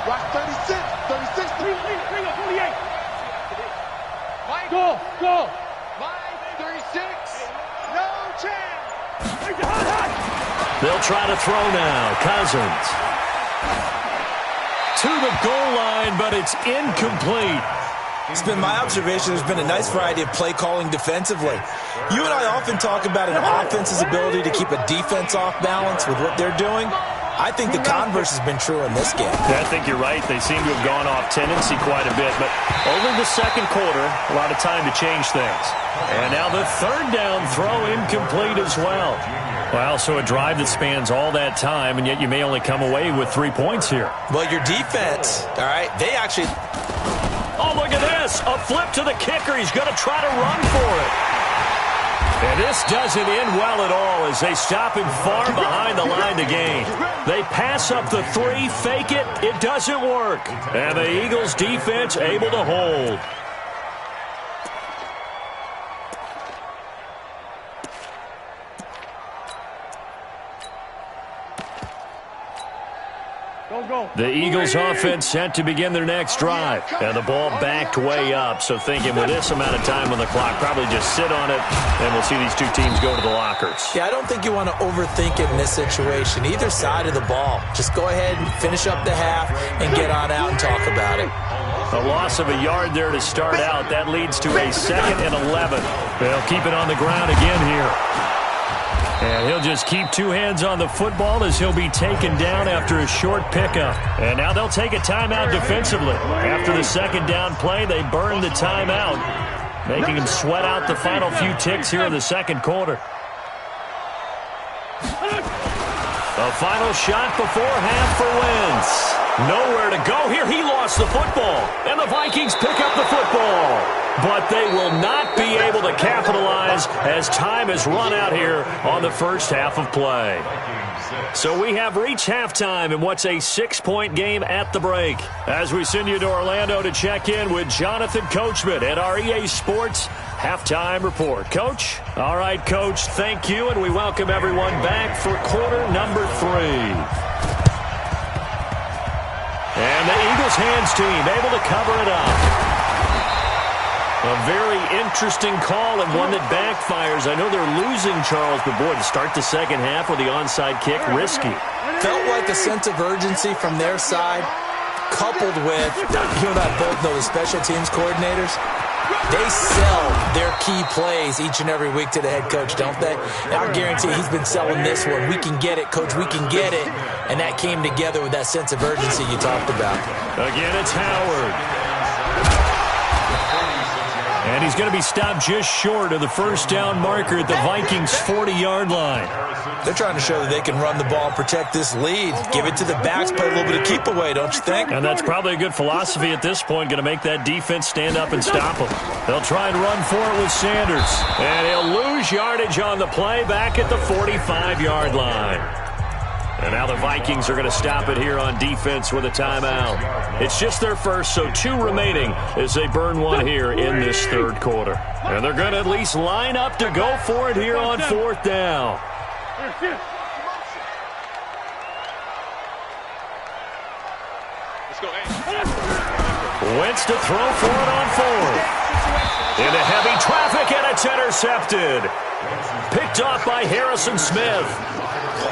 Watch 36. 36. Bring up 48. Mike. Go. Mike 36. No chance. They'll try to throw now. Cousins. To the goal line, but it's incomplete. It's been my observation there's been a nice variety of play calling defensively. You and I often talk about an offense's ability to keep a defense off balance with what they're doing. I think the converse has been true in this game. Yeah, I think you're right. They seem to have gone off tendency quite a bit, but only the 2nd quarter, a lot of time to change things. And now the 3rd down throw incomplete as well. Well, so a drive that spans all that time, and yet you may only come away with 3 points here. Well, your defense, all right, they actually... Oh, look at this. A flip to the kicker. He's going to try to run for it. And this doesn't end well at all as they stop him far behind the line to gain. They pass up the 3, fake it. It doesn't work. And the Eagles defense able to hold. The Eagles offense set to begin their next drive. And the ball backed way up. So thinking with this amount of time on the clock, probably just sit on it, and we'll see these two teams go to the lockers. Yeah, I don't think you want to overthink it in this situation. Either side of the ball. Just go ahead and finish up the half and get on out and talk about it. A loss of a yard there to start out. That leads to a 2nd and 11. They'll keep it on the ground again here. And he'll just keep 2 hands on the football as he'll be taken down after a short pickup. And now they'll take a timeout defensively. After the 2nd down play, they burn the timeout, making him sweat out the final few ticks here in the 2nd quarter. A final shot before half for Wentz. Nowhere to go here. He lost the football. And the Vikings pick up the football. But they will not be able to capitalize as time has run out here on the first half of play. So we have reached halftime in what's a 6-point game at the break. As we send you to Orlando to check in with Jonathan Coachman at our EA Sports Halftime Report. Coach? All right, Coach, thank you, and we welcome everyone back for quarter number 3. And the Eagles hands team able to cover it up. A very interesting call and one that backfires. I know they're losing, Charles, but boy, to start the second half with the onside kick, risky. Felt like a sense of urgency from their side, coupled with, you and I both know the special teams coordinators. They sell their key plays each and every week to the head coach, don't they? And I guarantee he's been selling this one. We can get it, coach, we can get it. And that came together with that sense of urgency you talked about. Again, it's Howard. And he's going to be stopped just short of the first down marker at the Vikings' 40-yard line. They're trying to show that they can run the ball and protect this lead. Give it to the backs, play a little bit of keep away, don't you think? And that's probably a good philosophy at this point, going to make that defense stand up and stop them. They'll try and run for it with Sanders. And he'll lose yardage on the play back at the 45-yard line. And now the Vikings are going to stop it here on defense with a timeout. It's just their first, so 2 remaining as they burn one here in this third quarter. And they're going to at least line up to go for it here on 4th down. Wentz to throw for it on 4th. Into heavy traffic, and it's intercepted. Picked off by Harrison Smith.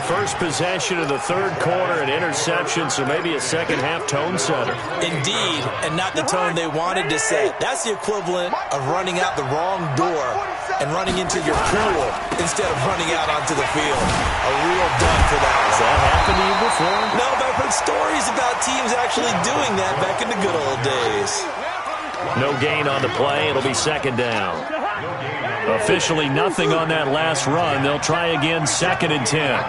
First possession of the third quarter, an interception, so maybe a second-half tone setter. Indeed, and not the tone they wanted to set. That's the equivalent of running out the wrong door and running into your pool instead of running out onto the field. A real dud for that. Has that happened to you before? No, but I've heard stories about teams actually doing that back in the good old days. No gain on the play. It'll be second down. Officially nothing on that last run. They'll try again, 2nd and 10.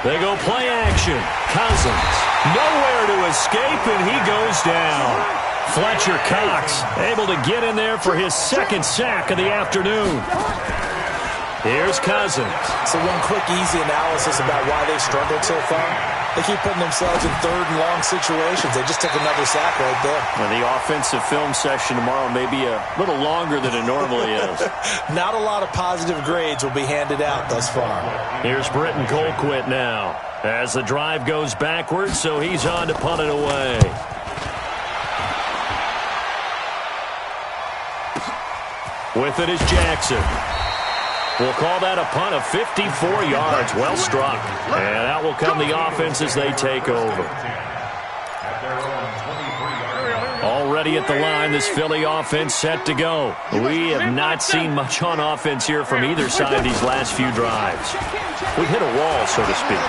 They go play action. Cousins nowhere to escape, and he goes down. Fletcher Cox able to get in there for his 2nd sack of the afternoon. Here's Cousins. So one quick, easy analysis about why they've struggled so far. They keep putting themselves in 3rd and long situations. They just took another sack right there. Well, the offensive film session tomorrow may be a little longer than it normally is. Not a lot of positive grades will be handed out thus far. Here's Britton Colquitt now as the drive goes backwards, so he's on to punt it away. With it is Jackson. We'll call that a punt of 54 yards. Well struck. And out will come the offense as they take over. Already at the line, this Philly offense set to go. We have not seen much on offense here from either side these last few drives. We've hit a wall, so to speak.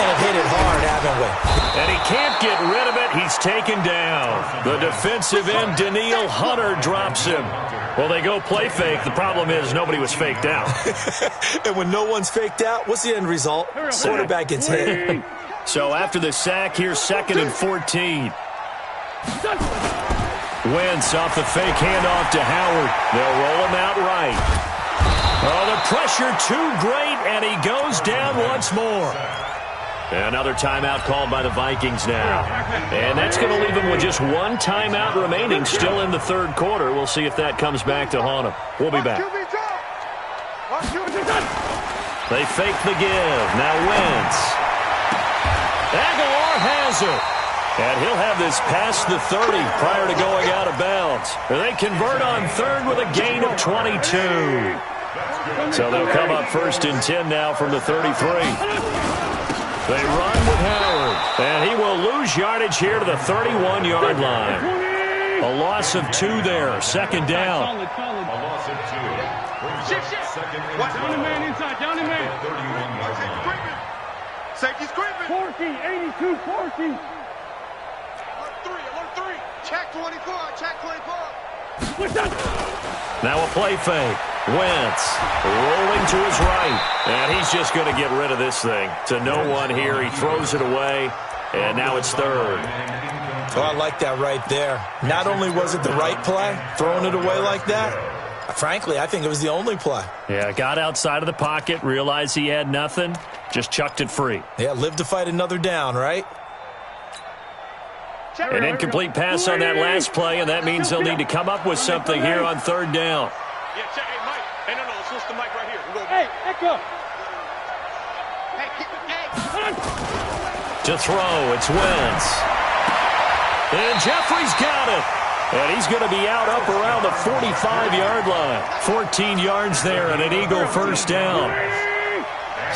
And hit it hard, haven't we? And he can't get rid of it. He's taken down. The defensive end, Danielle Hunter, drops him. Well, they go play fake. The problem is nobody was faked out. And when no one's faked out, what's the end result? Quarterback gets hit. So after the sack, here's 2nd and 14. Wentz off the fake handoff to Howard. They'll roll him out right. Oh, the pressure too great, and he goes down once more. Another timeout called by the Vikings now. And that's going to leave them with just 1 timeout remaining still in the third quarter. We'll see if that comes back to haunt them. We'll be back. They fake the give. Now Wentz. Aguilar has it. And he'll have this past the 30 prior to going out of bounds. They convert on 3rd with a gain of 22. So they'll come up 1st and 10 now from the 33. They run with Howard, and he will lose yardage here to the 31-yard line. A loss of 2 there, 2nd down. Down the man inside, down the man. 31-yard line. Safety screaming. 14, 82, 14. Alert 3. Check 24, check 24. Now a play fake. Wentz rolling to his right. And he's just going to get rid of this thing. To no one here. He throws it away. And now it's 3rd. Oh, I like that right there. Not only was it the right play, throwing it away like that, frankly, I think it was the only play. Yeah, got outside of the pocket, realized he had nothing, just chucked it free. Yeah, live to fight another down, right? An incomplete pass on that last play, and that means they'll need to come up with something here on 3rd down. Yeah, check. Hey, Mike. Hey, no, switch the mic right here. Hey, Echo. Hey, To throw, it's Wentz. And Jeffrey's got it. And he's going to be out up around the 45-yard line. 14 yards there and an Eagle first down.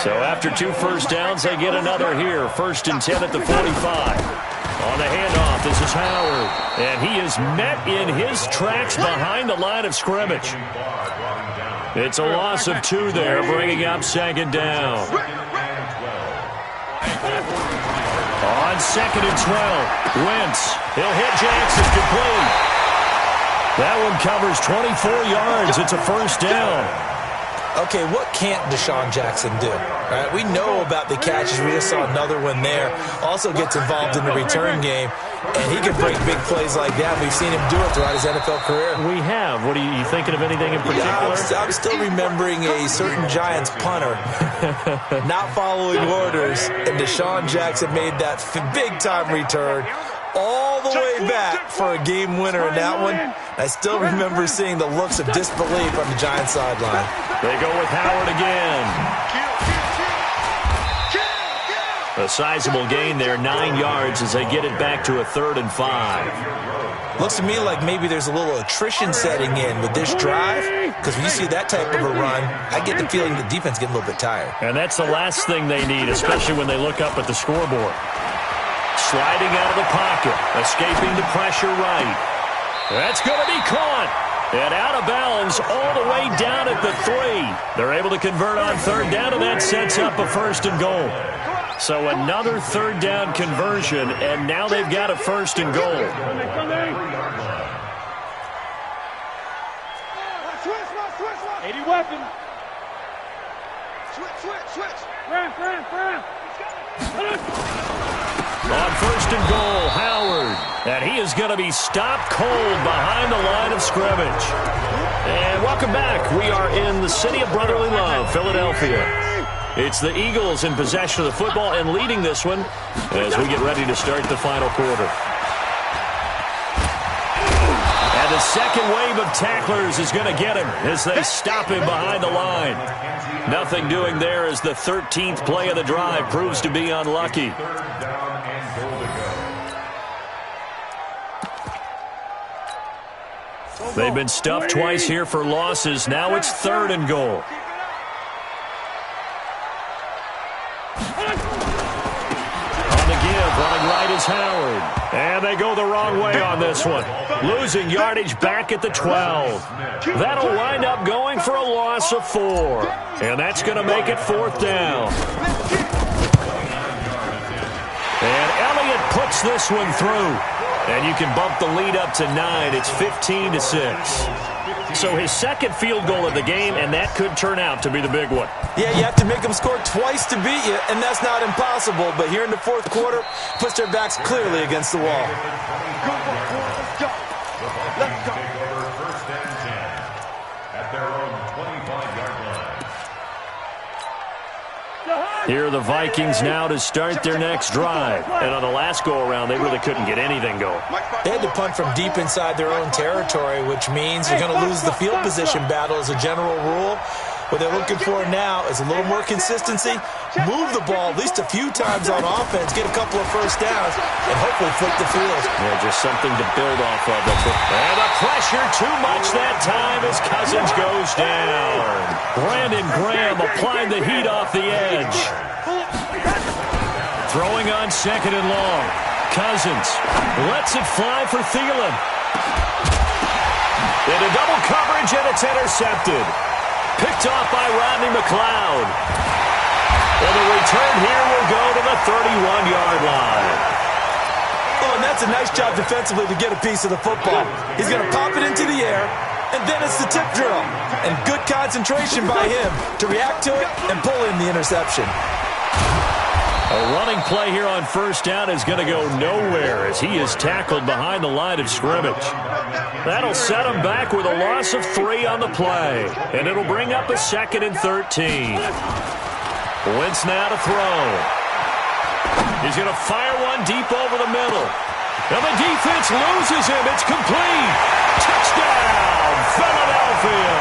So after 2 first downs, they get another here. 1st and 10 at the 45. On the handoff, this is Howard. And he is met in his tracks behind the line of scrimmage. It's a loss of 2 there, bringing up second down. On second and 12, Wentz. He'll hit Jackson, complete. That one covers 24 yards. It's a first down. Okay, what can't Deshaun Jackson do? Right? We know about the catches. We just saw another one there. Also gets involved in the return game, and he can break big plays like that. We've seen him do it throughout his NFL career. We have. What are you thinking of anything in particular? I'm still remembering a certain Giants punter not following orders, and Deshaun Jackson made that big-time return all the way back for a game winner in that one. I still remember seeing the looks of disbelief on the Giants sideline. They go with Howard again. A sizable gain there, 9 yards as they get it back to a 3rd and 5. Looks to me like maybe there's a little attrition setting in with this drive, because when you see that type of a run, I get the feeling the defense getting a little bit tired. And that's the last thing they need, especially when they look up at the scoreboard. Sliding out of the pocket, escaping the pressure right. That's going to be caught. And out of bounds all the way down at the 3. They're able to convert on 3rd down, and that sets up a 1st and goal. So another 3rd down conversion, and now they've got a 1st and goal. Switch. 80 weapon. Switch. Ram. On 1st and goal, Howard. And he is going to be stopped cold behind the line of scrimmage. And welcome back. We are in the city of brotherly love, Philadelphia. It's the Eagles in possession of the football and leading this one as we get ready to start the final quarter. And the second wave of tacklers is going to get him as they stop him behind the line. Nothing doing there as the 13th play of the drive proves to be unlucky. They've been stuffed twice here for losses. Now it's 3rd and goal. On the give, running right is Howard. And they go the wrong way on this one. Losing yardage back at the 12. That'll wind up going for a loss of 4. And that's going to make it 4th down. And Elliott puts this one through. And you can bump the lead up to 9. It's 15-6. So his second field goal of the game, and that could turn out to be the big one. Yeah, you have to make them score twice to beat you, and that's not impossible. But here in the 4th quarter, puts their backs clearly against the wall. Let's go. First and 10 at their own 25-yard line. Here are the Vikings now to start their next drive. And on the last go-around, they really couldn't get anything going. They had to punt from deep inside their own territory, which means you're going to lose the field position battle as a general rule. What they're looking for now is a little more consistency, move the ball at least a few times on offense, get a couple of first downs, and hopefully flip the field. Yeah, just something to build off of. And the pressure too much that time as Cousins goes down. Brandon Graham applying the heat off the edge. Throwing on 2nd and long. Cousins lets it fly for Thielen. Into double coverage, and it's intercepted. Picked off by Rodney McLeod. And the return here will go to the 31-yard line. Oh, and that's a nice job defensively to get a piece of the football. He's going to pop it into the air, and then it's the tip drill. And good concentration by him to react to it and pull in the interception. A running play here on 1st down is going to go nowhere as he is tackled behind the line of scrimmage. That'll set him back with a loss of 3 on the play. And it'll bring up a 2nd and 13. Wentz now to throw. He's going to fire one deep over the middle. And the defense loses him. It's complete. Touchdown, Philadelphia.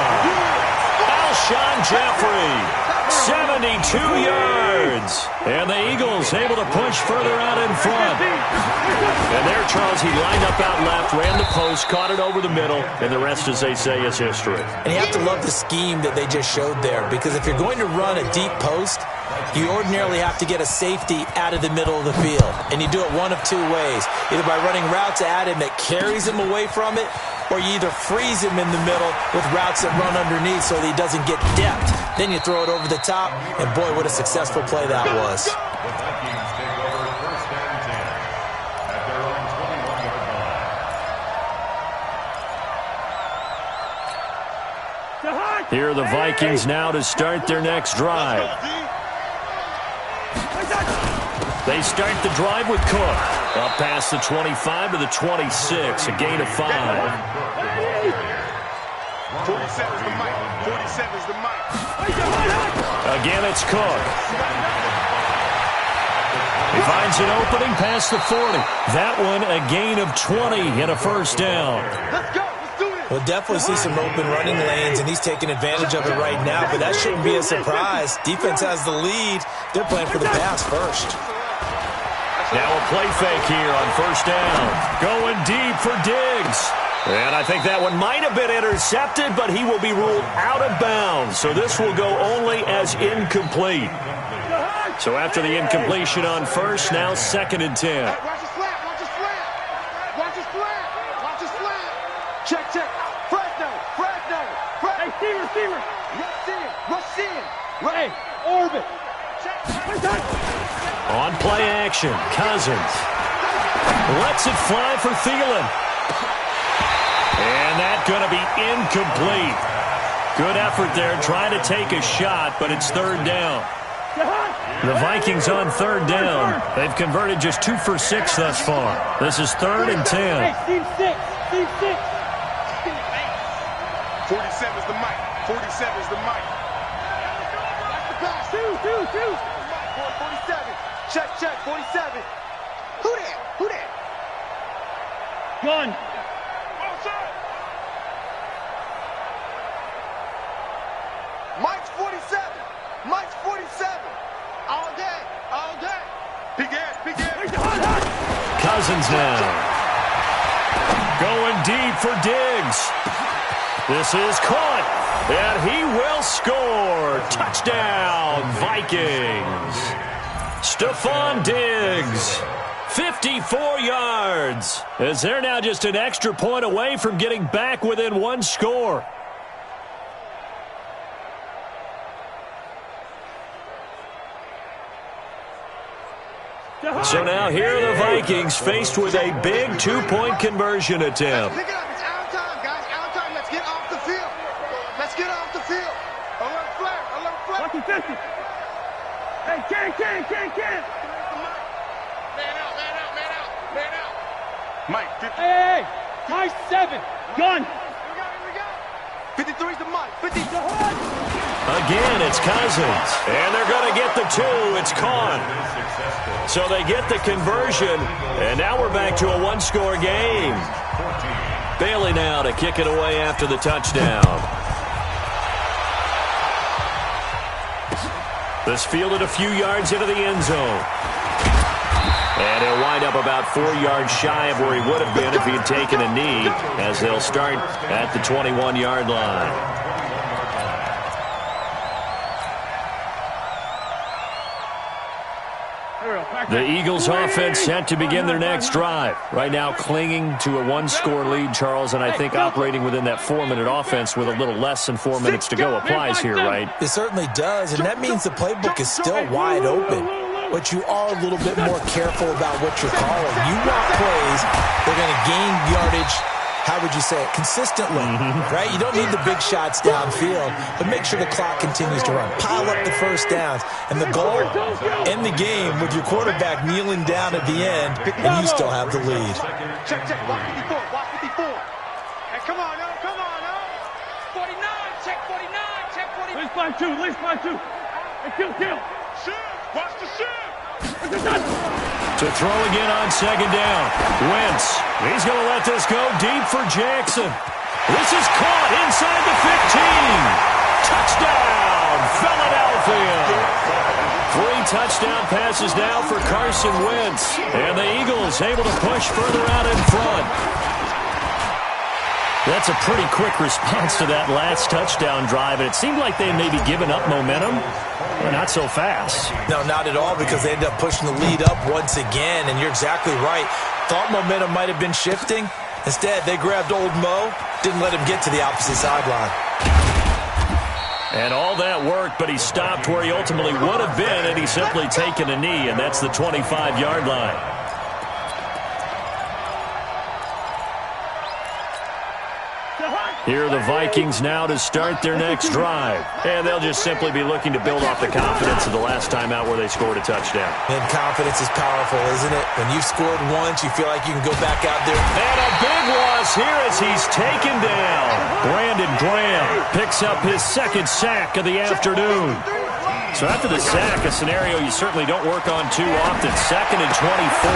Alshon Jeffrey. 72 yards. And the Eagles able to push further out in front. And there, Charles, he lined up out left, ran the post, caught it over the middle, and the rest, as they say, is history. And you have to love the scheme that they just showed there, because if you're going to run a deep post, you ordinarily have to get a safety out of the middle of the field. And you do it one of two ways, either by running routes at him that carries him away from it, or you either freeze him in the middle with routes that run underneath so that he doesn't get depth. Then you throw it over the top, and boy, what a successful play that was. The Vikings take over 1st and 10 at their own 21-yard line. Here are the Vikings now to start their next drive. They start the drive with Cook. Up past the 25 to the 26, a gain of 5. 47's the mic. 47's the mic. Again, it's Cook. He finds an opening past the 40. That one a gain of 20 and a first down. Let's go. Let's do this. We'll definitely see some open running lanes, and he's taking advantage of it right now, but that shouldn't be a surprise. Defense has the lead. They're playing for the pass first. Now a play fake here on first down. Going deep for Diggs. And I think that one might have been intercepted, but he will be ruled out of bounds. So this will go only as incomplete. So after the incompletion on first, now 2nd and 10. Hey, watch his flat. Watch his flat. Watch his flat. Watch his flat. Check, check. Fresno. Fresno. Hey, receiver. Rush in. Rush in. Hey, orbit. On play action, Cousins lets it fly for Thielen. And that's going to be incomplete. Good effort there, trying to take a shot, but it's 3rd down. The Vikings on 3rd down. They've converted just 2 for 6 thus far. This is 3rd and 10. Hey, team 6. Team 6. 47's the mic. 47's the mic. That's the pass. Two. 47. Check, 47. Who that? Gun. Mike's 47. Mike's 47. All day. Big ass. Cousins now. Going deep for Diggs. This is caught. And he will score. Touchdown, Vikings. Stephon Diggs, 54 yards, as they're now just an extra point away from getting back within 1 score. So now here are the Vikings faced with a big 2-point conversion attempt. Pick it up. It's out of time, guys. Out of time. Let's get off the field. Alert flare. Lucky 50. Hey, can. Man out. Mike, 50. Hey. Mike 7. Gun. We got 53's the Mike. 50. Again, it's Cousins. And they're going to get the 2. It's caught. So they get the conversion. And now we're back to a 1-score game. Bailey now to kick it away after the touchdown. This fielded a few yards into the end zone. And he'll wind up about 4 yards shy of where he would have been if he had taken a knee, as they'll start at the 21-yard line. The Eagles offense set to begin their next drive. Right now clinging to a 1-score lead, Charles, and I think operating within that 4-minute offense with a little less than 4 minutes to go applies here, right? It certainly does, and that means the playbook is still wide open. But you are a little bit more careful about what you're calling. You want plays that are going to gain yardage, how would you say it, consistently, right? You don't need the big shots downfield, but make sure the clock continues to run. Pile up the first downs, and the goal, end the game with your quarterback kneeling down at the end, and you still have the lead. Check, watch 54. Hey, come on, no. 49, check 49. Least by two. Hey, kill. Watch the shit. To throw again on 2nd down. Wentz. He's going to let this go deep for Jackson. This is caught inside the 15. Touchdown, Philadelphia. 3 touchdown passes now for Carson Wentz. And the Eagles able to push further out in front. That's a pretty quick response to that last touchdown drive, and it seemed like they may be giving up momentum. Well, not so fast. No, not at all, because they ended up pushing the lead up once again, and you're exactly right. Thought momentum might have been shifting. Instead, they grabbed old Mo, didn't let him get to the opposite sideline. And all that worked, but he stopped where he ultimately would have been had he simply taken a knee, and that's the 25-yard line. Here are the Vikings now to start their next drive. And they'll just simply be looking to build off the confidence of the last time out where they scored a touchdown. And confidence is powerful, isn't it? When you've scored once, you feel like you can go back out there. And a big loss here as he's taken down. Brandon Graham picks up his second sack of the afternoon. So after the sack, a scenario you certainly don't work on too often. 2nd and 24.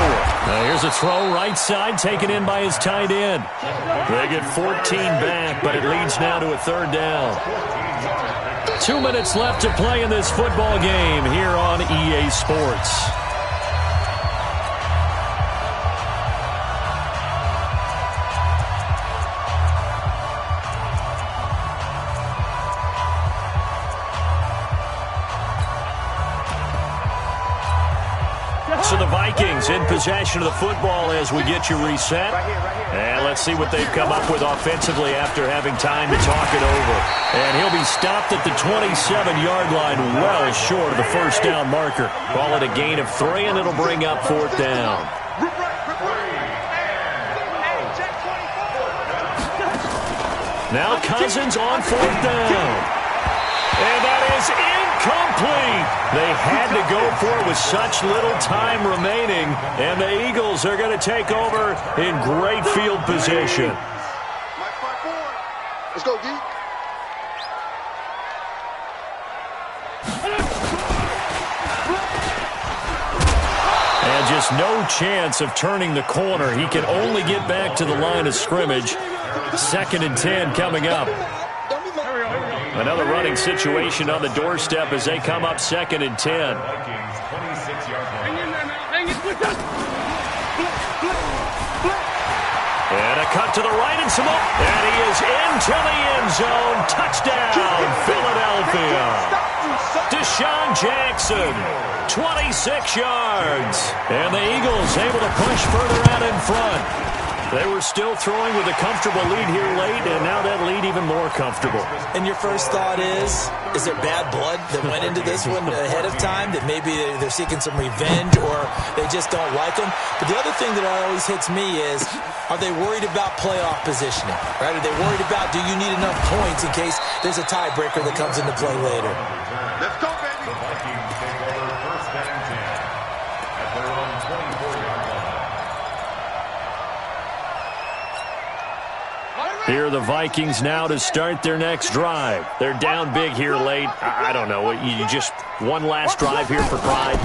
Now here's a throw right side taken in by his tight end. They get 14 back, but it leads now to a 3rd down. 2 minutes left to play in this football game here on EA Sports. So the Vikings in possession of the football as we get you reset. And let's see what they've come up with offensively after having time to talk it over. And he'll be stopped at the 27-yard line, well short of the first down marker. Call it a gain of 3, and it'll bring up 4th down. Now Cousins on 4th down. And that is incomplete. They had to go for it with such little time remaining. And the Eagles are going to take over in great field position. Let's go, D. And just no chance of turning the corner. He can only get back to the line of scrimmage. 2nd and 10 coming up. Another running situation on the doorstep as they come up 2nd and 10. And a cut to the right and some more. And he is into the end zone. Touchdown, Philadelphia. Deshaun Jackson, 26 yards. And the Eagles able to push further out in front. They were still throwing with a comfortable lead here late, and now that lead even more comfortable. And your first thought is there bad blood that went into this one ahead of time, that maybe they're seeking some revenge or they just don't like them? But the other thing that always hits me is, are they worried about playoff positioning? Right? Are they worried about, do you need enough points in case there's a tiebreaker that comes into play later? Let's go, baby. The Vikings take over 1st and 10 at their own 24-yard line. Here are the Vikings now to start their next drive. They're down big here late. I don't know. You just one last drive here for pride.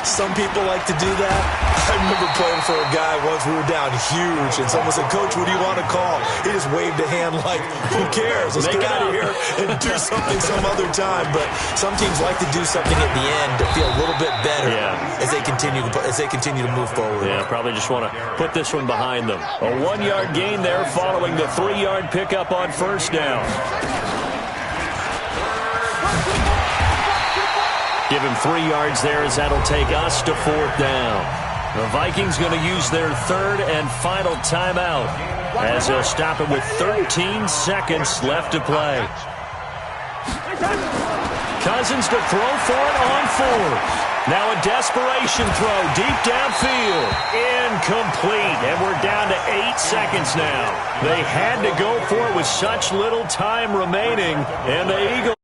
Some people like to do that. I remember playing for a guy once. We were down huge, and someone said, "Coach, what do you want to call?" He just waved a hand like, "Who cares? Let's get out of here and do something some other time." But some teams like to do something at the end to feel a little bit better as they continue to move forward. Yeah, probably just want to put this one behind them. A 1-yard gain there following the 3-yard pickup on 1st down. Give him 3 yards there as that'll take us to 4th down. The Vikings going to use their 3rd and final timeout as they'll stop it with 13 seconds left to play. Cousins to throw for it on 4th. Now a desperation throw deep downfield. Incomplete. And we're down to 8 seconds now. They had to go for it with such little time remaining. And the Eagles